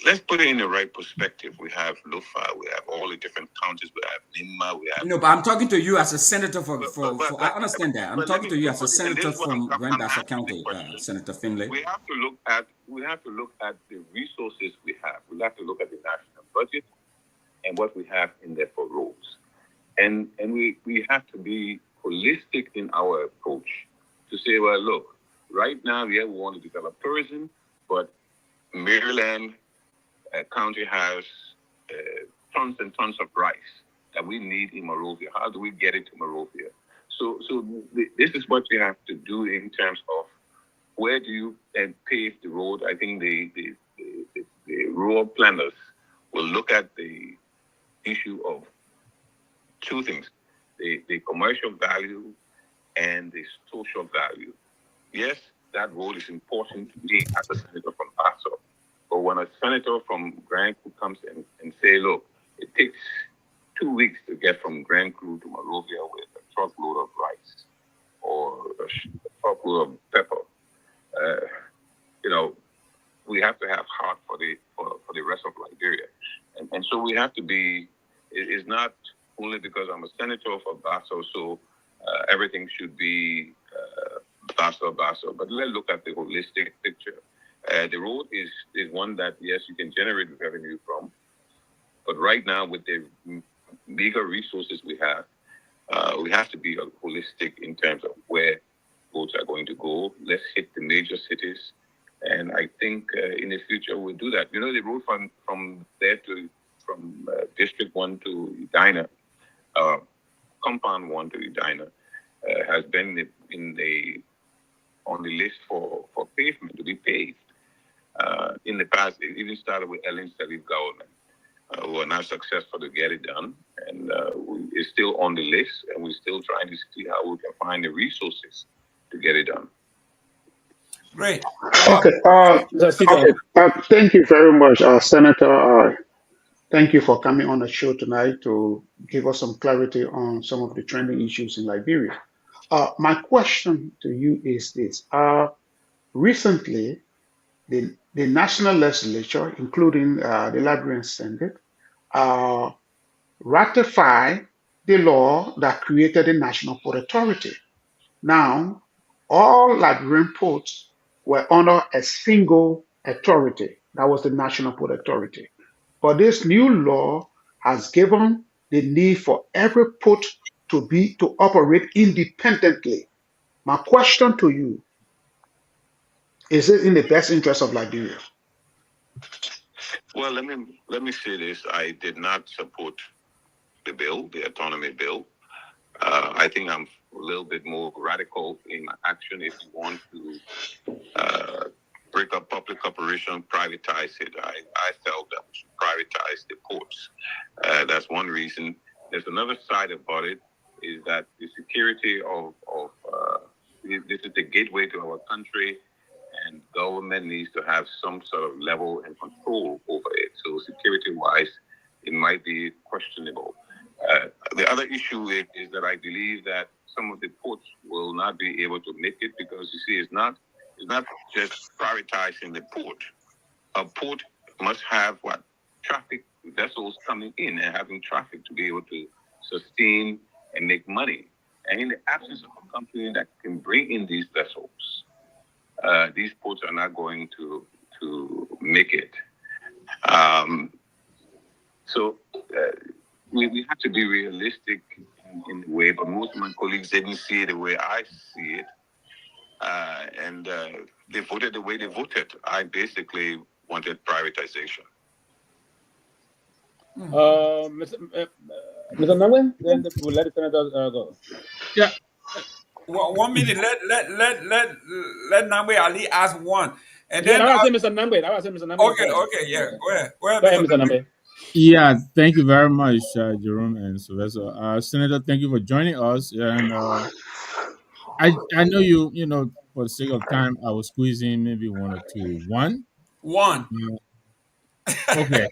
let's put it in the right perspective. We have Lofa, we have all the different counties, we have Nima, we have. No, but I'm talking to you as a senator I understand that. I'm talking to you as a senator from Grand Bassa County, Senator Finlay. We have to look at the resources we have. We have to look at the national budget and what we have in there for roads. And we have to be holistic in our approach to say, well, look, right now, we want to develop tourism, but Maryland County has tons and tons of rice that we need in Monrovia. How do we get it to Monrovia? So this is what you have to do in terms of where do you pave the road. I think the rural planners will look at the issue of two things, the commercial value and the social value. Yes, that road is important to me as a senator from Basso. But when a senator from Grand Crew comes in and say, look, it takes 2 weeks to get from Grand Crew to Monrovia with a truckload of rice or a truckload of pepper, we have to have heart for the rest of Liberia. And so we have to be, it's not only because I'm a senator for Basso, so everything should be Basso, but let's look at the holistic picture. The road is one that, yes, you can generate revenue from, but right now with the bigger resources we have to be holistic in terms of where roads are going to go. Let's hit the major cities, and I think in the future we'll do that. The road from District 1 to Edina, Compound 1 to Edina, has been on the list for pavement to be paved. In the past, it even started with Ellen Salif government, who were not successful to get it done, and it's still on the list, and we're still trying to see how we can find the resources to get it done. Great. Okay. Thank you very much, Senator. Thank you for coming on the show tonight to give us some clarity on some of the trending issues in Liberia. My question to you is this. Recently, the National Legislature, including the Liberian Senate, ratified the law that created the National Port Authority. Now, all Liberian ports were under a single authority. That was the National Port Authority. But this new law has given the need for every port to operate independently. My question to you, is it in the best interest of Liberia? Well, let me say this. I did not support the bill, the autonomy bill. I think I'm a little bit more radical in my action. If you want to break up public corporation, privatize it, I felt that we should privatize the ports. That's one reason. There's another side about it, is that the security of this is the gateway to our country, and government needs to have some sort of level and control over it. So security-wise, it might be questionable. The other issue is that I believe that some of the ports will not be able to make it because you see, it's not just prioritizing the port. A port must have traffic vessels coming in and having traffic to be able to sustain and make money. And in the absence of a company that can bring in these vessels, these ports are not going to make it. So we have to be realistic in the way, but most of my colleagues didn't see it the way I see it. And they voted the way they voted. I basically wanted privatization. Mr. Nyenwolo, then we'll let the senators go. Yeah. 1 minute. Let Nambwe Ali ask one, and Yeah, then that was it, Mr. Nyenwolo. That was it, Mr. Nyenwolo. okay, yeah. Go ahead, Mr. Nyenwolo. Yeah, thank you very much, Jerome and Sylvester. Senator, thank you for joining us. And I know you know, for the sake of time, I will squeeze in maybe one or two. One? Okay.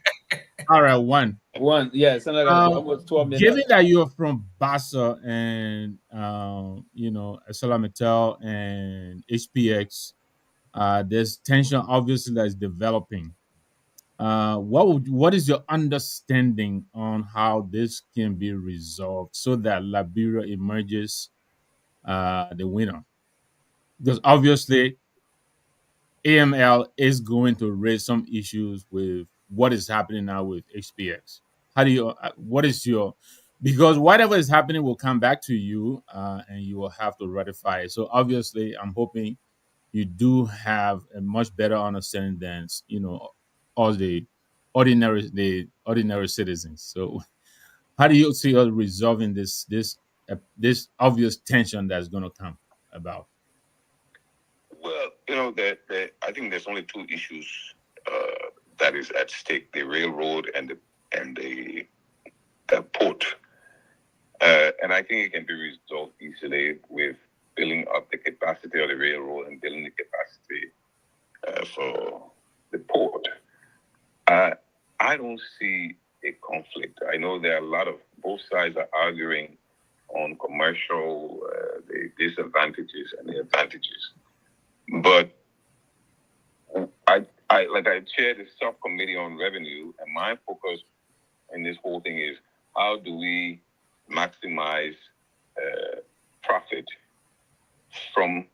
All right, one. One, yeah, Senator, almost 12 minutes. Given that you're from Bassa and you know, Esalametel and HPX, there's tension obviously that's developing. What is your understanding on how this can be resolved so that Liberia emerges the winner? Because obviously AML is going to raise some issues with what is happening now with HPX. How do you? What is your? Because whatever is happening will come back to you, and you will have to ratify it. So obviously, I'm hoping you do have a much better understanding than all the ordinary citizens. So how do you see us resolving this obvious tension that's going to come about? Well, I think there's only two issues that is at stake: the railroad and the port. And I think it can be resolved easily with building up the capacity of the railroad and building the capacity for the port. I don't see a conflict. I know there are a lot of both sides are arguing on commercial, the disadvantages and the advantages. But I chaired the subcommittee on revenue, and my focus in this whole thing is how do we maximize profit from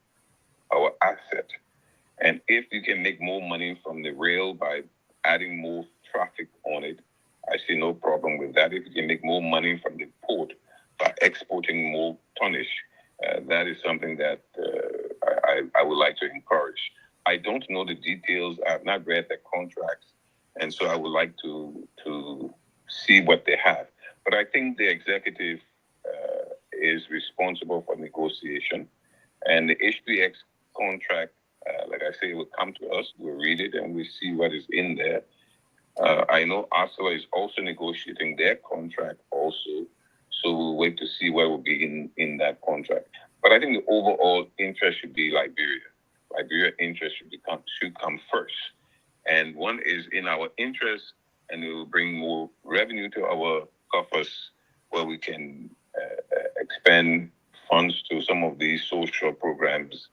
our asset. And if you can make more money from the rail by adding more traffic on it, I see no problem with that. If you can make more money from the port by exporting more tonnage, that is something that I would like to encourage. I don't know the details. I have not read the contracts, and so I would like to see what they have. But I think the executive is responsible for negotiation, and the HPX contract, like I say, will come to us. We'll read it and we'll see what is in there. I know Arcelor is also negotiating their contract also, so we'll wait to see what will be in that contract. But I think the overall interest should be Liberia. Liberia interest should come first. And one is in our interest, and it will bring more revenue to our coffers where we can expend funds to some of these social programs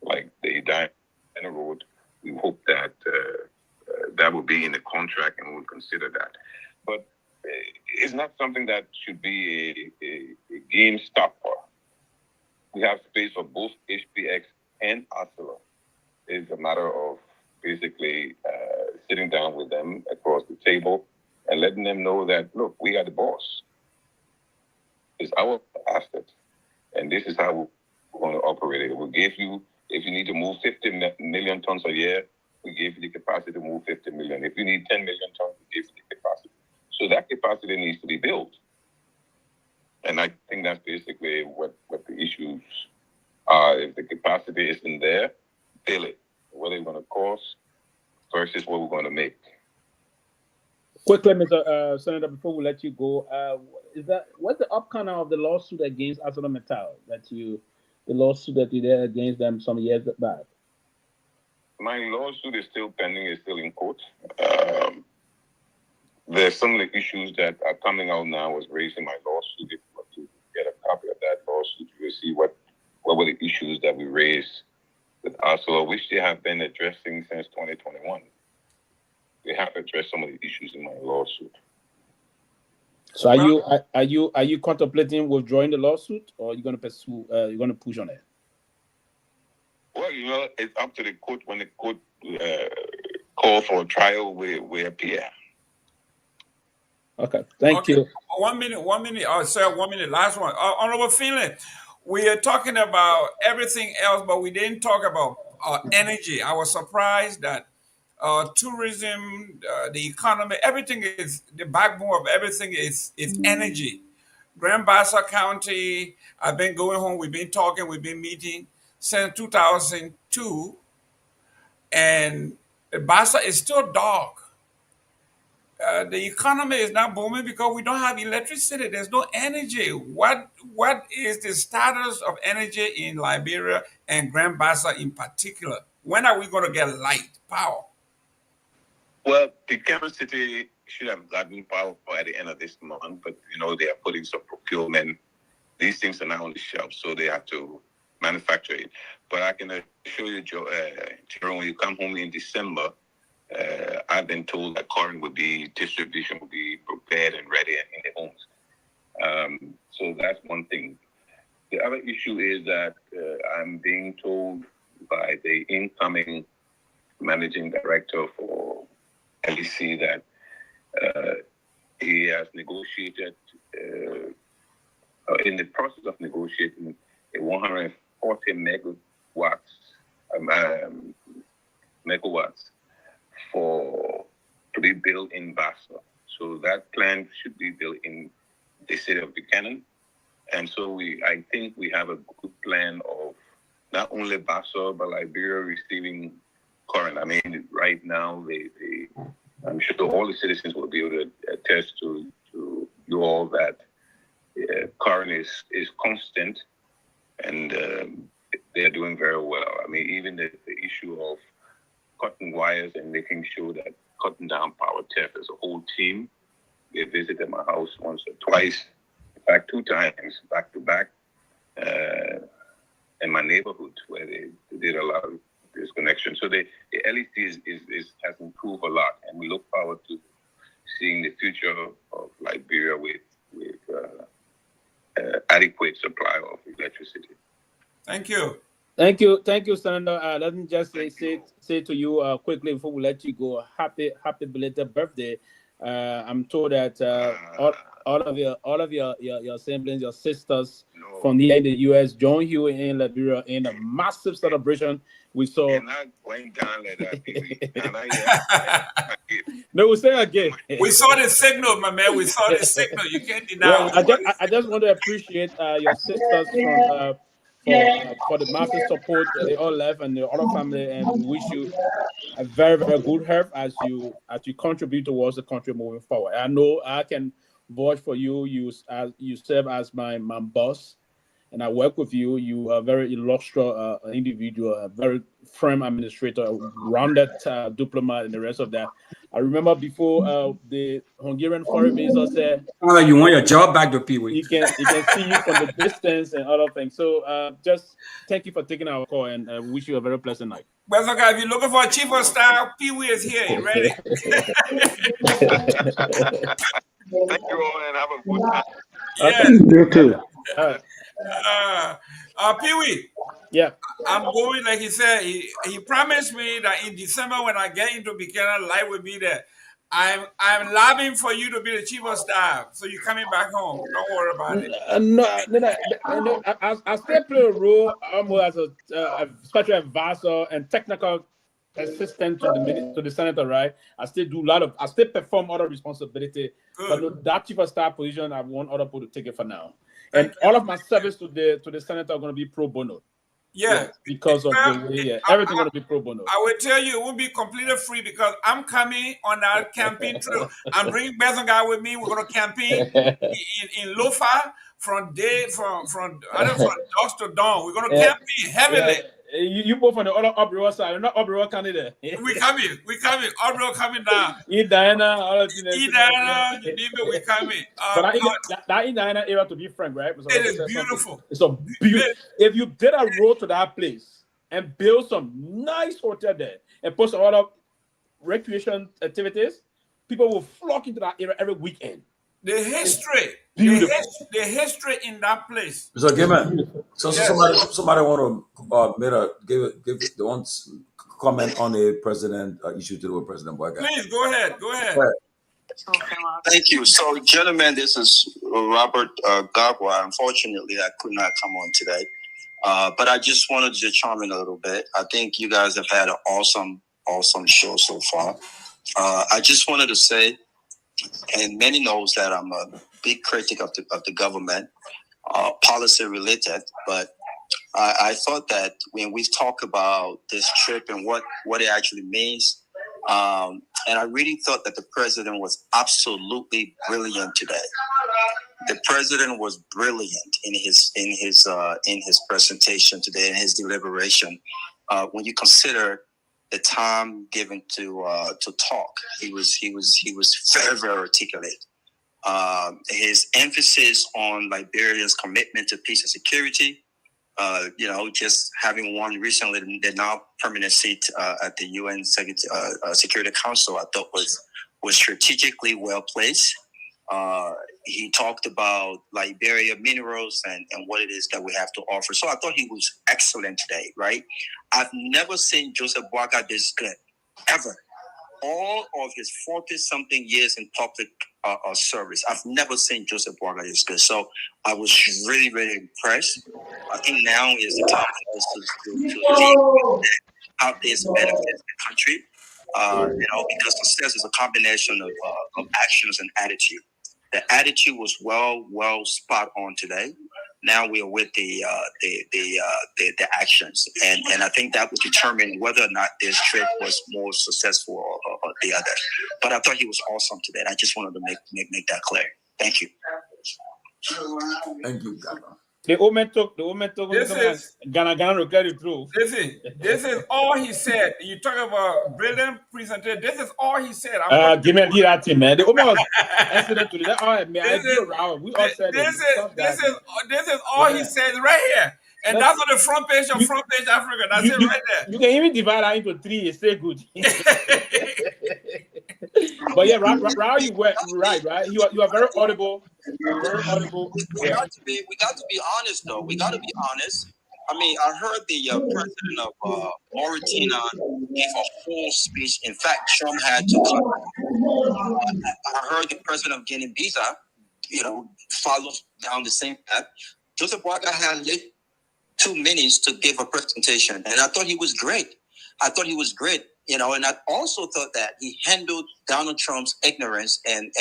like the Diana Road. We hope that that will be in the contract, and we'll consider that. But it's not something that should be a game stopper. We have space for both HPX and Arcelor. It's a matter of basically sitting down with them across the table and letting them know that, look, we are the boss. It's our asset, and this is how we're going to operate it. We'll give you, if you need to move 50 million tons a year, we give you the capacity to move 50 million. If you need 10 million tons, we give you the capacity. So that capacity needs to be built. And I think that's basically what the issues are. If the capacity isn't there, build it. What it's going to cost versus what we're going to make. Quickly, Mr. Senator, before we let you go, what's the outcome of the lawsuit against ArcelorMittal the lawsuit that you did against them some years back? My lawsuit is still pending, is still in court. There's some of the issues that are coming out now was raised in my lawsuit. If you want to get a copy of that lawsuit, you will see what were the issues that we raised with ASLO, which they have been addressing since 2021. They have addressed some of the issues in my lawsuit. So are you contemplating withdrawing the lawsuit, or are you going to pursue? You're going to push on it? Well, it's up to the court. When the court call for a trial, we appear. Okay, thank you. 1 minute. Sir, 1 minute. Last one. Honorable Finlay, we are talking about everything else, but we didn't talk about energy. I was surprised that tourism, the economy, everything is the backbone of everything is energy. Grand Bassa County, I've been going home. We've been talking. We've been meeting since 2002, and Bassa is still dark. The economy is not booming because we don't have electricity. There's no energy. What is the status of energy in Liberia and Grand Bassa in particular? When are we going to get light, power? Well, the capital city should have gotten power by the end of this month, but they are putting some procurement. These things are now on the shelf, so they have to manufacture it. But I can assure you, Jerome, when you come home in December, I've been told that distribution will be prepared and ready in the homes. So that's one thing. The other issue is that I'm being told by the incoming managing director for LEC that he has negotiated, in the process of negotiating, a 140 megawatts to be built in Bassa. So that plant should be built in the city of Buchanan. And so I think we have a good plan of not only Bassa, but Liberia receiving current. I mean, right now, I'm sure all the citizens will be able to attest to you all that current is constant, and they're doing very well. I mean, even the issue of cutting wires and making sure that cutting down power theft as a whole team. They visited my house once or twice, in fact, 2 times back to back, in my neighborhood where they did a lot of disconnection. So the LEC has improved a lot, and we look forward to seeing the future of Liberia with adequate supply of electricity. Thank you. Thank you, Senator. Let me just say to you quickly before we let you go, happy belated birthday. I'm told that all of your siblings, your sisters from here in the U.S. joined you in Liberia in a massive celebration. We saw. You're not going down like that, No, we'll say again. We saw the signal, my man. We saw the signal. You can't deny. Well, I just want to appreciate your sisters for the massive support they all left and the other family, and we wish you a very, very good health as you contribute towards the country moving forward. I know I can vouch for you. You serve as my boss, and I work with you. You are a very illustrious individual, a very firm administrator, a rounded diplomat, and the rest of that. I remember before the Hungarian foreign minister said, you want your job back to Pewee. He can see you from the distance and other things. So just thank you for taking our call, and wish you a very pleasant night. Well, look, if you're looking for a chief of staff, Pewee is here. You ready? Thank you all, and have a good time. Yes. You too. Pewee. Yeah. I'm going, like he said, he promised me that in December when I get into Buchanan, life will be there. I'm lobbying for you to be the chief of staff, so you're coming back home. Don't worry about it. No. I still play a role almost as a special advisor and technical assistant to the senator, right? I still perform other responsibility. Good. But no, that chief of staff position, I want other people to take it for now. And all of my service to the senator are going to be pro bono. Yeah, because of the way everything going to be pro bono. I will tell you, it won't be completely free because I'm coming on that campaign trail. I'm bringing Guy with me. We're going to campaign in Lofa from dusk to dawn. We're going to campaign heavily. You both on the other uproar side. You're not uproar candidate. We coming. Uproar coming down. Diana, all of Diana, you name it, we coming. But that in Diana area, to be frank, right? It is beautiful. It's a beautiful. If you did a road to that place and build some nice hotel there and put some other recreation activities, people will flock into that area every weekend. The history in that place. So, so yes. somebody want to give the ones comment on the president issue to do with President Boyka. Please go ahead. Thank you. So, gentlemen, this is Robert Garguah. Unfortunately, I could not come on today, but I just wanted to chime in a little bit. I think you guys have had an awesome show so far. I just wanted to say, and many knows that I'm a big critic of the government, policy related, but I thought that when we talk about this trip and what it actually means, and I really thought that the president was absolutely brilliant today. The president was brilliant in his presentation today, in his deliberation. When you consider the time given to talk, he was very, very articulate. His emphasis on Liberia's commitment to peace and security, just having won recently the now permanent seat at the UN Security Council, I thought was strategically well placed. He talked about Liberia minerals and what it is that we have to offer. So I thought he was excellent today, right? I've never seen Joseph Boyka this good, ever. All of his 40-something years in public service, I've never seen Joseph Boyka this good. So I was really, really impressed. I think now is the time for us to see how this benefits the country. Because success is a combination of actions and attitude. The attitude was well spot on today. Now we are with the actions, and I think that would determine whether or not this trip was more successful or the other. But I thought he was awesome today. I just wanted to make that clear. Thank you. Thank you, Garguah. The woman took Ghana regret it through. This is all he said. You talk about brilliant presentation. This is all he said. Give me that thing, man. The woman was excellent today. We all said this is all he said right here. And that's on the front page of Front Page Africa. That's it right there. You can even divide that into 3. It's still good. But yeah, Raul, you were right. You are very audible. Very audible. We got to be honest, though. We got to be honest. I mean, I heard the president of Mauritania gave a whole speech. In fact, Trump had to cut. I heard the president of Guinea-Bissau, follows down the same path. Joseph Boyka had 2 minutes to give a presentation, and I thought he was great. And I also thought that he handled Donald Trump's ignorance and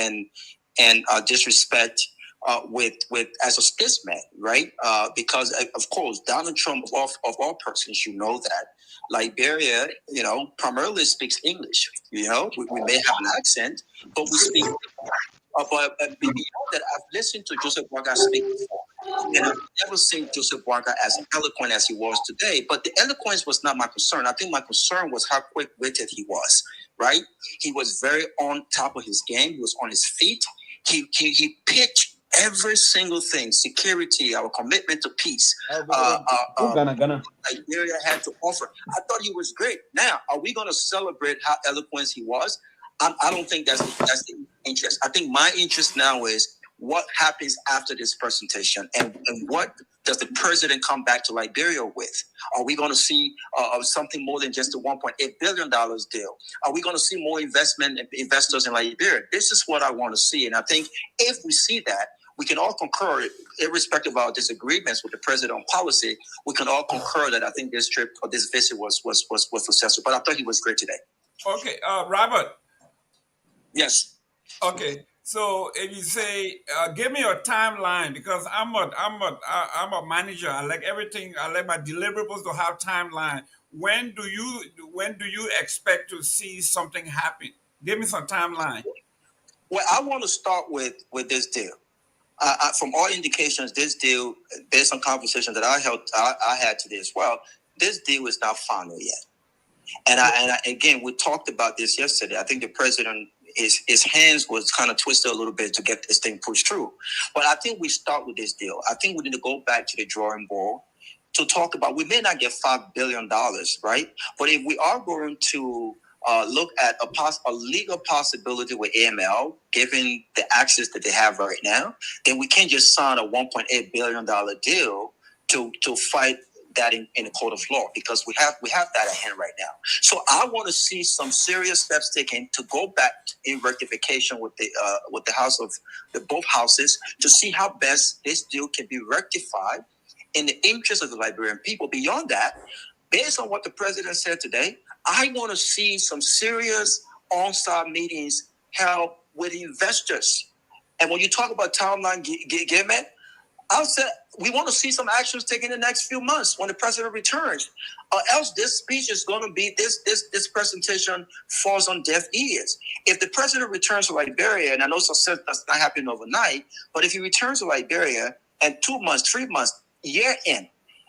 disrespect with as a statesman, right? Because of course, Donald Trump of all persons, that Liberia, primarily speaks English. We may have an accent, but we speak. But beyond that, I've listened to Joseph Boyka speak before, and I've never seen Joseph Boyka as eloquent as he was today. But the eloquence was not my concern. I think my concern was how quick-witted he was, right? He was very on top of his game. He was on his feet. He pitched every single thing: security, our commitment to peace. Liberia had to offer. I thought he was great. Now, are we going to celebrate how eloquent he was? I don't think that's the interest. I think my interest now is what happens after this presentation, and what does the president come back to Liberia with? Are we going to see something more than just the $1.8 billion deal? Are we going to see more investors in Liberia? This is what I want to see, and I think if we see that, we can all concur, irrespective of our disagreements with the president on policy. We can all concur that I think this trip or this visit was successful. But I thought he was great today. Okay, Robert. Yes. Okay, so if you say, give me your timeline, because I'm a manager. I like everything. I like my deliverables to have timeline. When do you expect to see something happen? Give me some timeline. Well, I want to start with this deal. From all indications, this deal, based on conversations that I had today as well, this deal is not final yet. And again, we talked about this yesterday. I think the president, his hands was kind of twisted a little bit to get this thing pushed through. But I think we start with this deal. I think we need to go back to the drawing board to talk about, we may not get $5 billion, right? But if we are going to look at a legal possibility with AML, given the access that they have right now, then we can't just sign a $1.8 billion deal to fight that in the court of law, because we have that at hand right now. So I want to see some serious steps taken to go back in rectification with the house of both houses to see how best this deal can be rectified in the interest of the Liberian people. Beyond that, based on what the president said today, I want to see some serious on-site meetings held with investors. And when you talk about Tomalin Gimmet, I said we want to see some actions taken in the next few months when the president returns, or else this speech is going to be this presentation falls on deaf ears. If the president returns to Liberia, and I know success does not happen overnight, but if he returns to Liberia and 2 months, 3 months, year in,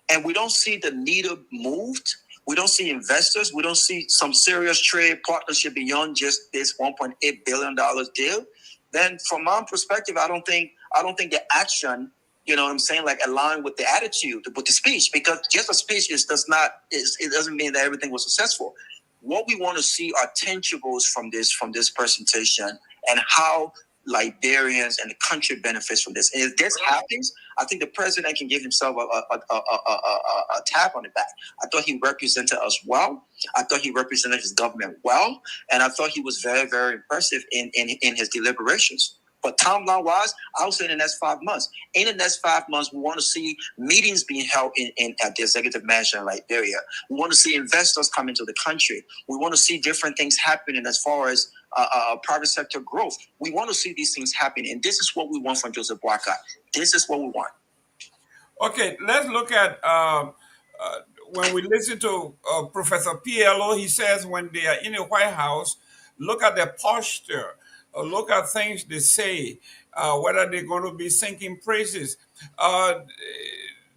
and we don't see the needle moved, we don't see investors, we don't see some serious trade partnership beyond just this $1.8 billion deal, then from my perspective, I don't think the action, you know what I'm saying, like align with the attitude, with the speech, because just a speech it doesn't mean that everything was successful. What we want to see are tangibles from this presentation and how Liberians and the country benefits from this. And if this happens, I think the president can give himself a tap on the back. I thought he represented us well. I thought he represented his government well. And I thought he was very, very impressive in his deliberations. But timeline-wise, I would say in the next 5 months. In the next 5 months, we want to see meetings being held at the executive mansion in Liberia. We want to see investors come into the country. We want to see different things happening as far as private sector growth. We want to see these things happen, and this is what we want from Joseph Boakai. This is what we want. Okay, let's look at when we listen to Professor PLO. He says when they are in the White House, look at their posture. Look at things they say, whether they're going to be singing praises.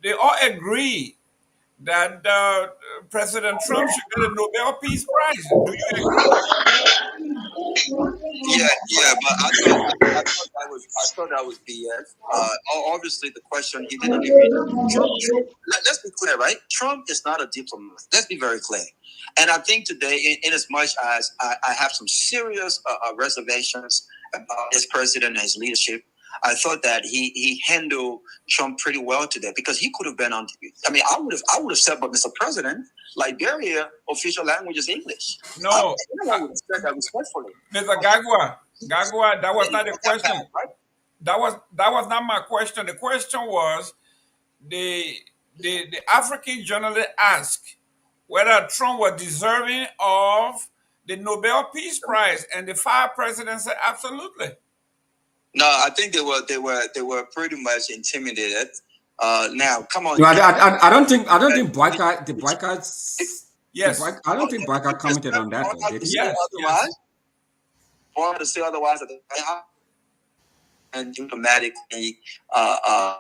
They all agree that President Trump should get a Nobel Peace Prize. Do you agree? Yeah, but I thought that was BS. Obviously, the question he didn't even. Let's be clear, right? Trump is not a diplomat. Let's be very clear. And I think today, in as much as I have some serious reservations about this president and his leadership, I thought that he handled Trump pretty well today, because he could have been on. I mean, I would have said, but Mr. President, Liberia official language is English. No, I would have said that respectfully. Mr. Garguah, that was not the question. That was not my question. The question was the African journalist asked whether Trump was deserving of the Nobel Peace Prize, and the 5 presidents said absolutely. No, I think they were pretty much intimidated. Now, come on. No, I don't think Boakai Yes. I don't think Boakai commented on that. Yes. Or to say otherwise, and diplomatically, I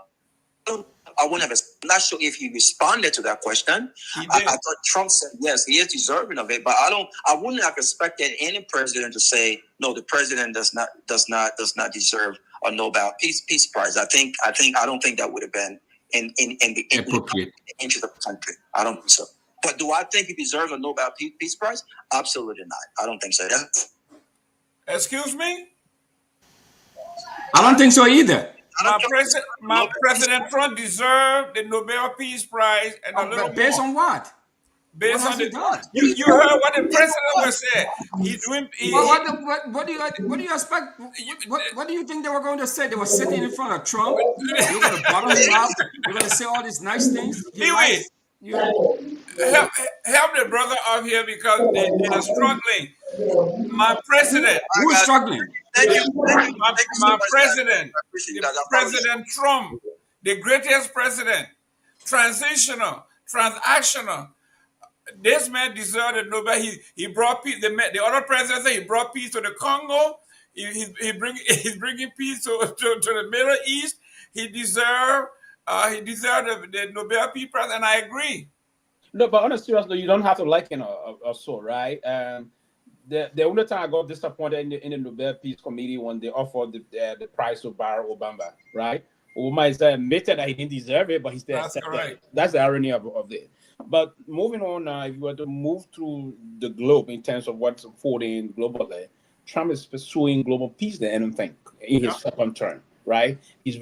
wouldn't have. I'm not sure if he responded to that question. I thought Trump said yes, he is deserving of it, but I wouldn't have expected any president to say no. The president does not deserve a Nobel Peace Prize. I don't think that would have been in the interest of the country. I don't think so. But do I think he deserves a Nobel Peace Prize? Absolutely not. I don't think so. Excuse me? I don't think so either. My President Trump deserved the Nobel Peace Prize and a little based more. on what? Based on you heard what the president was saying. What do you expect? What do you think they were going to say? They were sitting in front of Trump. You're going to bottom him up. You're going to say all these nice things. Help the brother up here because they are struggling. My president. Who's struggling? My president. President Trump, the greatest president, transitional, transactional. This man deserved a Nobel. He brought peace. The other president said he brought peace to the Congo. He's bringing peace to the Middle East. He deserved the Nobel Peace Prize, and I agree. No, but on a serious note, you don't have to like it or so, right? The only time I got disappointed in the Nobel Peace Committee when they offered the prize to Barack Obama, right? Obama is admitted that he didn't deserve it, but he still That's accepted correct. it. That's the irony of it. But moving on now, if you were to move through the globe in terms of what's unfolding globally, Trump is pursuing global peace than anything in his second term, right? He's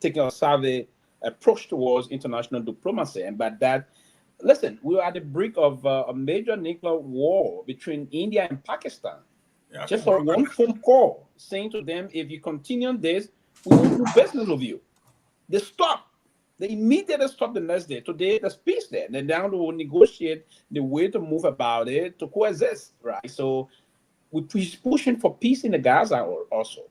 taking a savvy approach towards international diplomacy, and by that, listen, we were at the brink of a major nuclear war between India and Pakistan. Yeah, Just for one phone call saying to them, if you continue this, we will do business with you. They stopped. They immediately stopped the next day. Today, there's peace there. Then now they will negotiate the way to move about it to coexist, right? So he's pushing for peace in the Gaza also,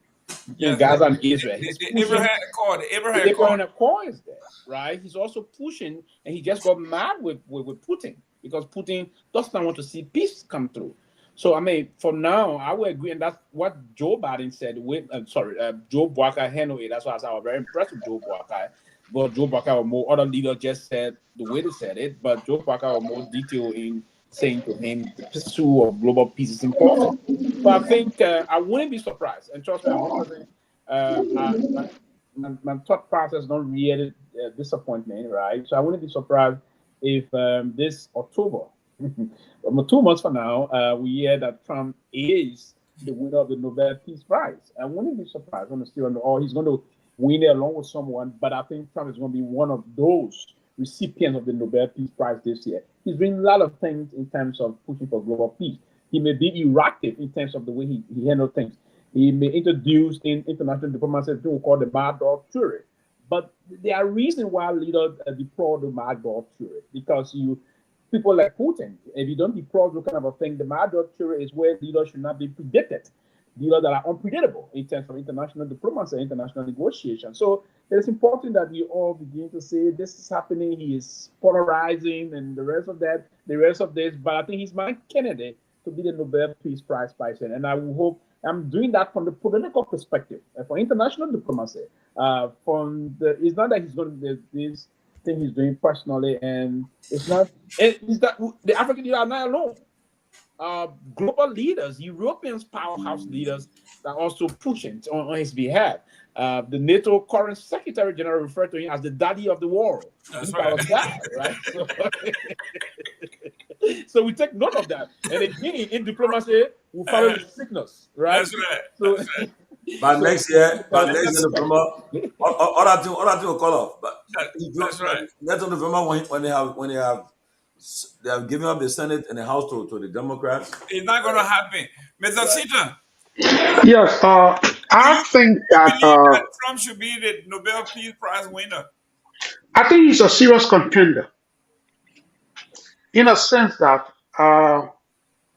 in Gaza and Israel. He's the pushing. Abraham Accord. The Abraham The Accord. Abraham Accord is there, right? He's also pushing, and he just got mad with Putin because Putin does not want to see peace come through. So, I mean, for now, I would agree, and that's what Joe Biden said. Joe Boakai handled it. That's why I was very impressed with Joe Boakai. But Joe Boakai or more other leaders just said the way they said it, but Joe Boakai was more detailed in saying to him the pursuit of global peace is important. So I think I wouldn't be surprised, and trust me, I'm not saying my thought process not really disappointment, right? So I wouldn't be surprised if this October, 2 months from now, we hear that Trump is the winner of the Nobel Peace Prize. I wouldn't be surprised, honestly, or he's going to win it along with someone. But I think Trump is going to be one of those recipients of the Nobel Peace Prize this year. He's doing a lot of things in terms of pushing for global peace. He may be erratic in terms of the way he handles things. He may introduce in international diplomacy what we call the mad dog theory. But there are reasons why leaders deplore the mad dog theory, because people like Putin, if you don't deplore the kind of a thing, the mad dog theory is where leaders should not be predicted. Leaders that are unpredictable in terms of international diplomacy, international negotiation. So it's important that we all begin to say this is happening, he is polarizing, and the rest of this. But I think he's my candidate to be the Nobel Peace Prize person. And I will hope I'm doing that from the political perspective, for international diplomacy. It's not that he's going to do this thing he's doing personally, and it's that the African leaders are not alone. Global leaders, European powerhouse leaders, are also pushing on his behalf. The NATO current Secretary General referred to him as the daddy of the world. That's right. Guy, right? So we take note of that. And again, in diplomacy, we follow the signals, right? That's right. So, That's right. But next year, November, all that thing will call off. But That's right. next November, when they have given up the Senate and the House to the Democrats. It's not going to happen. Mr. Sita, Yes, I think that believe that Trump should be the Nobel Peace Prize winner. I think he's a serious contender in a sense that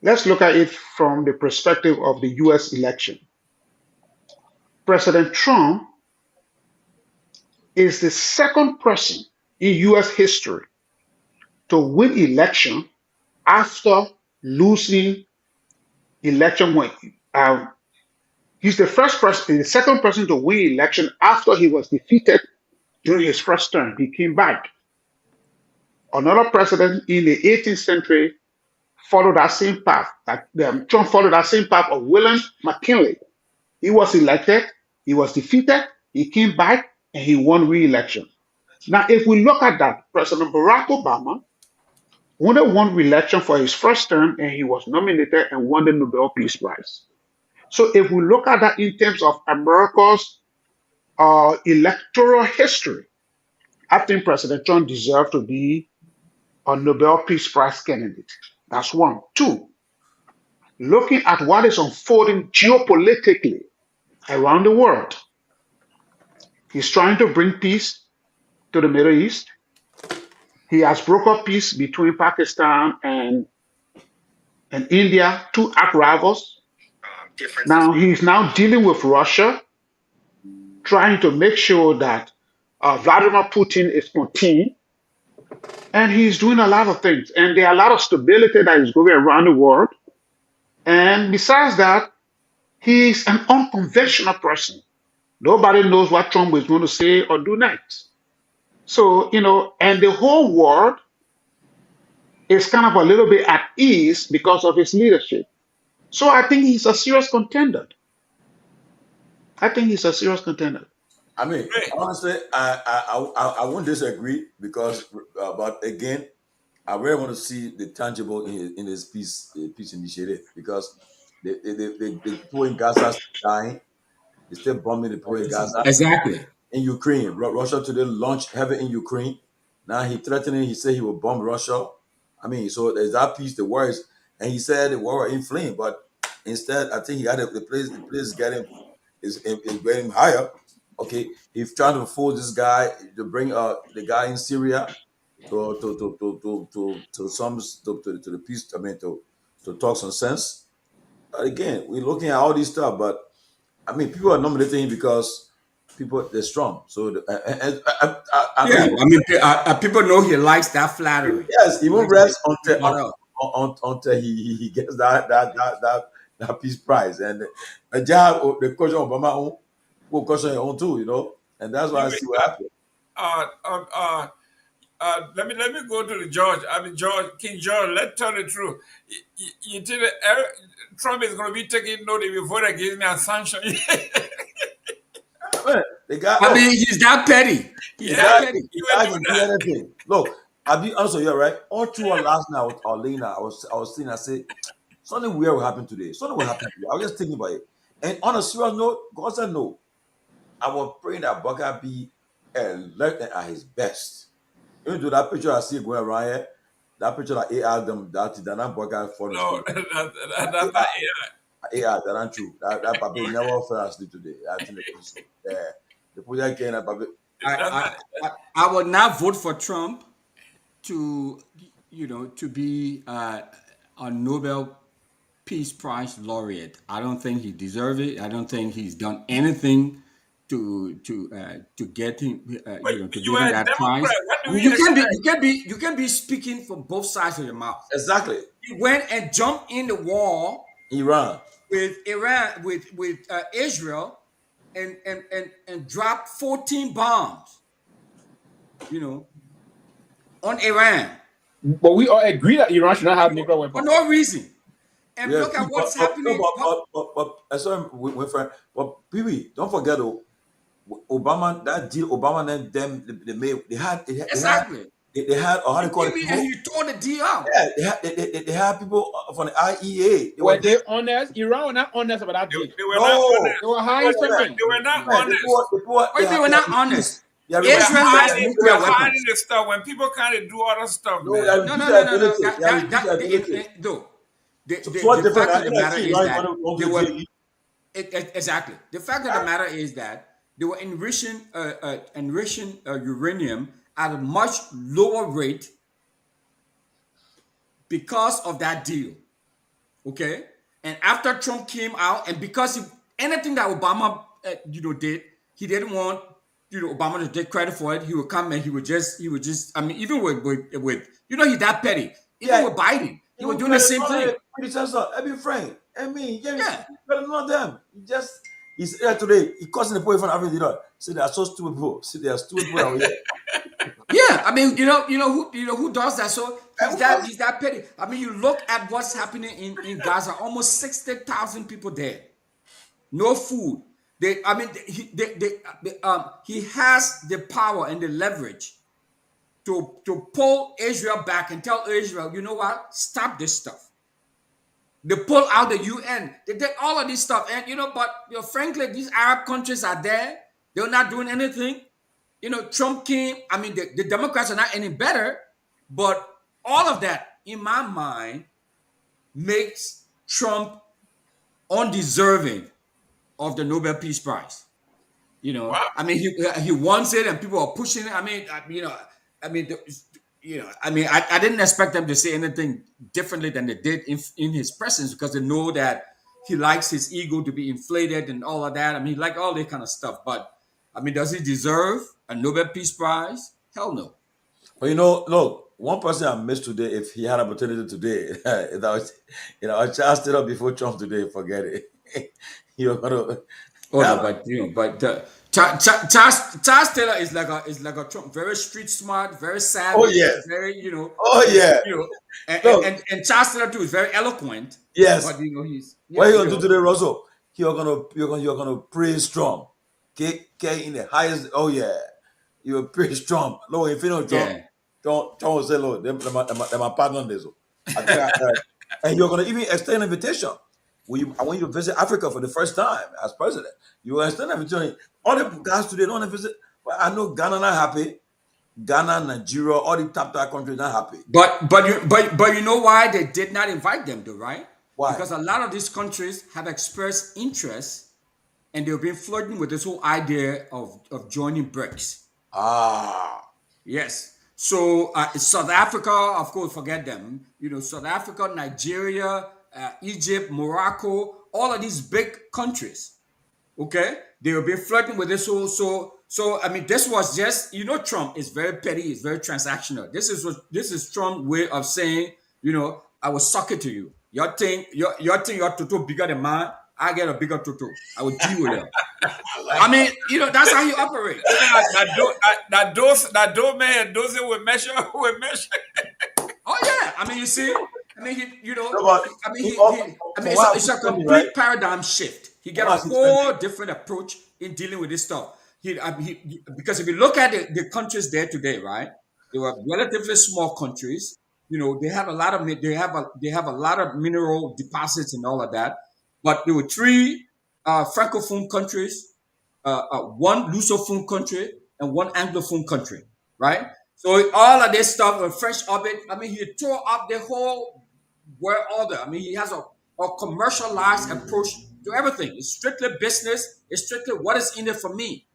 let's look at it from the perspective of the U.S. election. President Trump is the second person in U.S. history to win election after losing election when he's the second person to win election after he was defeated during his first term. He came back. Another president in the 18th century followed that same path. Trump followed that same path of William McKinley. He was elected, he was defeated, he came back, and he won re-election. Now, if we look at that, President Barack Obama only won re-election for his first term, and he was nominated and won the Nobel Peace Prize. So if we look at that in terms of America's electoral history, I think President Trump deserved to be a Nobel Peace Prize candidate. That's one. Two, looking at what is unfolding geopolitically around the world, he's trying to bring peace to the Middle East. He has brokered peace between Pakistan and India, two arch rivals. Now he's now dealing with Russia, trying to make sure that Vladimir Putin is contained. And he's doing a lot of things. And there are a lot of stability that is going around the world. And besides that, he's an unconventional person. Nobody knows what Trump is going to say or do next. So, and the whole world is kind of a little bit at ease because of his leadership. So I think he's a serious contender. I think he's a serious contender. I mean, Great. honestly, I won't disagree because, but again, I really want to see the tangible in his peace initiative because the people in Gaza are still dying. They're still bombing the people in Gaza. Exactly. In Ukraine, Russia today launched heavy in Ukraine. Now he threatening. He said he will bomb Russia. I mean, so there's that piece. The war is, and he said the war will inflame, but instead, I think he had the place. The place is getting higher. Okay, he's trying to force this guy to bring the guy in Syria to the peace. I mean to talk some sense. Again, we're looking at all this stuff, but I mean, people are nominating him because they're strong. So I Yeah, mean, I mean, people know he likes that flattery. yes, he won't rest until What until he gets that peace prize. And the job, the question Obama own, will question your own too, you know. And that's why I see what happens. Let me go to the George. I mean, King George. Let's tell the truth. You think that Trump is going to be taking note if you vote against me and sanction? The guy, I mean, he's that petty. He's that petty. the guy can do anything. Look, I'll be honest with you, right? All through last night with Arlena, I was thinking, I said, something weird will happen today. Something will happen today. I was just thinking about it. And on a serious note, God said no. I was praying that Bugger be elected at his best. Even though that picture I see going around here, that picture that AI them that Bugger for No, that's not AI, that ain't true. That Papi never fell asleep today. I think so. Yeah. The project came and Papi. I would not vote for Trump to be a Nobel Peace Prize laureate. I don't think he deserves it. I don't think he's done anything to get him to give him that prize. You can be speaking from both sides of your mouth. Exactly. He went and jumped in the war with Israel and dropped 14 bombs, on Iran. But we all agree that Iran should not have nuclear weapons. For no reason. And Yeah, look at what's happening. But Pewee, don't forget Obama, that deal Obama and them they made, they had Exactly. they had how do you call it? And he tore the deal out. Yeah, they had people from the IEA. Were they honest? Iran were not honest about that deal. They were not honest. They were hiding something. They were not honest. They were not honest. Yeah, Israel has They nuclear were weapons. hiding the stuff when people kind of do other stuff. No, Man. No. The fact of the matter is that they were exactly. The fact of the matter is that they were enriching uranium at a much lower rate because of that deal. Okay, and after Trump came out, and because anything that Obama did, he didn't want Obama to take credit for it. He would come and he would just. I mean, even with he's that petty. Even with Biden, he was doing the same thing. Every friend, better know them. He's here today. He causing the point from everything. See, they are so stupid people. See, they are stupid people out here. Yeah, I mean, who does that? So he's that petty. I mean, you look at what's happening in Gaza. Almost 60,000 people dead. No food. He has the power and the leverage to pull Israel back and tell Israel, you know what? Stop this stuff. They pull out the UN. They did all of this stuff, and but frankly, these Arab countries are there. They're not doing anything. Trump came. I mean, the Democrats are not any better, but all of that, in my mind, makes Trump undeserving of the Nobel Peace Prize. Wow. I mean, he wants it, and people are pushing it. I didn't expect them to say anything differently than they did in his presence, because they know that he likes his ego to be inflated and all of that. I mean, like all that kind of stuff. But I mean, does he deserve a Nobel Peace Prize? Hell no. But look, one person I missed today, if he had opportunity today, I charged it up before Trump today, forget it. You're gonna. Oh, no, but Charles Taylor is like a Trump, very street smart, very Oh savvy, yes. very Oh yeah. Look. and Charles Taylor too is very eloquent. Yes. But he's What you gonna do today, Russell? You're gonna praise Trump. K in the highest. Oh yeah. You praise Trump. Lord, if you know Trump, don't say Lord. Them my partner on this. And you're gonna even extend an invitation. I want you to visit Africa for the first time as president. You extend an invitation. All the guys today don't want to visit. But I know Ghana not happy. Ghana, Nigeria, all the top countries not happy. But you know why they did not invite them though, right? Why? Because a lot of these countries have expressed interest and they've been flirting with this whole idea of joining BRICS. Yes. So South Africa, of course, forget them. South Africa, Nigeria, Egypt, Morocco, all of these big countries. Okay, they will be flirting with this whole. So I mean, this was just Trump is very petty, he's very transactional. This is Trump's way of saying, I will suck it to you. Your thing, your toto bigger than mine. I get a bigger toto. I will deal with it. I mean, that's how he operates. That door man, those will measure. Oh yeah, I mean, you see, I mean, it's a complete paradigm shift. He got a whole different approach in dealing with this stuff. Because if you look at the countries there today, right, they were relatively small countries. They have a lot of mineral deposits and all of that. But there were 3 francophone countries, 1 lusophone country, and 1 anglophone country, right? So all of this stuff, French orbit, I mean, he tore up the whole world order. I mean, he has a commercialized approach to everything. It's strictly business. It's strictly what is in it for me.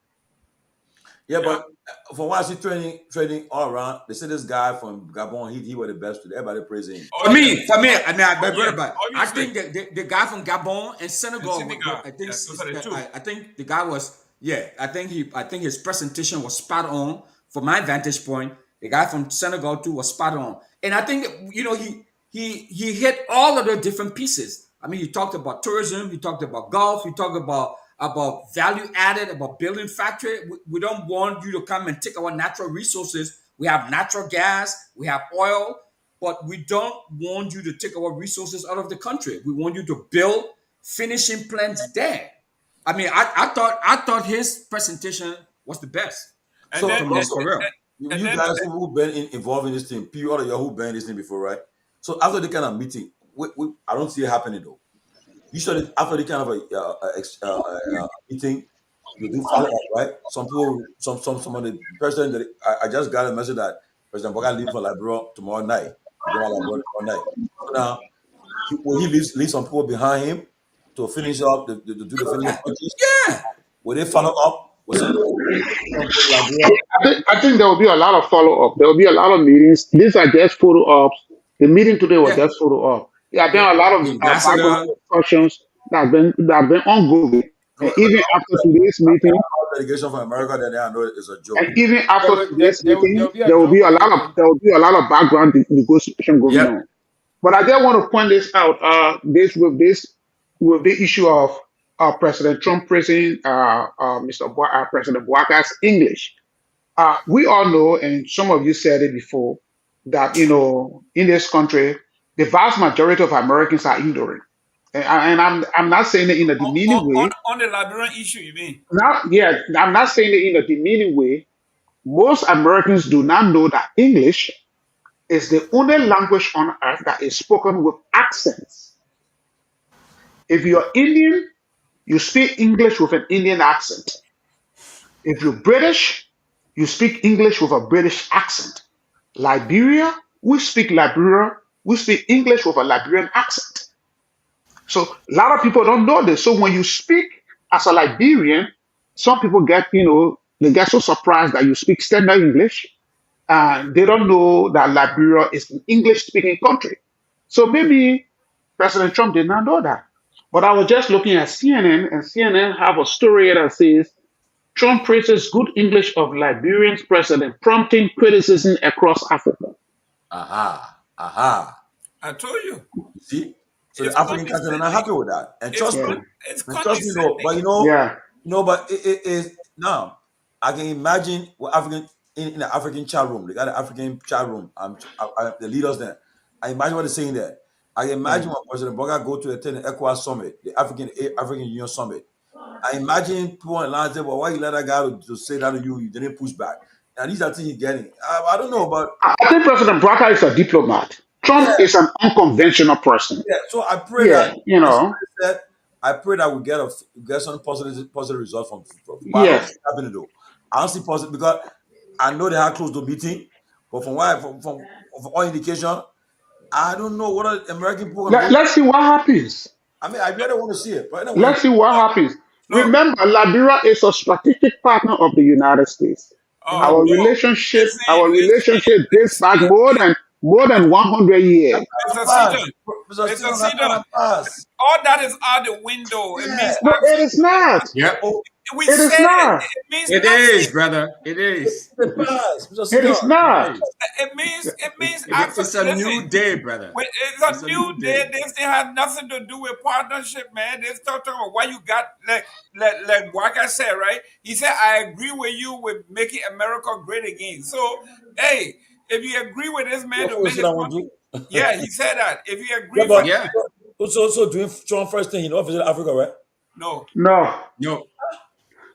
Yeah, but for what I see training all around, they say this guy from Gabon, he was the best today. Everybody praising him. For me, I mean, I think the guy from Gabon and Senegal. I think the guy was I think his presentation was spot on from my vantage point. The guy from Senegal too was spot on, and I think he hit all of the different pieces. I mean, he talked about tourism, he talked about golf, he talked about value added, about building factory. We don't want you to come and take our natural resources. We have natural gas, we have oil, but we don't want you to take our resources out of the country. We want you to build finishing plants there. I mean, I thought his presentation was the best. And so then, for real. You guys who've been involved in this thing, all of you who've been in this thing before, right? So after the kind of meeting, I don't see it happening though. Usually after the kind of a meeting, you do follow up, right? Some people, some of the president that I just got a message that President Boga leave for Liberia tomorrow night. So now, will he leave some people behind him to finish up to do the finishing touches? Yeah. Will they follow up? I think there will be a lot of follow up. There will be a lot of meetings. These are just photo ops. The meeting today was just photo op. There have been a lot of discussions that have been ongoing. And even after today's meeting, delegation from America that I know is a joke. And even after today's meeting, there will be a lot of background negotiation going on. But I just want to point this out. With the issue of President Trump praising President Bouakar's English. We all know, and some of you said it before, that in this country, the vast majority of Americans are ignorant. And I'm not saying it in a demeaning way. On the Liberian issue, you mean? I'm not saying it in a demeaning way. Most Americans do not know that English is the only language on earth that is spoken with accents. If you're Indian, you speak English with an Indian accent. If you're British, you speak English with a British accent. Liberia, we speak English with a Liberian accent. So a lot of people don't know this. So when you speak as a Liberian, some people get so surprised that you speak standard English. They don't know that Liberia is an English-speaking country. So maybe President Trump did not know that. But I was just looking at CNN, and CNN have a story that says, Trump praises good English of Liberian's president, prompting criticism across Africa. I told you. See? So the African countries are not happy with that. And trust me, but but it is Now, I can imagine what African in the African chat room. They got an African chat room. The leaders there. I imagine what they're saying there. I can imagine when President Boga go to attend the ECOWAS summit, the African Union summit. I imagine people in line say, "Well, why you let that guy to say that to you? You didn't push back." And these are things you're getting. I don't know, but I think President Barker is a diplomat. yeah, Trump is an unconventional person. yeah. So I pray that, Yeah, you as know. somebody said, I pray that we get some positive results from. But I don't see Yes. it happening though. I don't see positive because I know they had closed the meeting, but from all indication, I don't know what are the American people gonna go. Let's see what happens. I mean, I really want to see it, but anyway, Let's see what happens. No, Remember, Liberia is a strategic partner of the United States. no. Our relationship dates back more than 100 years. Mr. pass, Seaton, Mr. Mr. Stephen, that's Seaton, not pass. all that is out the window. It Yeah, means No, it is not. Yep. we It is said it. not. It means It nothing. is, brother. It is. the pass, Mr. It Stephen. is not. It is. It means It's a new day, brother. It's a new day. This thing has nothing to do with partnership, man. This talking about why you got like Waka said, right? He said, I agree with you with making America great again. So hey, if you agree with this man to make his country, yeah, he said that. If you agree Yeah, but with Yeah. so doing Trump first thing, visit Africa, right? no. No. No.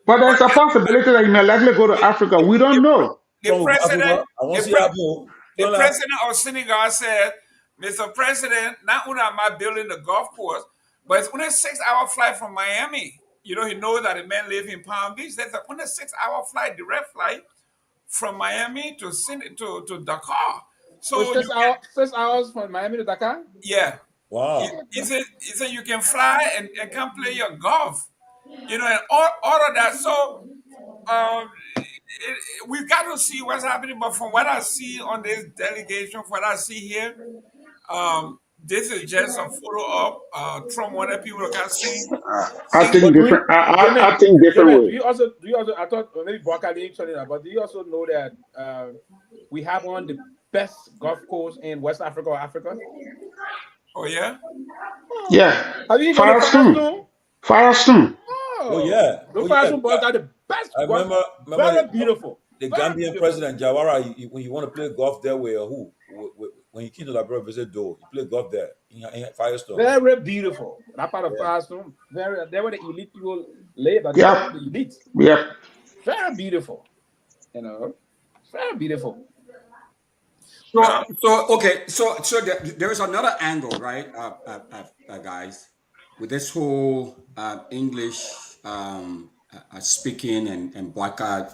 But there's But a possibility that he may likely go to Africa. We don't know. the Trump will go to president, Africa. I want to see happen. the president of Senegal said, Mr. President, not only am I building the golf course, but it's only a 6-hour flight from Miami. You know, he knows that the man lives in Palm Beach. There's only a 6-hour flight, direct flight from Miami to Dakar. So So 6 hours from Miami to Dakar? yeah. Wow. He said you can fly and come play your golf. You know, and all of that. So we've got to see what's happening. But from what I see on this delegation, from what I see here, this is just a photo of Trump wanted people to come sing. I think But different. I think different do way. you also I thought maybe Baka didn't tell you that, but do you also know that we have one of the best golf course in West Africa or Africa? Oh yeah. Yeah. Have you gone to Firestone? Firestone. Oh yeah. The Oh, Firestone yeah. boys got the best I golf. remember Very beautiful. the Very Gambian beautiful. president Jawara. When you want to play golf there, with who? When he came to Liberia visit Do, he played golf there in Firestone. Very beautiful. That part of Firestone. They were the elite people live. But Yeah. the elite. Yep. Very beautiful. You know, very beautiful. So there is another angle, right, guys, with this whole English speaking and Bwaka,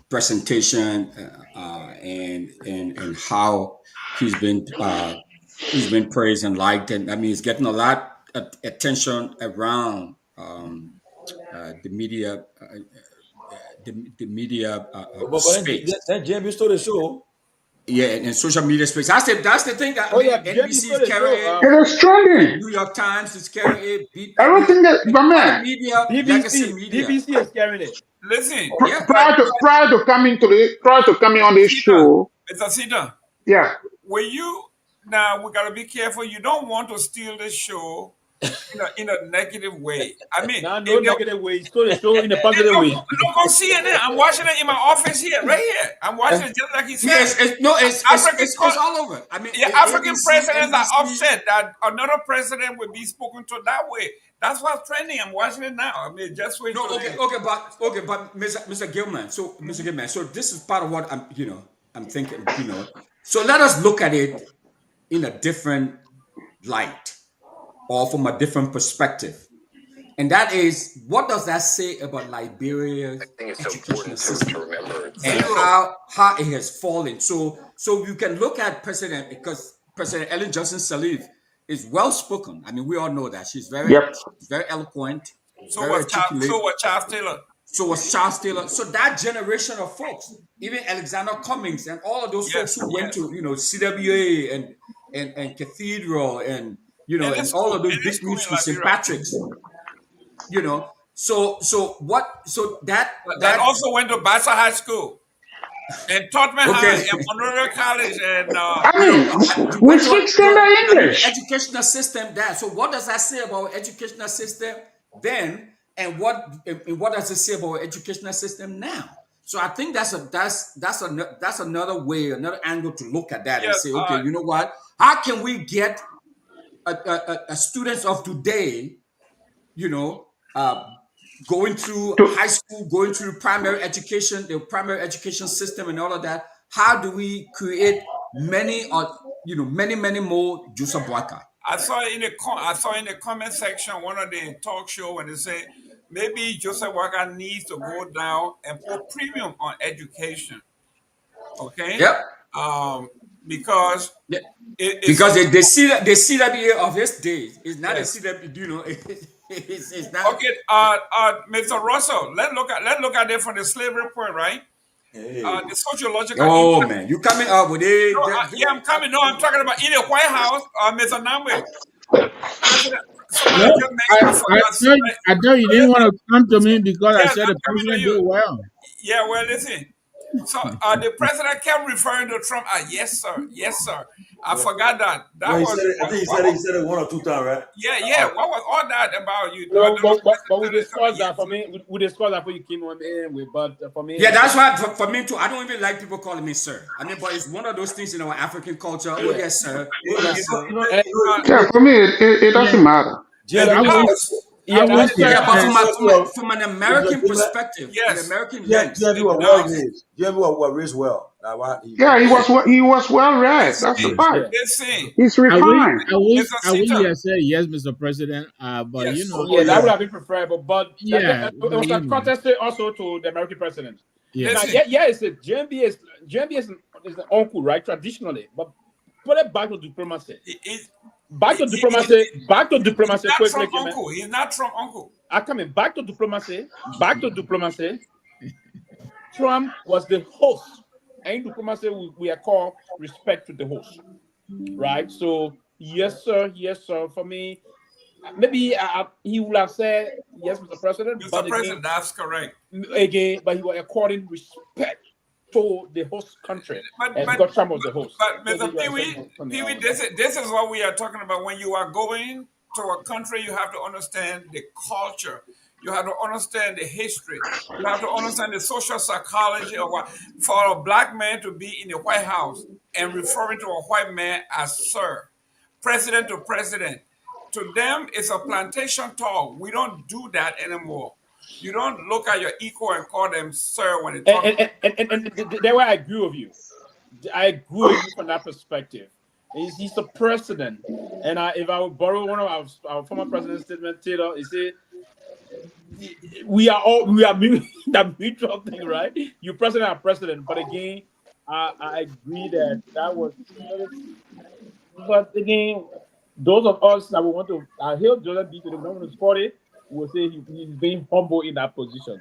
presentation and how he's been praised and liked, and I mean he's getting a lot of attention around the media. The media space. Then James, you stole the show. Yeah, and social media space. That's the thing that NBC is carrying. It is trending. New York Times is carrying it. Everything that, but man, Media, legacy media. BBC is carrying it. Listen, prior to coming on this show, Mr. Seaton, yeah. we gotta be careful. You don't want to steal the show in a negative way. I mean, no negative way. It's still a show in a positive way. Look on CNN. I'm watching it in my office here, right here. I'm watching it just like he said. Yes, it's all over. I mean, African ABC, presidents are NBC. upset that another president would be spoken to that way. That's what's trending. I'm watching it now. I mean, just wait. No, but Mr. Gilman. So this is part of what I'm thinking. So let us look at it in a different light, or from a different perspective. And that is, what does that say about Liberia's educational system and how it has fallen? So you can look at because President Ellen Johnson Sirleaf is well spoken. I mean, we all know that she's very eloquent. So was Charles Taylor. So that generation of folks, even Alexander Cummings and all of those folks who went to CWA and Cathedral and and all of those big schools, St. Patrick's. That also went to Bassa High School and Torgbean High and Monroe College and we speak standard English. Educational system there. So what does that say about our educational system then and what does it say about our educational system now? So I think that's another way, another angle to look at that and Yes. say, okay, you know what? How can we get a students of today, you know, going through To, high school, going through primary education, the primary education system, and all of that? How do we create many many more Joseph Boakai? I saw in the comment section one of the talk show when they say maybe Joseph Walker needs to go down and put premium on education. Okay, Yep. because Yeah. it's Because so they see that of his days. It's not a yes. see that it's not. Okay, Mr. Russell, let's look at it from the slavery point, right? Hey. The sociological Oh impact. man, you coming up with it? No, yeah, I'm coming. No, I'm talking about in the White House, Mr. Namwe. President, somebody No, just mentioned, I forgot. I thought you didn't want to come to me because I Yes, said I'm the coming to president did you. well. Yeah, well, listen. So the president kept referring to Trump as yes, sir, yes, sir. I forgot that. That No, he was said it. I think he said it 1 or 2 times, right? yeah. What was all that about? You No, those but we presidents discussed yes, that. For me, we discussed that before you came on anyway. But for me, Yeah, that's why for me too. I don't even like people calling me sir. I mean, but it's one of those things in our African culture. Oh yeah, yes, sir. Oh You know, yes, sir. yeah, for me, it doesn't matter. Jim, it I you will. does. I yeah, will that say, sir. Yeah, but know, from an Mr. American Jim, perspective, an Yes, American Jim, lens. Jim, you it were well does. raised. Jim, you were raised well. Now, why Yeah, he was well read. That's the Listen, part. Yeah, listen, He's refined. Mr. I wish Sita. he had said yes, Mr. President. But you Yes, know, yeah, that would have been preferable. But yeah, it but was you a know, contest also to the American president. yeah. Now, listen. it's a JMB is an uncle, right? Traditionally, but put it back to diplomacy. Back to diplomacy. Back to diplomacy. He's not Quickly, Trump man. uncle. He's not Trump uncle. I come in back to diplomacy. Back to diplomacy. Trump was the host. And in diplomacy, we are called respect to the host, right? So yes, sir. For me, maybe he would have said yes, Mr. President, Mr. but President, that's correct. but he was according respect to the host country, But and but because Trump was the host. but So Mr. Pewee, this is what we are talking about. When you are going to a country, you have to understand the culture. You have to understand the history. You have to understand the social psychology of what for a black man to be in the White House and referring to a white man as sir, president to president. To them, it's a plantation talk. We don't do that anymore. You don't look at your equal and call them sir when they talk. And that's why I agree with you. I agree with you from that perspective. He's a president, and if I would borrow one of our former president's statement, Taylor, he said, we are that mutual thing, right? You president are president, but again, I agree that was. But again, those of us that we want to hail Joseph B. to the government support it, will say he's being humble in that position.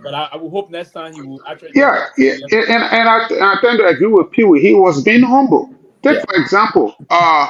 But I will hope next time he will actually. Yeah, and I tend to agree with Pewee. He was being humble. Take Yeah. for example,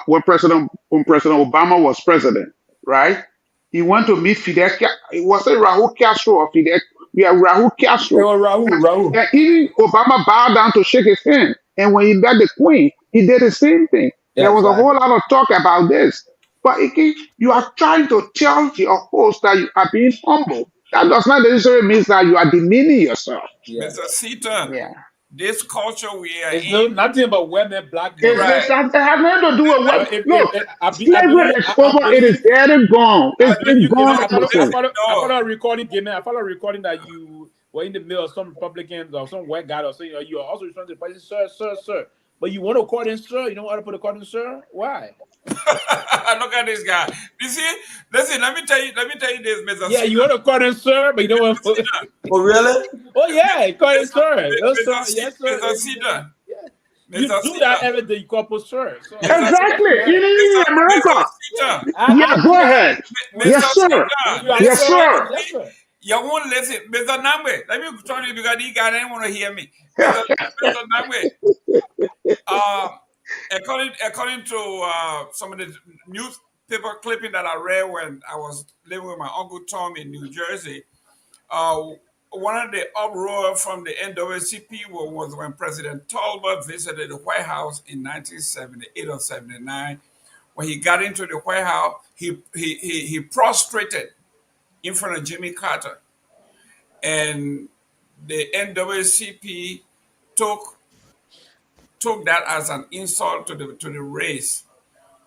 when President Obama was president, right? He went to meet Fidel. It was it Raúl Castro or Fidel? Yeah, Raúl Castro. Raul. And even Obama bowed down to shake his hand. And when he met the Queen, he did the same thing. Yeah, There was a exactly. whole lot of talk about this. But again, you are trying to tell your host that you are being humble. That does not necessarily mean that you are demeaning yourself. Yeah. Mr. Seaton, Yeah. this culture we are It's in, nothing but women, black men. right? It has nothing to do with what. Look, I slavery is over. It is dead and gone. It's been gone I ever since. follow a recording, Gamer. I follow a recording that you were in the middle of some Republicans or some white guy or saying you are also responding to the president, sir. But you want to call in sir? You don't want to put a call in sir? Why? Look at this guy. You see, listen. Let me tell you this, Mr. Yeah, you want to call in sir, but you don't want to put. Oh, really? Oh yeah, call in sir. Yes, sir. Mr. Seaton. You do that every day. You call for sir. So, Exactly. In America. Seaton. Yeah, go ahead. Yes, sir. Yes, sir. Yes, sir. You won't listen, Mr. Namwe. Let me tell you because he guy didn't want to hear me. Mr. Namwe. According to some of the newspaper clipping that I read when I was living with my uncle Tom in New Jersey, one of the uproar from the NAACP was when President Talbot visited the White House in 1978 or 79. When he got into the White House, he prostrated in front of Jimmy Carter. And the NAACP took that as an insult to the race.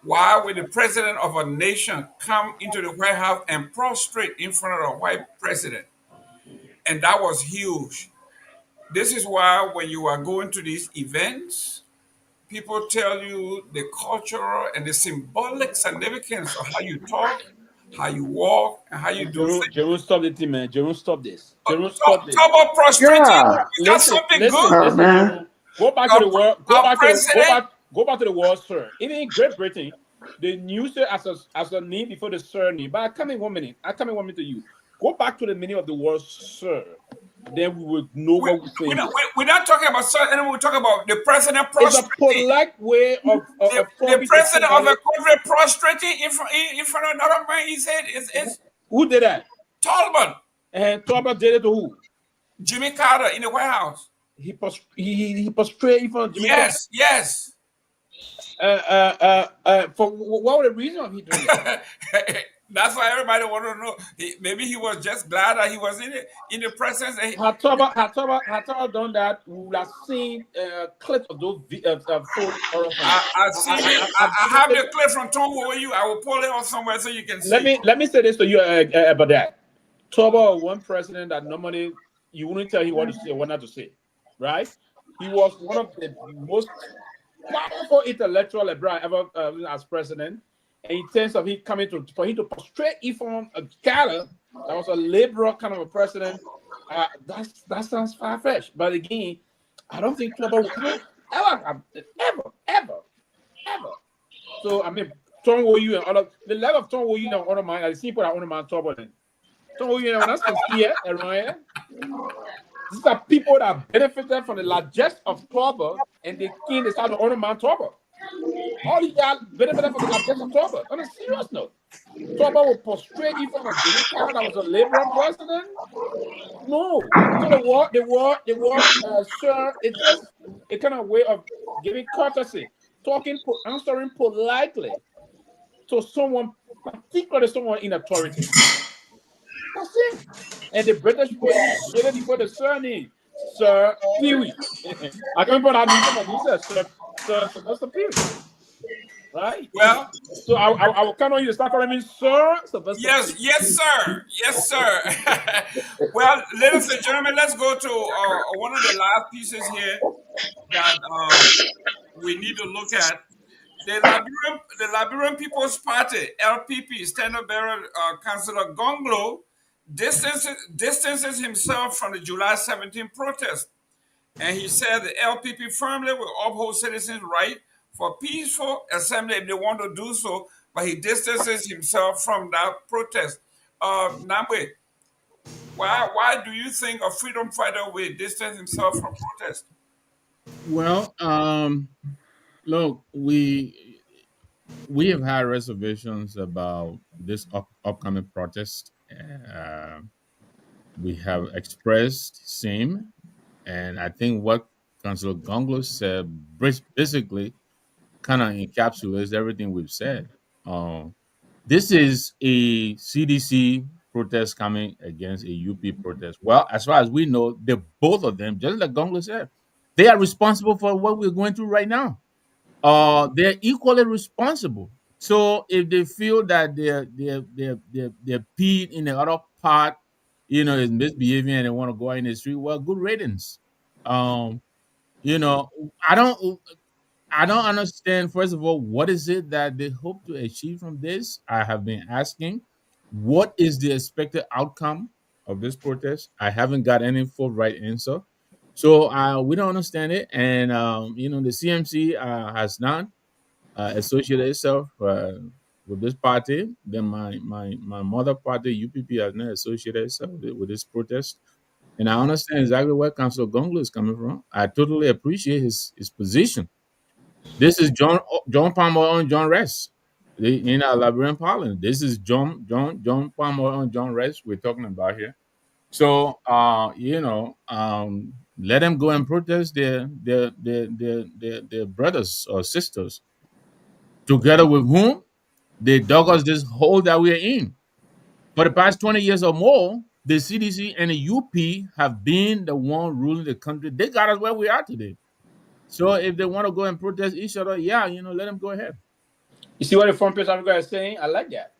Why would the president of a nation come into the White House and prostrate in front of a white president? And that was huge. This is why when you are going to these events, people tell you the cultural and the symbolic significance of how you talk, how you walk, and how you do things. Jerome, stop the thing, man. Jerome, stop this. Jerome, stop this. Talk about prostrating. Yeah. You got something good? Man. Jerome. Go back to the world. Go back to the world, sir. Even in Great Britain, they used it as a name before the surname. But I come in 1 minute. To you. Go back to the meaning of the word, sir. Then we will know what we're saying. We're not talking about sir anymore. We're talking about the president prostrating. It's a polite way of the president of a country prostrating in front of another man. He said, "It's who did that? Tomalin." And Tomalin did it to who? Jimmy Carter in the White House. He prostrated in front of Jimmy Carter. Yes. For what was the reason of he doing that? That's why everybody want to know. Maybe he was just glad that he was in the presence. Had Toba done that, we would have seen clips of those photos. I've seen it. I have the clip from Nyenwolo. I will pull it off somewhere so you can see. Let me say this to you about that. Toba was one president that normally you wouldn't tell him what to say or what not to say, right? He was one of the most powerful intellectual Liberia ever as president. And in terms of for him to prostrate from a Carter that was a liberal kind of a president, that sounds far-fetched. But again, I don't think Toba would ever. So I mean, Nyenwolo and other the level of Nyenwolo and other man, I see people that undermine Toba then. Nyenwolo and that's here around here. These are people that benefited from the largesse of Toba, and they came to start to undermine Toba. All these guys benefited from the largesse of Toba. On a serious note, Toba will prostrate in front of Jimmy Carter that was a liberal president. No. So the war, sir, it's just a kind of way of giving courtesy, answering politely to someone, particularly someone in authority. That's it. And the British way before the surname, Sir Pewee. I can't remember how he said, Sir Sylvester Pewee. Right? Well, so I will count on you to start calling me Sir Sylvester. Yes, sir. Well, ladies and gentlemen, let's go to one of the last pieces here that we need to look at. The Liberian People's Party (LPP) Standard Bearer Councillor Gongloe distances himself from the July 17 protest, and he said the LPP firmly will uphold citizens' right for peaceful assembly if they want to do so, but he distances himself from that protest. Namwe, why do you think a freedom fighter will distance himself from protest? Well, look, we have had reservations about this upcoming protest. We have expressed same, and I think what Councillor Gongloe said basically kind of encapsulates everything we've said. This is a CDC protest coming against a UP protest. Well, as far as we know, both of them, just like Gongloe said, they are responsible for what we're going through right now. They're equally responsible. So if they feel that they're peed in the other part, is misbehaving and they want to go out in the street, well, good riddance. I don't understand, first of all, what is it that they hope to achieve from this? I have been asking, what is the expected outcome of this protest? I haven't got any full right answer. So we don't understand it. And, the CMC has not associated itself with this party. Then my mother party, UPP, has not associated itself with this protest. And I understand exactly where Councillor Gongloe is coming from. I totally appreciate his position. This is John Palmer and John Rest in our Liberian Parliament. This is John Palmer and John Rest we're talking about here. So let them go and protest their brothers or sisters, together with whom they dug us this hole that we're in. For the past 20 years or more, the CDC and the UP have been the one ruling the country. They got us where we are today. So if they want to go and protest each other, yeah, let them go ahead. You see what the front page Africa is saying? I like that.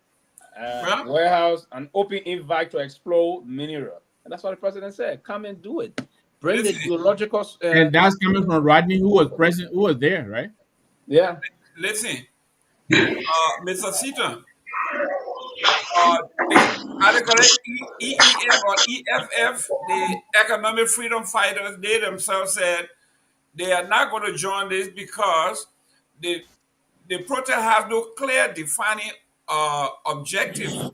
Well, Warehouse, an open invite to explore mineral. And that's what the president said. Come and do it. Bring the listen, geological. And that's coming from Rodney, who was president, who was there, right? Yeah. listen, Mr. Seaton, are they correct? EEF or EFF, the Economic Freedom Fighters, they themselves said they are not going to join this because the the protest has no clear defining objective.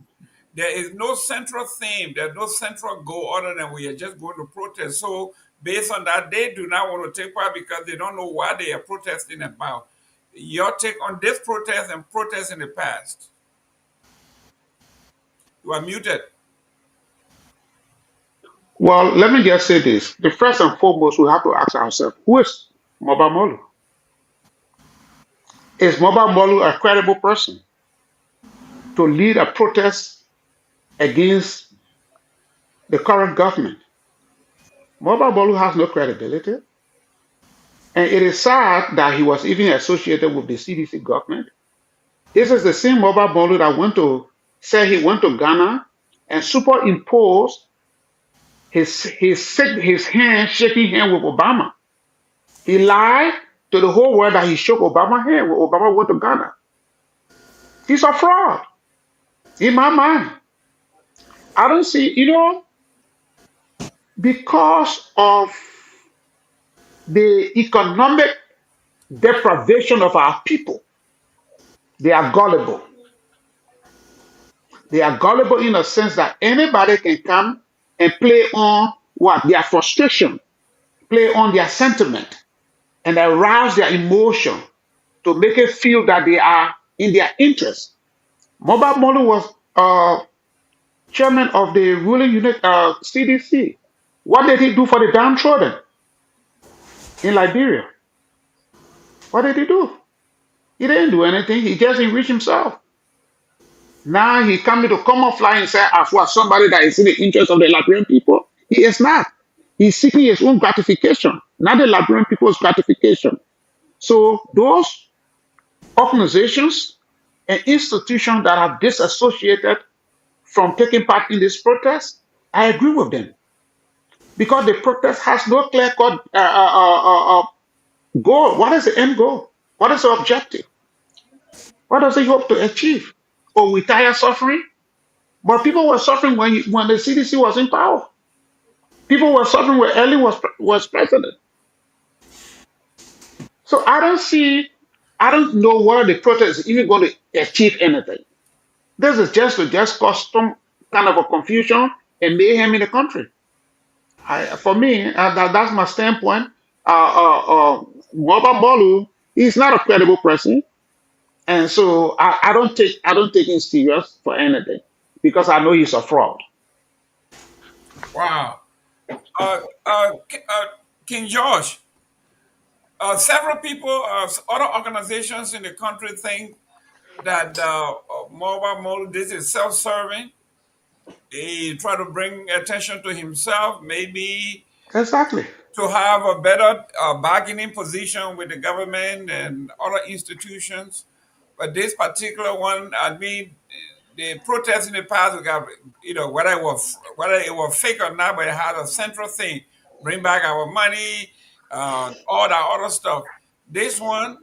There is no central theme. There's no central goal other than we are just going to protest. So based on that, they do not want to take part because they don't know what they are protesting about. Your take on this protest and protests in the past? You are muted. Well, let me just say this. The first and foremost, we have to ask ourselves, who is Moba Molu? Is Moba Molu a credible person to lead a protest against the current government? Moba Molu has no credibility. And it is sad that he was even associated with the CDC government. This is the same Moba Molu that say he went to Ghana and superimposed his hand, shaking hand with Obama. He lied to the whole world that he shook Obama's hand when Obama went to Ghana. He's a fraud. In my mind, I don't see, because of the economic deprivation of our people, they are gullible. They are gullible in a sense that anybody can come and play on what? Their frustration, play on their sentiment, and arouse their emotion to make it feel that they are in their interest. Moba Molu was chairman of the ruling unit, CDC. What did he do for the downtrodden in Liberia? What did he do? He didn't do anything. He just enriched himself. Now he coming to come off line and say, as was somebody that is in the interest of the Liberian people. He is not. He's seeking his own gratification, not the Liberian people's gratification. So those organizations and institutions that are disassociated from taking part in this protest, I agree with them. Because the protest has no clear-cut goal. What is the end goal? What is the objective? What does he hope to achieve? Or we tire suffering? But people were suffering when the CDC was in power. People were suffering when Early was president. So I don't know where the protest is even going to achieve anything. This is just to cause some kind of a confusion and mayhem in the country. For me, that's my standpoint. Moba Molu is not a credible person, and so I don't take him serious for anything because I know he's a fraud. Wow. King George, several people, other organizations in the country think that Moba Molu, this is self-serving. He try to bring attention to himself, maybe Exactly. to have a better bargaining position with the government and other institutions. But this particular one, I mean, the protests in the past, we got, whether it was fake or not, but it had a central thing: bring back our money, all that other stuff. This one,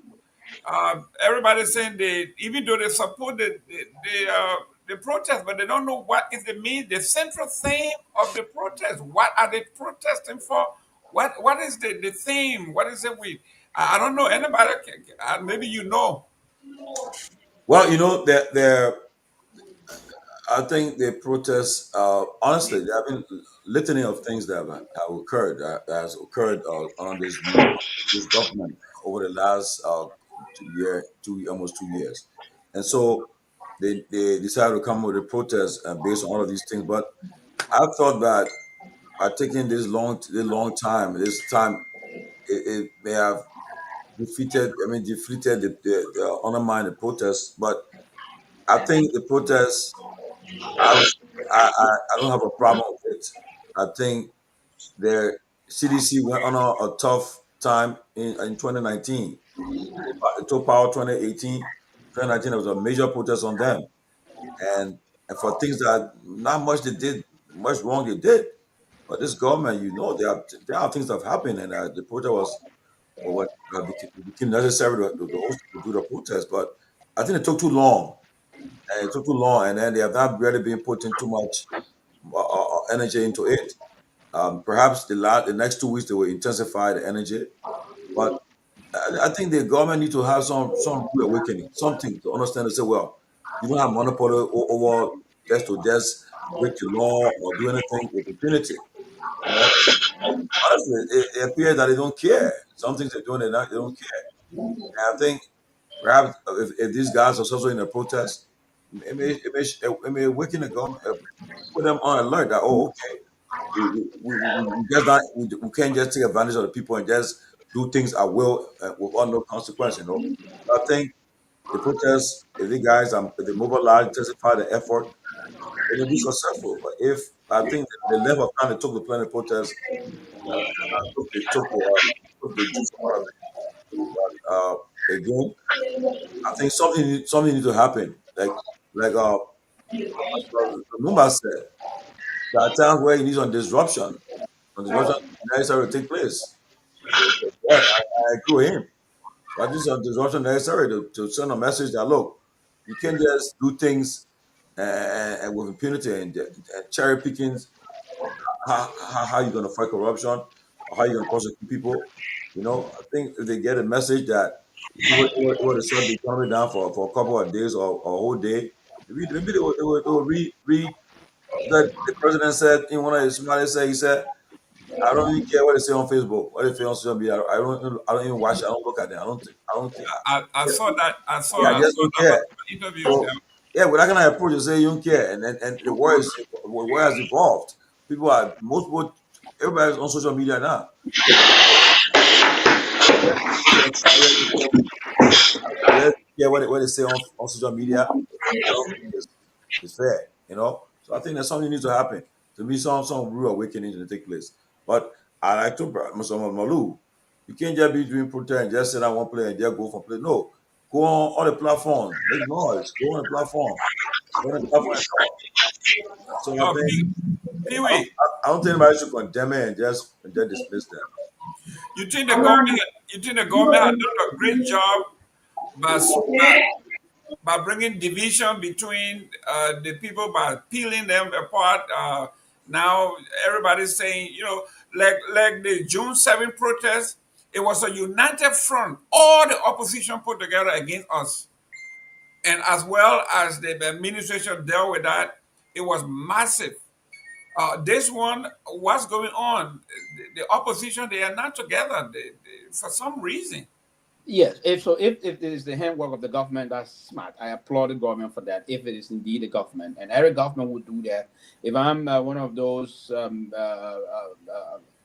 everybody's saying even though they support the protest, but they don't know what is the central theme of the protest. What are they protesting for? What is the theme? What is it with? I don't know. Anybody? Maybe you know. Well, I think the protests, honestly, there have been litany of things that have occurred, that has occurred on this government over the last almost 2 years, and so they decided to come with a protest based on all of these things. But I thought that by taking this time, it may have defeated the undermined the protests. But I think the protests I don't have a problem with it. I think the CDC went on a tough time in 2019. It took power 2018. 2019, there was a major protest on them. And for things that not much they did, much wrong they did. But this government, there are things that have happened, and the protest was what became necessary to do the protest. But I think it took too long, and it took too long, and then they have not really been putting too much energy into it. Perhaps the next 2 weeks they will intensify the energy, but I think the government need to have some reawakening, something to understand and say, well, you don't have monopoly over just break the law or do anything with impunity. You know, honestly, it appears that they don't care. Some things they're doing, they don't care. And I think perhaps if these guys are also in a protest, it may awaken the government, put them on alert that, oh, okay, we just not, we can't just take advantage of the people and just do things at will without no consequence. I think the protests, if the guys if they mobilize, intensify the effort, it will be successful. But if I think the level of time it took to plan the protest, took the juice out of it. Again, I think something needs to happen. Like Lumumba said, there are times where you need some disruption. Some disruption necessary to take place. So yeah, I agree with him. So I think some disruption necessary to send a message that look, you can't just do things and with impunity and cherry pickings. How you going to fight corruption? Or how you going to prosecute people? I think if they get a message that people want to shut the economy down for a couple of days or a whole day, maybe they will read that the president said in one of his somebody said he said, I don't even care what they say on Facebook, what they say on social media. I don't even watch it. I don't look at them. I don't care. I Yeah, saw that. yeah, I I just saw don't that care. particular interview. So yeah, with that kind of approach, you say you don't care, and the world has evolved. Most people, everybody's on social media now. Yeah, yeah, what they say on social media, I don't think it's fair. So I think that something needs to happen to be some real awakening to take place. But I like to Mr. Malu, you can't just be doing protest and just sit down one place and just go from place. No, go on all the platforms, make noise, go on the platform, go on the platform and talk. So I think Pewee, I don't think anybody should condemn it and just dismiss them. you think the government you think the government has done a great job by bringing division between the people by peeling them apart. Now everybody's saying, like the June 7th protest, it was a united front, all the opposition put together against us. And as well as the administration dealt with that, it was massive. This one, what's going on? The opposition, they are not together for some reason. Yes, if it is the handwork of the government, that's smart. I applaud the government for that. If it is indeed the government, and every government would do that. If I'm one of those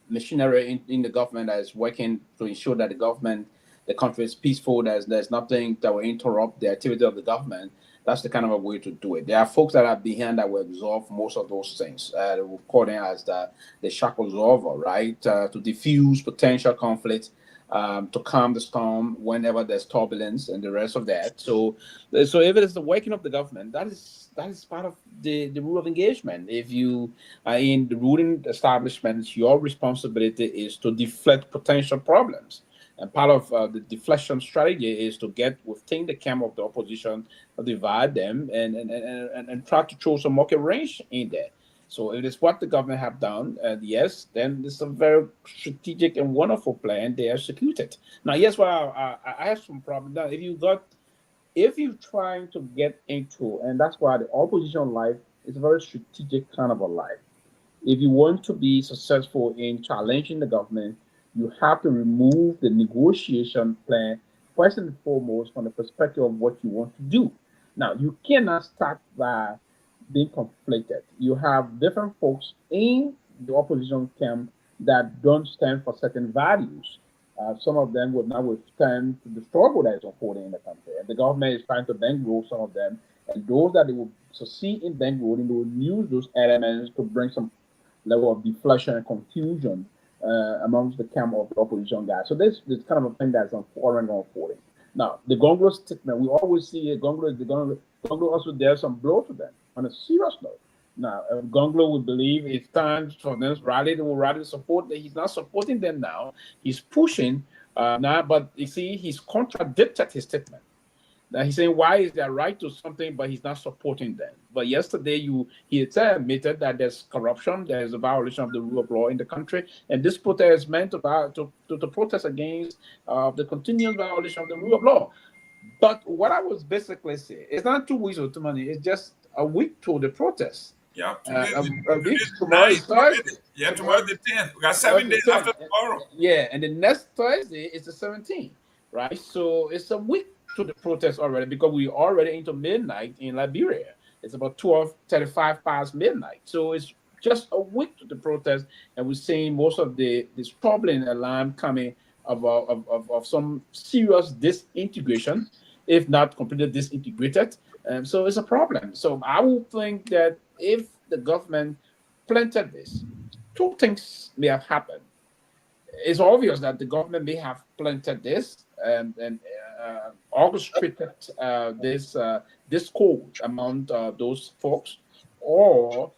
machinery in the government that is working to ensure that the country is peaceful, there's nothing that will interrupt the activity of the government. That's the kind of a way to do it. There are folks that are behind that will absorb most of those things. We call them as the shock absorber, right? To diffuse potential conflict, to calm the storm whenever there's turbulence and the rest of that. So if it is the working of the government, that is part of the rule of engagement. If you are in the ruling establishment, your responsibility is to deflect potential problems. And part of the deflection strategy is to get within the camp of the opposition, divide them, and try to throw some market range in there. So it is what the government have done, and yes, then it's a very strategic and wonderful plan they executed. Now, yes, well, I have some problem now. If you're trying to get into, and that's why the opposition life is a very strategic kind of a life. If you want to be successful in challenging the government, you have to remove the negotiation plan first and foremost from the perspective of what you want to do. Now, you cannot start by being conflicted. You have different folks in the opposition camp that don't stand for certain values. Some of them would now withstand the struggle that is unfolding in the country. And the government is trying to bankroll some of them. And those that they will succeed in bankrolling, they will use those elements to bring some level of deflation and confusion amongst the camp of the opposition guys. So this kind of a thing that's unfolding. Now, the Gongloe statement, we always see it. Gongloe also there's some blow to them on a serious note. Now, Gongloe would believe it's time for them to rally. They will rally support. He's not supporting them now. He's pushing now, but you see, he's contradicted his statement. Now he's saying, why is there right to something, but he's not supporting them? But yesterday, he admitted that there's corruption, there's a violation of the rule of law in the country, and this protest is meant to protest against the continuous violation of the rule of law. But what I was basically saying, it's not 2 weeks or too many, it's just a week to the protest. Yeah, tomorrow is Thursday. Yeah, tomorrow the 10th. We got 7 days after tomorrow. Yeah, and the next Thursday is the 17th, right? So it's a week to the protest already because we're already into midnight in Liberia. It's about 12:35 past midnight. So it's just a week to the protest, and we're seeing most of this troubling alarm coming of some serious disintegration, if not completely disintegrated. So it's a problem. So I would think that if the government planted this, two things may have happened. It's obvious that the government may have planted this and orchestrated this code among those folks, or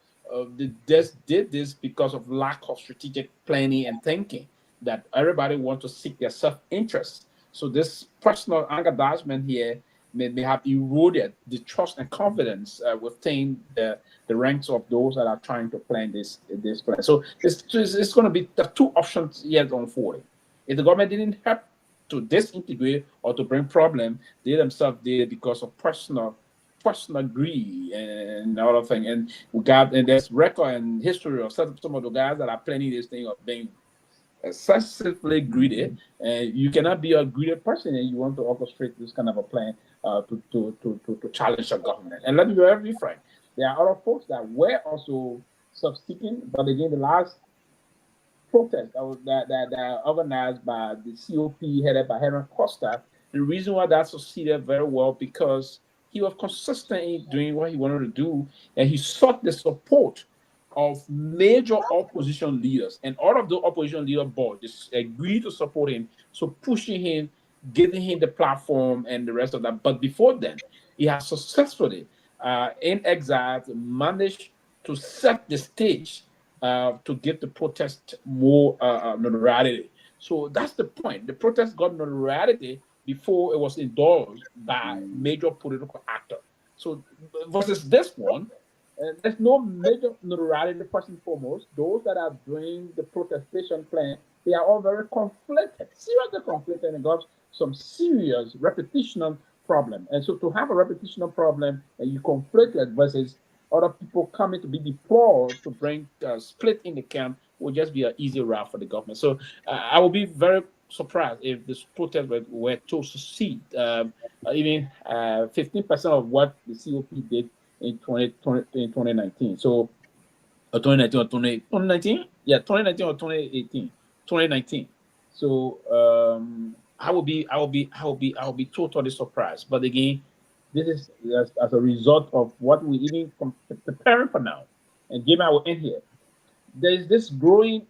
they just did this because of lack of strategic planning and thinking, that everybody wants to seek their self-interest. So this personal aggrandizement here may have eroded the trust and confidence within the ranks of those that are trying to plan this plan. So it's going to be the two options yet unfolding. If the government didn't help to disintegrate or to bring problem, they themselves did because of personal greed and all of things. And there's record and history of some of the guys that are planning this thing of being excessively greedy, and you cannot be a greedy person and you want to orchestrate this kind of a plan to challenge the government. And let me be very frank, there are other folks that were also self-seeking, but again, the last protest that organized by the COP headed by Henry Costa, the reason why that succeeded very well because he was consistently doing what he wanted to do, and he sought the support of major opposition leaders, and all of the opposition leader board just agreed to support him, so pushing him, giving him the platform and the rest of that. But before then, he has successfully, in exile, managed to set the stage to give the protest more notoriety. So that's the point. The protest got notoriety before it was endorsed by major political actor. So versus this one, there's no major notoriety, first and foremost. Those that are doing the protestation plan, they are all very conflicted, seriously conflicted, and got some serious reputational problem. And so to have a reputational problem and you conflict it versus other people coming to be deployed to bring split in the camp will just be an easy route for the government. So I will be very surprised if this protest were to succeed. Even 15% of what the COP did in 2019. So 2019 or 2019? Yeah, 2019 or 2018. 2019. So I will be totally surprised. But again, this is as a result of what we even preparing for now. And Jim, I will end here. There is this growing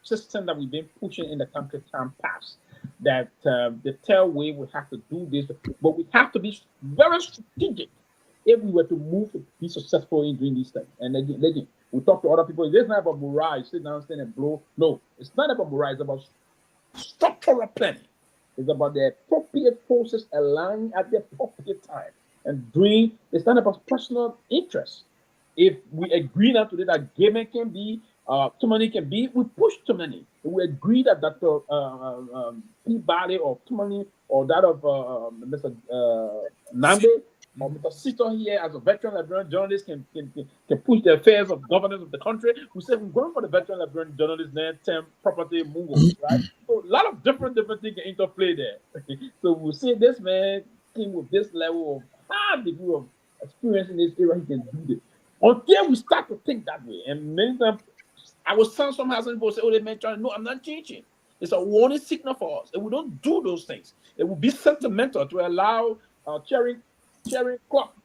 system that we've been pushing in the country time past, that the tailway will have to do this, but we have to be very strategic if we were to move to be successful in doing these things. And again, we talk to other people. It's not about morale, sit down, stand and blow. No, it's not about morale. It's about structural planning. It's about the appropriate forces aligning at the appropriate time and doing. It's not about personal interest. If we agree now today that Game can be, too many can be, we push too many. If we agree that Dr. Peabody or Tomalin or that of Mr. Nambe or Mr. Sito here as a veteran Liberian journalist can push the affairs of governance of the country. We say we're going for the veteran Liberian journalist, term property movement, right? So a lot of different things can interplay there. So we see this man came with this level of high degree of experience in this area, he can do this. Until we start to think that way, and many times I was telling some people say, "Oh, they may try." No, I'm not changing. It's a warning signal for us. If we don't do those things, it will be sentimental to allow cherry clock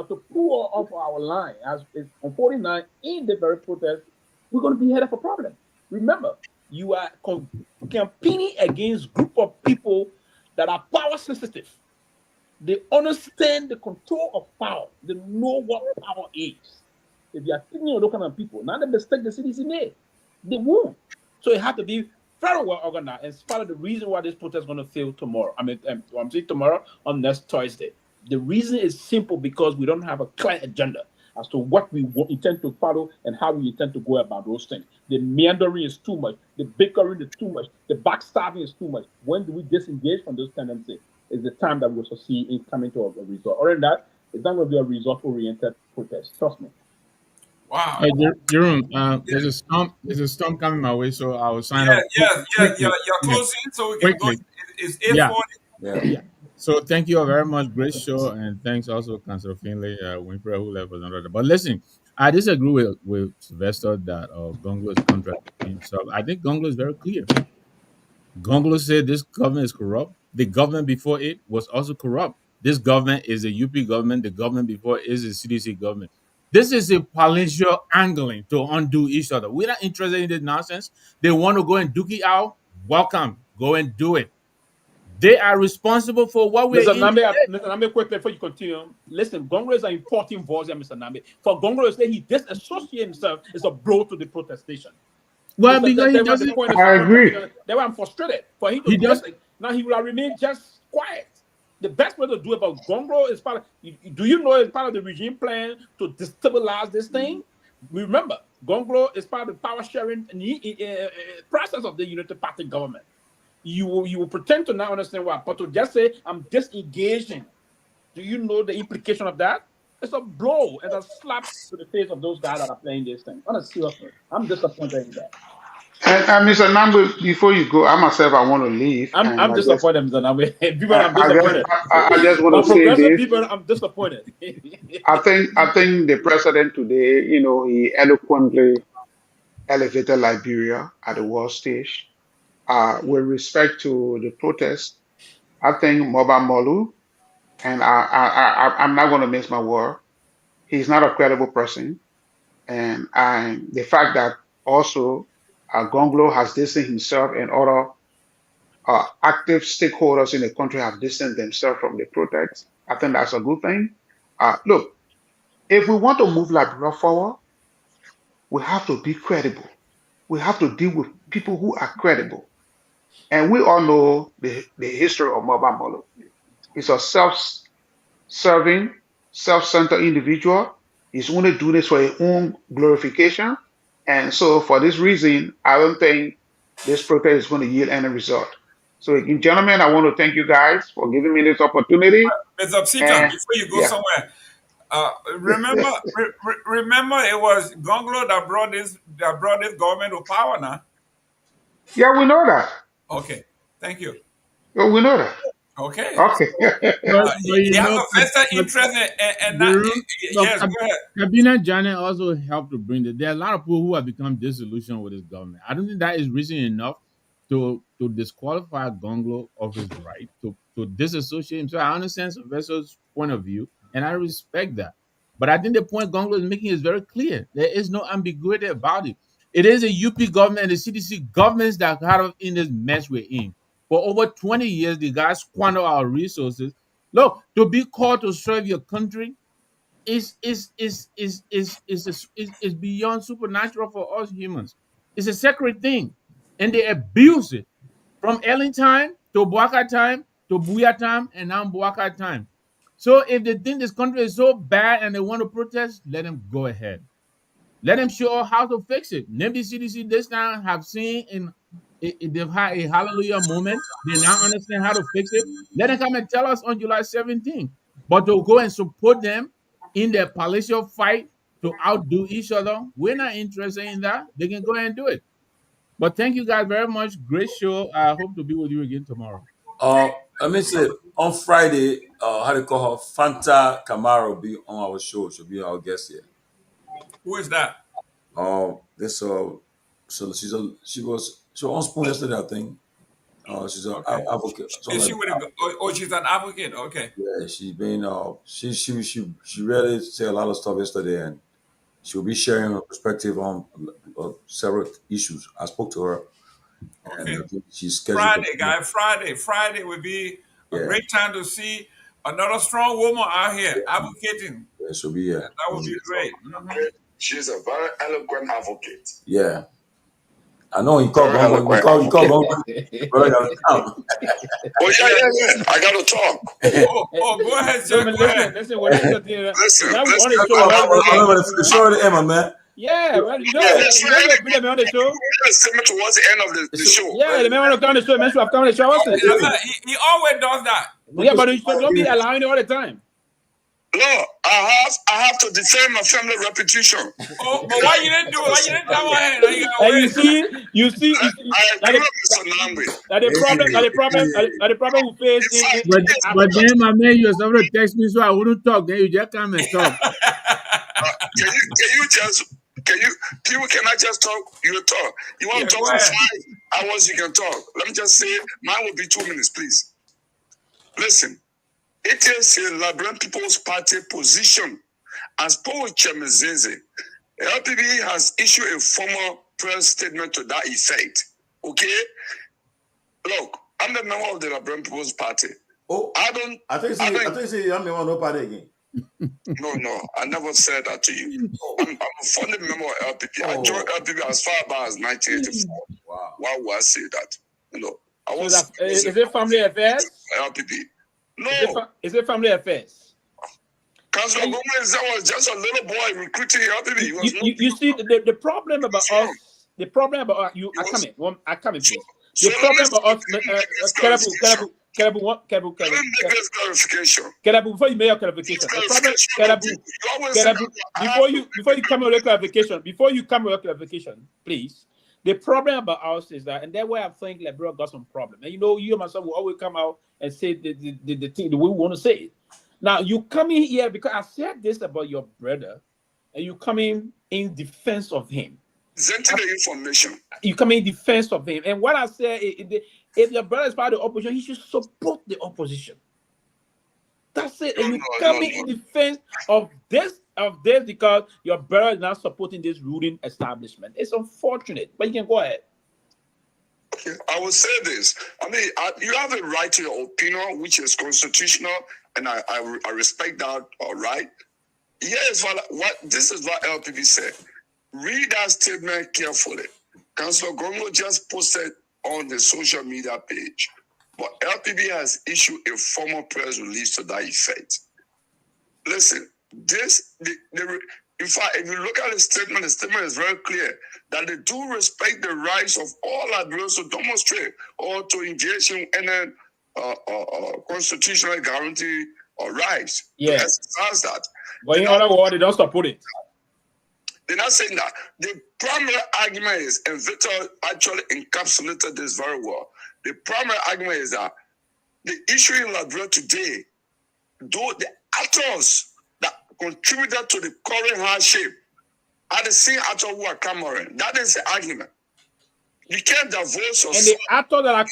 to pull off our line as it's on 49 in the very protest. We're going to be headed for problem. Remember, you are campaigning against group of people that are power sensitive. They understand the control of power. They know what power is. If you are thinking of those kind of people, not the mistake the CDC made, they won't. So it had to be very well organized. And it's part of the reason why this protest is going to fail tomorrow. I'm saying tomorrow on next Thursday. The reason is simple because we don't have a clear agenda as to what we intend to follow and how we intend to go about those things. The meandering is too much. The bickering is too much. The backstabbing is too much. When do we disengage from those tendencies? Is the time that we'll succeed in coming to a result. Other than that, it's not going to be a result-oriented protest. Trust me. Wow. Jerome, there's a storm coming my way, so I will sign Yeah, off you're closing, so we can go. quickly. It's Yeah. 8:40. Yeah. So thank you all very much. Great show. And thanks also, Councilor Finley, Winfrey, who left us under that. But listen, I disagree with Sylvester that Gongloe is contradicting himself. I think Gongloe is very clear. Gongloe said this government is corrupt. The government before it was also corrupt. This government is a UP government. The government before it is a CDC government. This is a palatial angling to undo each other. We're not interested in this nonsense. They want to go and duke it out. Welcome. Go and do it. They are responsible for what we're Mr. in. Mr. Nambe, quickly before you continue. Listen, Gongloe is an important voice here, Mr. Nambe. For Gongloe to say he disassociates himself is a blow to the protestation. Well, because he doesn't. I agree. That's why I'm frustrated. For him to He does. now he will remain just quiet. The best way to do it about Gongloe is part of. Do you know it's part of the regime plan to destabilize this thing? Remember, Gongloe is part of the power sharing process of the Unity Party government. You will pretend to not understand why, but to just say I'm disengaging. Do you know the implication of that? It's a blow and a slap to the face of those guys that are playing this thing. On a serious note, I'm disappointed in that. And Mr. Nambu, before you go, I myself, I want to leave. And I'm I disappointed, Mr. Nambe. People, I'm I disappointed. I just want For to say progressive this. people, I'm disappointed. I think the president today, he eloquently elevated Liberia at the world stage. With respect to the protest, I think Moba Molu, and I'm not going to miss my word. He's not a credible person, and the fact that also Gonglo has distanced himself and other active stakeholders in the country have distanced themselves from the protest. I think that's a good thing. Look, if we want to move Liberia forward, we have to be credible. We have to deal with people who are credible. And we all know the history of Moba Molo. He's a self-serving, self-centered individual. He's only doing this for his own glorification. And so for this reason, I don't think this protest is going to yield any result. So gentlemen, I want to thank you guys for giving me this opportunity. Mr. Sika, And before you go yeah, somewhere, remember it was Gonglo that brought this government to power now. yeah, we know that. Okay, thank you. Oh, we know that. Okay. Okay. But He has a vested interest and not. Yes, go ahead. Kabina Janet also helped to bring it. There are a lot of people who have become disillusioned with this government. I don't think that is reason enough to disqualify Gonglo of his right to disassociate himself. I understand Sylvester's point of view, and I respect that. But I think the point Gonglo is making is very clear. There is no ambiguity about it. It is a UP government and the CDC governments that got us in this mess we're in. For over 20 years, the guys squander our resources. Look, to be called to serve your country is beyond supernatural for us humans. It's a sacred thing, and they abuse it from Ellen time to Boaka time to Buya time and now Boaka time. So if they think this country is so bad and they want to protest, let them go ahead. Let them show how to fix it. Maybe CDC this time have seen they've had a hallelujah moment. They now understand how to fix it. Let them come and tell us on July 17th. But to go and support them in their palatial fight to outdo each other, we're not interested in that. They can go ahead and do it. But thank you guys very much. Great show. I hope to be with you again tomorrow. Let me say on Friday, how do you call her? Fanta Camaro will be on our show. She'll be our guest here. Who is that? This so she So on Spoon yesterday, I think. She's an advocate. Is she with she's an advocate? Okay. Yeah, she's been. She really said a lot of stuff yesterday, and she'll be sharing her perspective on several issues. I spoke to her, and Okay. I think she's scheduled. Friday would be a great time to see another strong woman out here advocating. Yeah, she'll be here. That would be great. She's a very eloquent advocate. Yeah. I know you called Gongloe. Oh, yeah. I got to talk. Go ahead, sir. Listen. The show at the end, man. Yeah, well, you know, be on the show. Towards the end of the show. Yeah, the man want to come on the show. Man should have come on the show. He always does that. Yeah, but you don't be allowing it all the time. No, I have to defend my family reputation. Oh, but why you didn't do it? Why you didn't come ahead? You see, the problem we face. But then, my man, you have to text me so I wouldn't talk. Then you just come and talk. People cannot just talk, you talk. You want to talk for 5 hours, you can talk. Let me just say, mine will be 2 minutes, please. Listen, it is the Liberian People's Party position as Paul Chemezeze. LPB has issued a formal press statement to that effect. Okay? Look, I'm the member of the Liberian People's Party. Oh, I think I'm the one no party again. No, I never said that to you. I'm a founding member of LPP. I joined LPP as far back as 1984. Wow. Why would I say that? I was. So is it family affairs? LPP. No. Is it family affairs? Councillor Gomez was just a little boy recruiting LPP. You see, the problem about us. The problem about you. I come in, please. The problem about us. Kehleboe, before you make your clarification, before you come with your clarification, please. The problem about us is that, and that's why I think Liberia got some problem. And you and myself will always come out and say the thing the way we want to say it. Now you come in here because I said this about your brother, and you come in defense of him. Presenting the information. You come in defense of him, and what I say is, if your brother is part of the opposition, he should support the opposition. That's it. And you come in defense of this because your brother is not supporting this ruling establishment. It's unfortunate, but you can go ahead. Okay, I will say this. I mean, you have a right to your opinion, which is constitutional, and I respect that. All right. Yes, this is what LPP said. Read that statement carefully. Councillor Gongloe just posted on the social media page, but LPB has issued a formal press release to that effect. Listen, in fact, if you look at the statement is very clear that they do respect the rights of all Liberians to demonstrate or to engage in any constitutional guarantee or rights. Yes, that's that. But in other words, they don't support it. They're not saying that. The primary argument is, and Victor actually encapsulated this very well. The primary argument is that the issue in Liberia today, though the actors that contributed to the current hardship are the same actors who are Cameroon. That is the argument. You can't divorce yourself. And the actors that are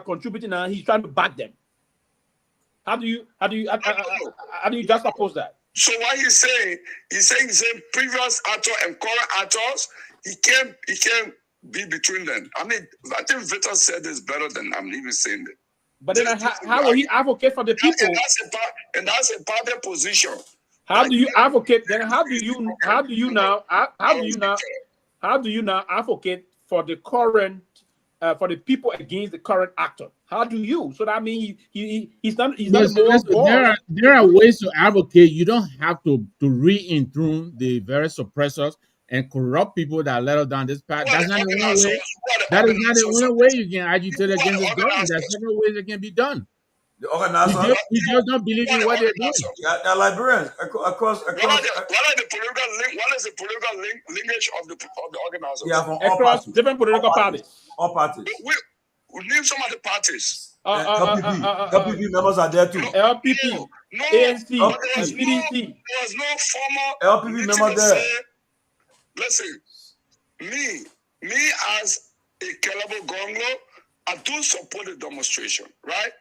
contributing now, he's trying to back them. How do you just oppose that? So what he's saying previous actor and current actors, he can't be between them. I mean, I think Victor said this better than I'm even saying it. But then how will he advocate for the people? And that's a party position. How do you advocate? Then how do you now advocate for the current for the people against the current actor? How do you? So that means he's not. There are ways to advocate. You don't have to re-enthrone the various suppressors and corrupt people that let us down this path. That's not the only way. That is not the only way you can agitate against the government. There's several ways it can be done. The organizers, we just don't believe in what they're doing. They're Liberians across. What is the political linkage of the organizers? Yeah, from across different political parties. All parties. We name some of the parties. LPP members are there too. LPP. No, ANC, but there was PDC. no formal LPP meeting member to there. say, listen, me as a Kehleboe Gongloe, I do support the demonstration, right?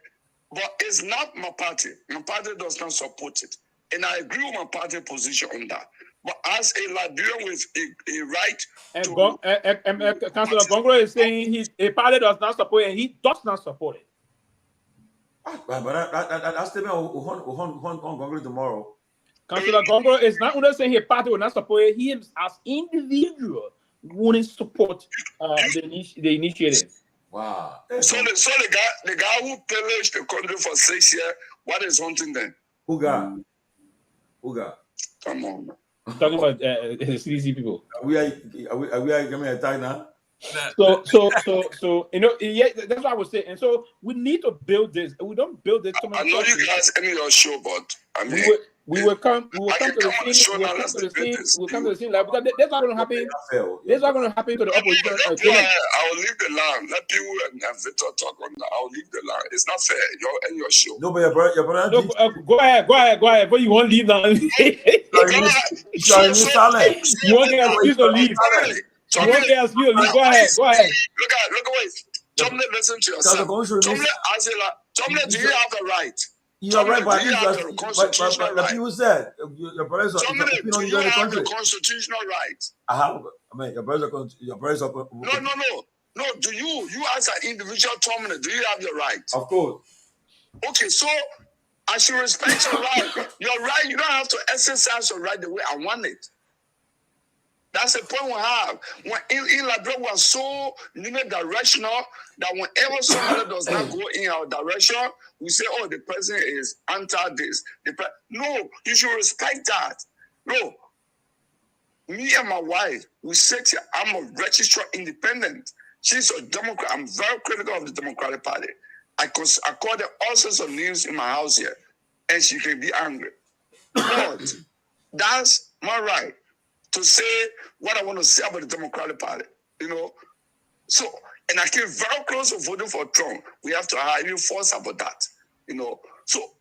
But it's not my party. My party does not support it. And I agree with my party position on that. But as a Liberian with a right And to... Councillor Gongloe is saying a party does not support it, and he does not support it. But that statement on Gongloe tomorrow. Councillor Gongloe is not only saying his party will not support it, he as individual wouldn't support the initiative. Wow. So the guy who pillaged the country for 6 years, what is hunting then? Who got? Come on, man. Talking about the CDC people. Are we giving a attack now? So yeah, that's what I was saying. And so we need to build this. We don't build this. I know you guys end your show, but I mean, we will come to the scene. We'll come to the scene. Like, that's not going to happen. That's not going to happen to the opposition. I will leave the line. Let people and Victor talk on that. I will leave the line. It's not fair. You're in your show. No, but your brother. No, go ahead. But you won't leave now. You silent. You won't get excuse to leave. You won't get excuse to leave. Go ahead. Look away. Tomlin, listen to yourself. Tomlin, do you have the right? You are right, but the people said your brothers are do you have the constitutional right? I mean, your brothers are. No. Do you as an individual, Tomlin, do you have your right? Of course. Okay, so I should respect your right. Your right, you don't have to exercise your right the way I want it. That's the point we have. When in Liberia, we are so unidirectional that whenever somebody does not go in our direction, we say, oh, the president is anti this. No, you should respect that. No. Me and my wife, we sit here. I'm a registered independent. She's a Democrat. I'm very critical of the Democratic Party. I call them all sorts of names in my house here, and she can be angry. But that's my right to say what I want to say about the Democratic Party, So, and I came very close to voting for Trump. We have to even force about that, So,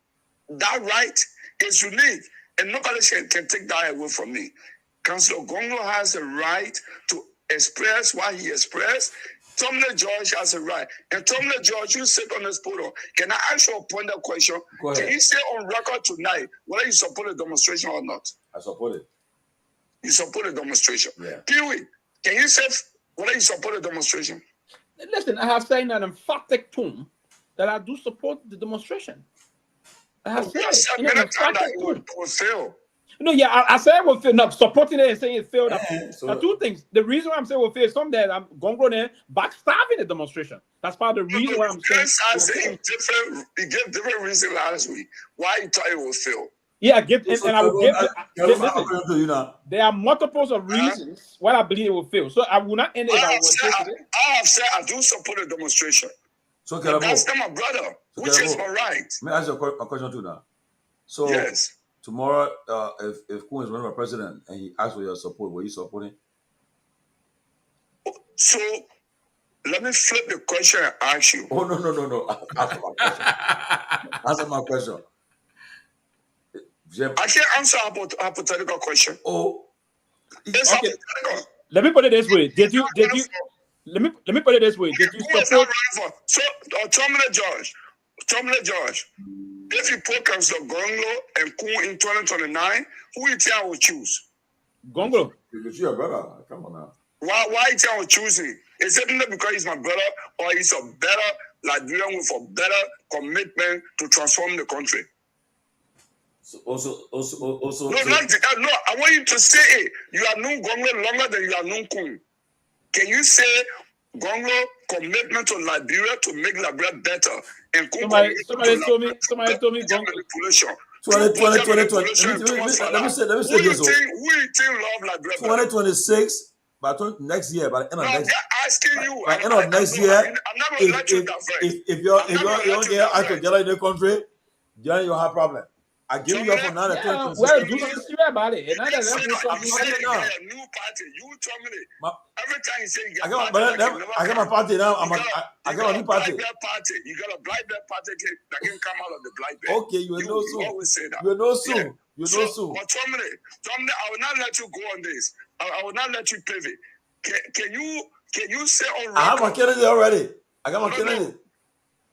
that right is unique, and nobody can take that away from me. Councillor Gongloe has a right to express what he expressed. Tomlin George has a right. And Tomlin George, you sit on this podium. Can I ask you a pointed question? Can you say on record tonight whether you support the demonstration or not? I support it. You support the demonstration. Yeah. Pewee, can you say whether you support the demonstration? Listen, I have said in an emphatic tone that I do support the demonstration. I have said in an emphatic tone. It will fail. No, yeah, I said it will fail. No, supporting it and saying it failed. Now, two things. The reason why I'm saying it will fail is some that I'm Gongloe there backstabbing the demonstration. That's part of the reason why I'm saying. He gave different reasons last week why he thought it will fail. Yeah, and I will give. Listen, there are multiples of reasons why I believe it will fail. So I will not end it. I have said I do support the demonstration. So that's not my brother, which is my right. Let me ask you a question too now. So yes. Tomorrow, if Kun is running for president and he asks for your support, will you support him? So let me flip the question and ask you. Oh no! Answer my question. Answer my question. I can't answer a hypothetical question. Oh, it's okay. Let me put it this way. Did you? Let me put it this way. Did you support? So, Tomlin George, if you put Councillor Gongloe and Kun in 2029, who you think I will choose? Gongloe. Because you're your brother. Come on now. Why you think I will choose him? Is it not because he's my brother, or he's a better Liberian with a better commitment to transform the country? Also. No, I want you to say it. You have known Gongloe longer than you have known Kun. Can you say Gongloe commitment to Liberia to make Liberia better? And somebody told me Gongloe. Manipulation. 2020. Let me say this. Who you think love Liberia? 2026. By next year, by the end of next year. I'm asking you. By the end of next year, I'm not going to let you divert. If you don't get out together in the country, then you'll have a problem. I give you from now to Yeah, 2026. well, do something serious about it. And now that let's do I'm something. saying You now. got a new party. You told me My, every time you say you I got got party, I got my party now. I got a new party. party. You got a black belt party that can come out of the black belt. Okay, you will know soon. You always say that. You will know soon. Yeah. You will know soon. But Tomalin, I will not let you go on this. I will not let you pivot. Can you say on record? I have my candidate already. I got my candidate.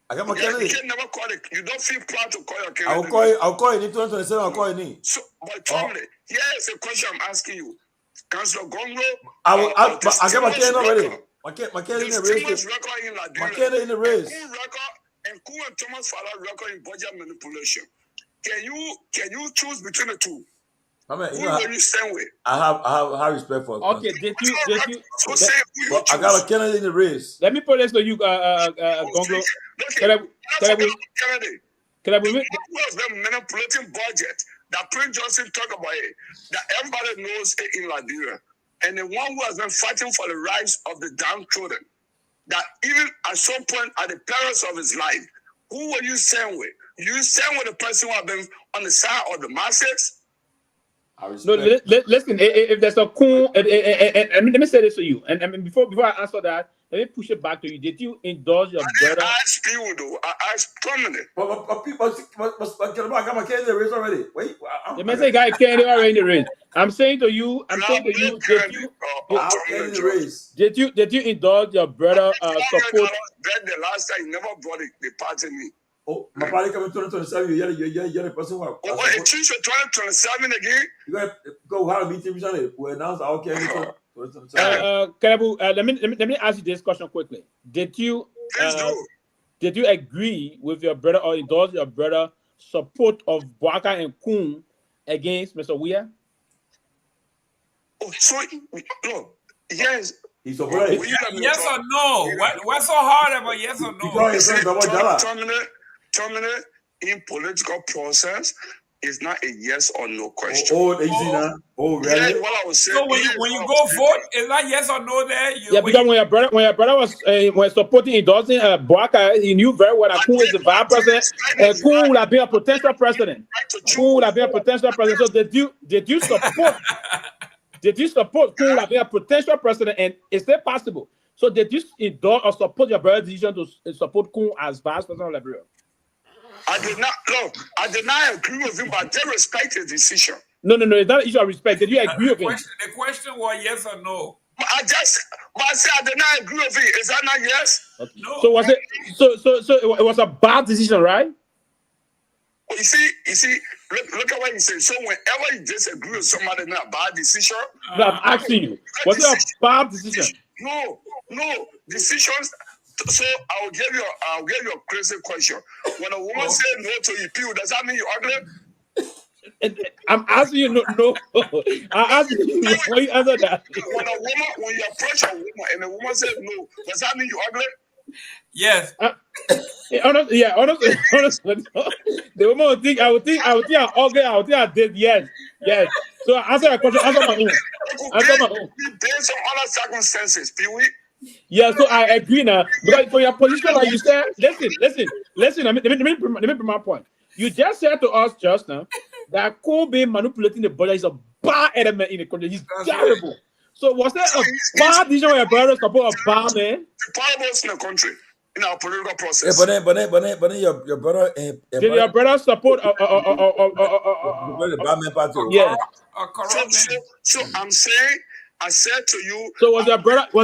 I got my candidate. You can never call it. You don't feel proud to call your candidate. I'll call you in 2027. I'll call you in. So, but Tomalin, here is a question I'm asking you. Councillor Gongloe, I got my candidate already. My candidate in the race. My candidate in the race. And Ku and Thomas Fala record in budget manipulation. Can you choose between the two? I mean, who will you stand with? I have respect for. Okay, did you? I got a candidate in the race. Let me put this to you, Gongloe. Can I move it? Who has been manipulating budget? That Prince Johnson talk about it. That everybody knows it in Liberia. And the one who has been fighting for the rights of the downtrodden. That even at some point at the perils of his life, who will you stand with? You stand with the person who has been on the side of the masses? No, listen. If there's a cool, and let me say this to you. And I mean, before I answer that, let me push it back to you. Did you indulge your brother? I asked you, though. I asked Tomalin. But I got my candidate in the race already. Wait, the man say guy can't already in the race. I'm saying to you, did you indulge your brother support? The last time you never brought the party me. Oh, my party coming 2027. You're the person who. Oh, it's 2027 again. You gotta go have a meeting recently. We announced our candidate. Kehleboe, let me ask you this question quickly. Did you agree with your brother or endorse your brother support of Bwaka and Kun against Mr. Weah? Oh, so no, yes. He's supported. Yes or no? What's so hard about yes or no? Tomalin, in political process, is not a yes or no question. Easy now. Oh, really? Yeah, what I was saying. So when you go vote, is that yes or no there? Because when your brother was supporting endorsing Bwaka, he knew very well that Kun is the vice president, and Kun would have been a potential president. Kun would have been a potential president. So did you support? Did you support Kun would have been a potential president, and is that possible? So did you endorse or support your brother's decision to support Kun as vice president of Liberia? I did not agree with him, but they respect his decision. No, it's not an issue of respect. Did you agree with him? The question was yes or no. I said I did not agree with it. Is that not yes? Okay. No. So was it? So it was a bad decision, right? You see, look at what he said. So whenever you disagree with somebody, not a bad decision. No, I'm asking you. Was it a bad decision? No decisions. So I'll give you a crazy question. When a woman says no to you, Pew, does that mean you're ugly? I'm asking you no. I'm asking you why you answer that. When you approach a woman and the woman says no, does that mean you're ugly? Yes. Honestly, the woman would think I'm ugly. I would think I did yes. So answer my question. Answer my own. Based on other circumstances, Pewee. Yeah, so I agree now. Because for your position, like you said, listen. Let me bring my point. You just said to us just now that Kun manipulating the budget is a bad element in the country. He's terrible. So was that a bad decision where your brother support a bad man? The parables in the country, in our political process. Yeah, but then your brother. Did your brother support the bad man party? Yeah. So I'm saying. I said to you. So was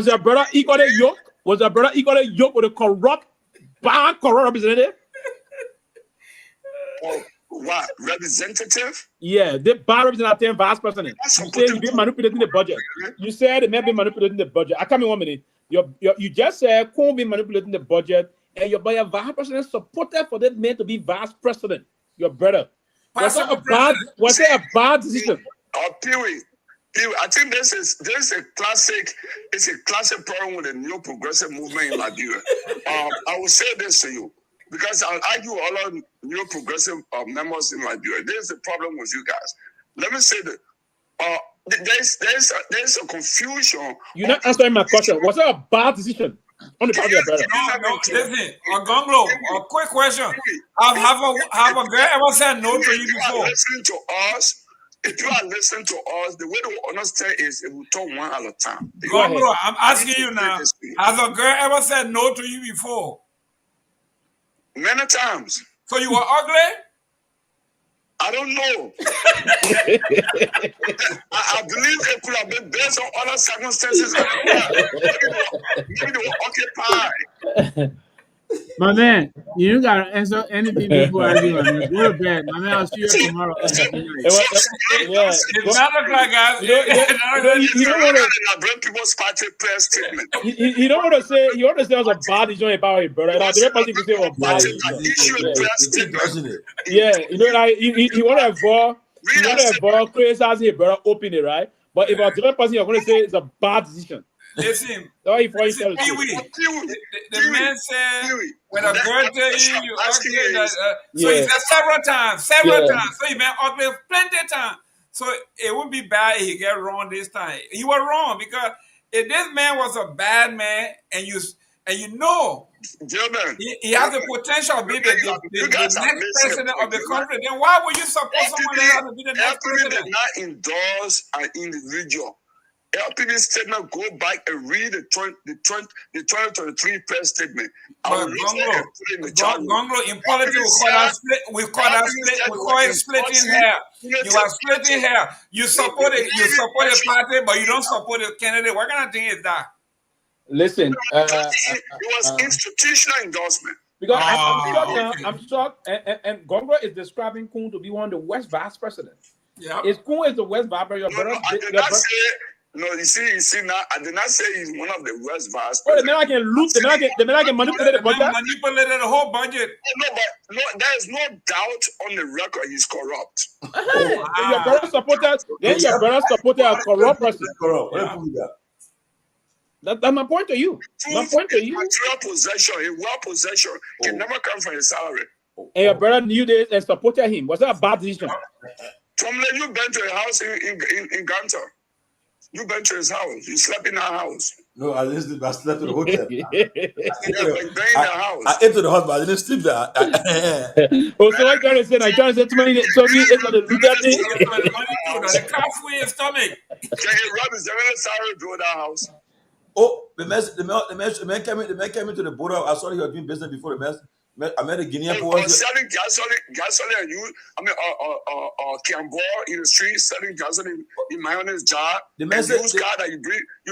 your brother equally yoked? Was your brother equally yoked with a corrupt representative? What representative? Yeah, the bad representative vice president. You said he been manipulating the budget. You said it may be manipulating the budget. I come in 1 minute. You just said Kun be manipulating the budget, and your vice president supported for that man to be vice president. Your brother. Was that a bad decision? Pewee. I think this is a classic. It's a classic problem with the new progressive movement in Liberia. I will say this to you because I'll argue all of new progressive members in Liberia. There's a problem with you guys. Let me say that there's a confusion. You're not answering my question. Was that a bad decision? On the party better. No, listen, Gongloe, a quick question. Have a girl ever said no to you before? Listening to us. If you are listening to us, the way to understand is if we talk one at a time. Gongloe, I'm asking you now. Has a girl ever said no to you before? Many times. So you were ugly? I don't know. I believe it could have been based on other circumstances. Maybe they were occupied. My man, you don't gotta answer anything before I do. Man. Go to bed. My man, I'll see you tomorrow. Yeah. It's not look like guys. You don't want to bring people's party prayer statement. He don't want to say. He want to say it was a bad decision about it, brother. Now the person can say it was bad decision. Yeah, you know, like he want to avoid. He want to avoid criticizing his brother openly, right? But if a different person, you're going to say it's a bad decision. Listen, the man said when a girl tell you ugly, so he said several times. So he been ugly plenty of times. So it wouldn't be bad if he get wrong this time. He was wrong because if this man was a bad man and you know he has the potential to be the next president of the country, then why would you support someone else to be the next president? Did not endorse an individual. LPB statement, go back and read the 2023 press statement. Gongloe, in politics, we call it splitting hair. You are splitting hair. You support a party, but you don't support a candidate. What kind of thing is that? Listen, it was institutional endorsement. Because I'm shocked, and Gongloe is describing Kun to be one of the West Vice presidents. Yeah, if Kun is the West Vice president, no, you see now, I did not say he's one of the West Vice. Oh, the man I can loot, the man I can manipulate the budget. Manipulated the whole budget. No, but there is no doubt on the record he's corrupt. Your brother supported a corrupt person. That's my point to you. Material possession, a wealth possession can never come from his salary. And your brother knew this and supported him. Was that a bad decision? Tomalin, you been to a house in Ganta. You been to his house. You slept in our house. No, I slept in the hotel. I ate to the house, but I didn't sleep there. Oh, so I trying to say, to me, so it's on the leader thing. The cough in your stomach. Can you rub his salary to that house? Oh, the man came into the border. I saw he was doing business before the mess. I met a Guinean boy. Selling gasoline, Kehleboe in the street, selling gasoline in Myean's jar. The man said, used car that you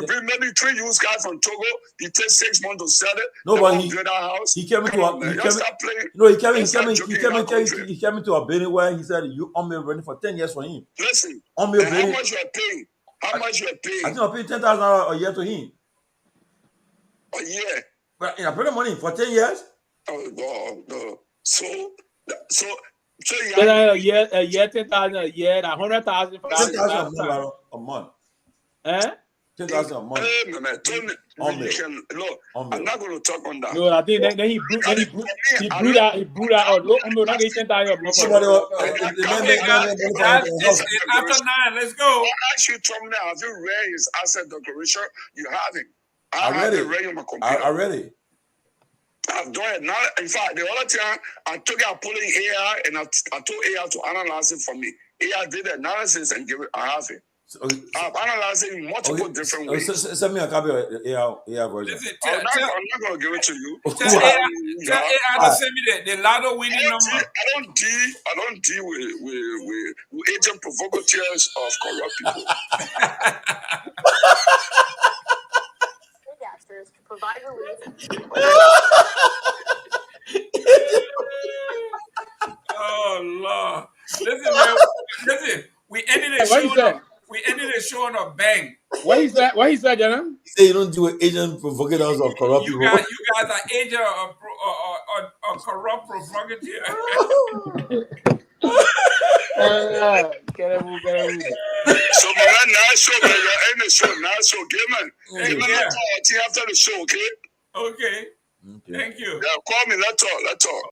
bring maybe 3 used cars from Togo. He takes 6 months to sell it. No, but he came into a building where he said you on me running for 10 years for him. Listen, on me how much you are paying? How much you are paying? I think I'm paying $10,000 a year to him. A year? But I pay the money for 10 years. Oh no. So a year, 10,000 a year, 100,000 for $10,000 a month. 10,000 a month. Hey, man, Tony, look, I'm not going to talk on that. No, I think then he blew out. Oh, look, I'm not getting 10,000 a month. After 9, let's go. I actually told me, have you read his asset declaration? You haven't. I read it on my computer. I read it. I've done it now. In fact, the other time I took out pulling AI and I told AI to analyze it for me. AI did the analysis and give it. I have it. I've analyzed it in multiple different ways. Send me a copy of the AI version. I'm not going to give it to you. Tell AI to send me the lotto winning number. I don't deal with agent provocateurs of corrupt people. To provide relief. Oh Lord! Listen. We ended the show on a bang. What is that, Jenna? He said you don't do with agent provocateurs of corrupt people. You guys are agent of corrupt provocateurs. So, man, you're in the show now. So, after the show, okay? Okay. Thank you. Yeah, call me. Let's talk.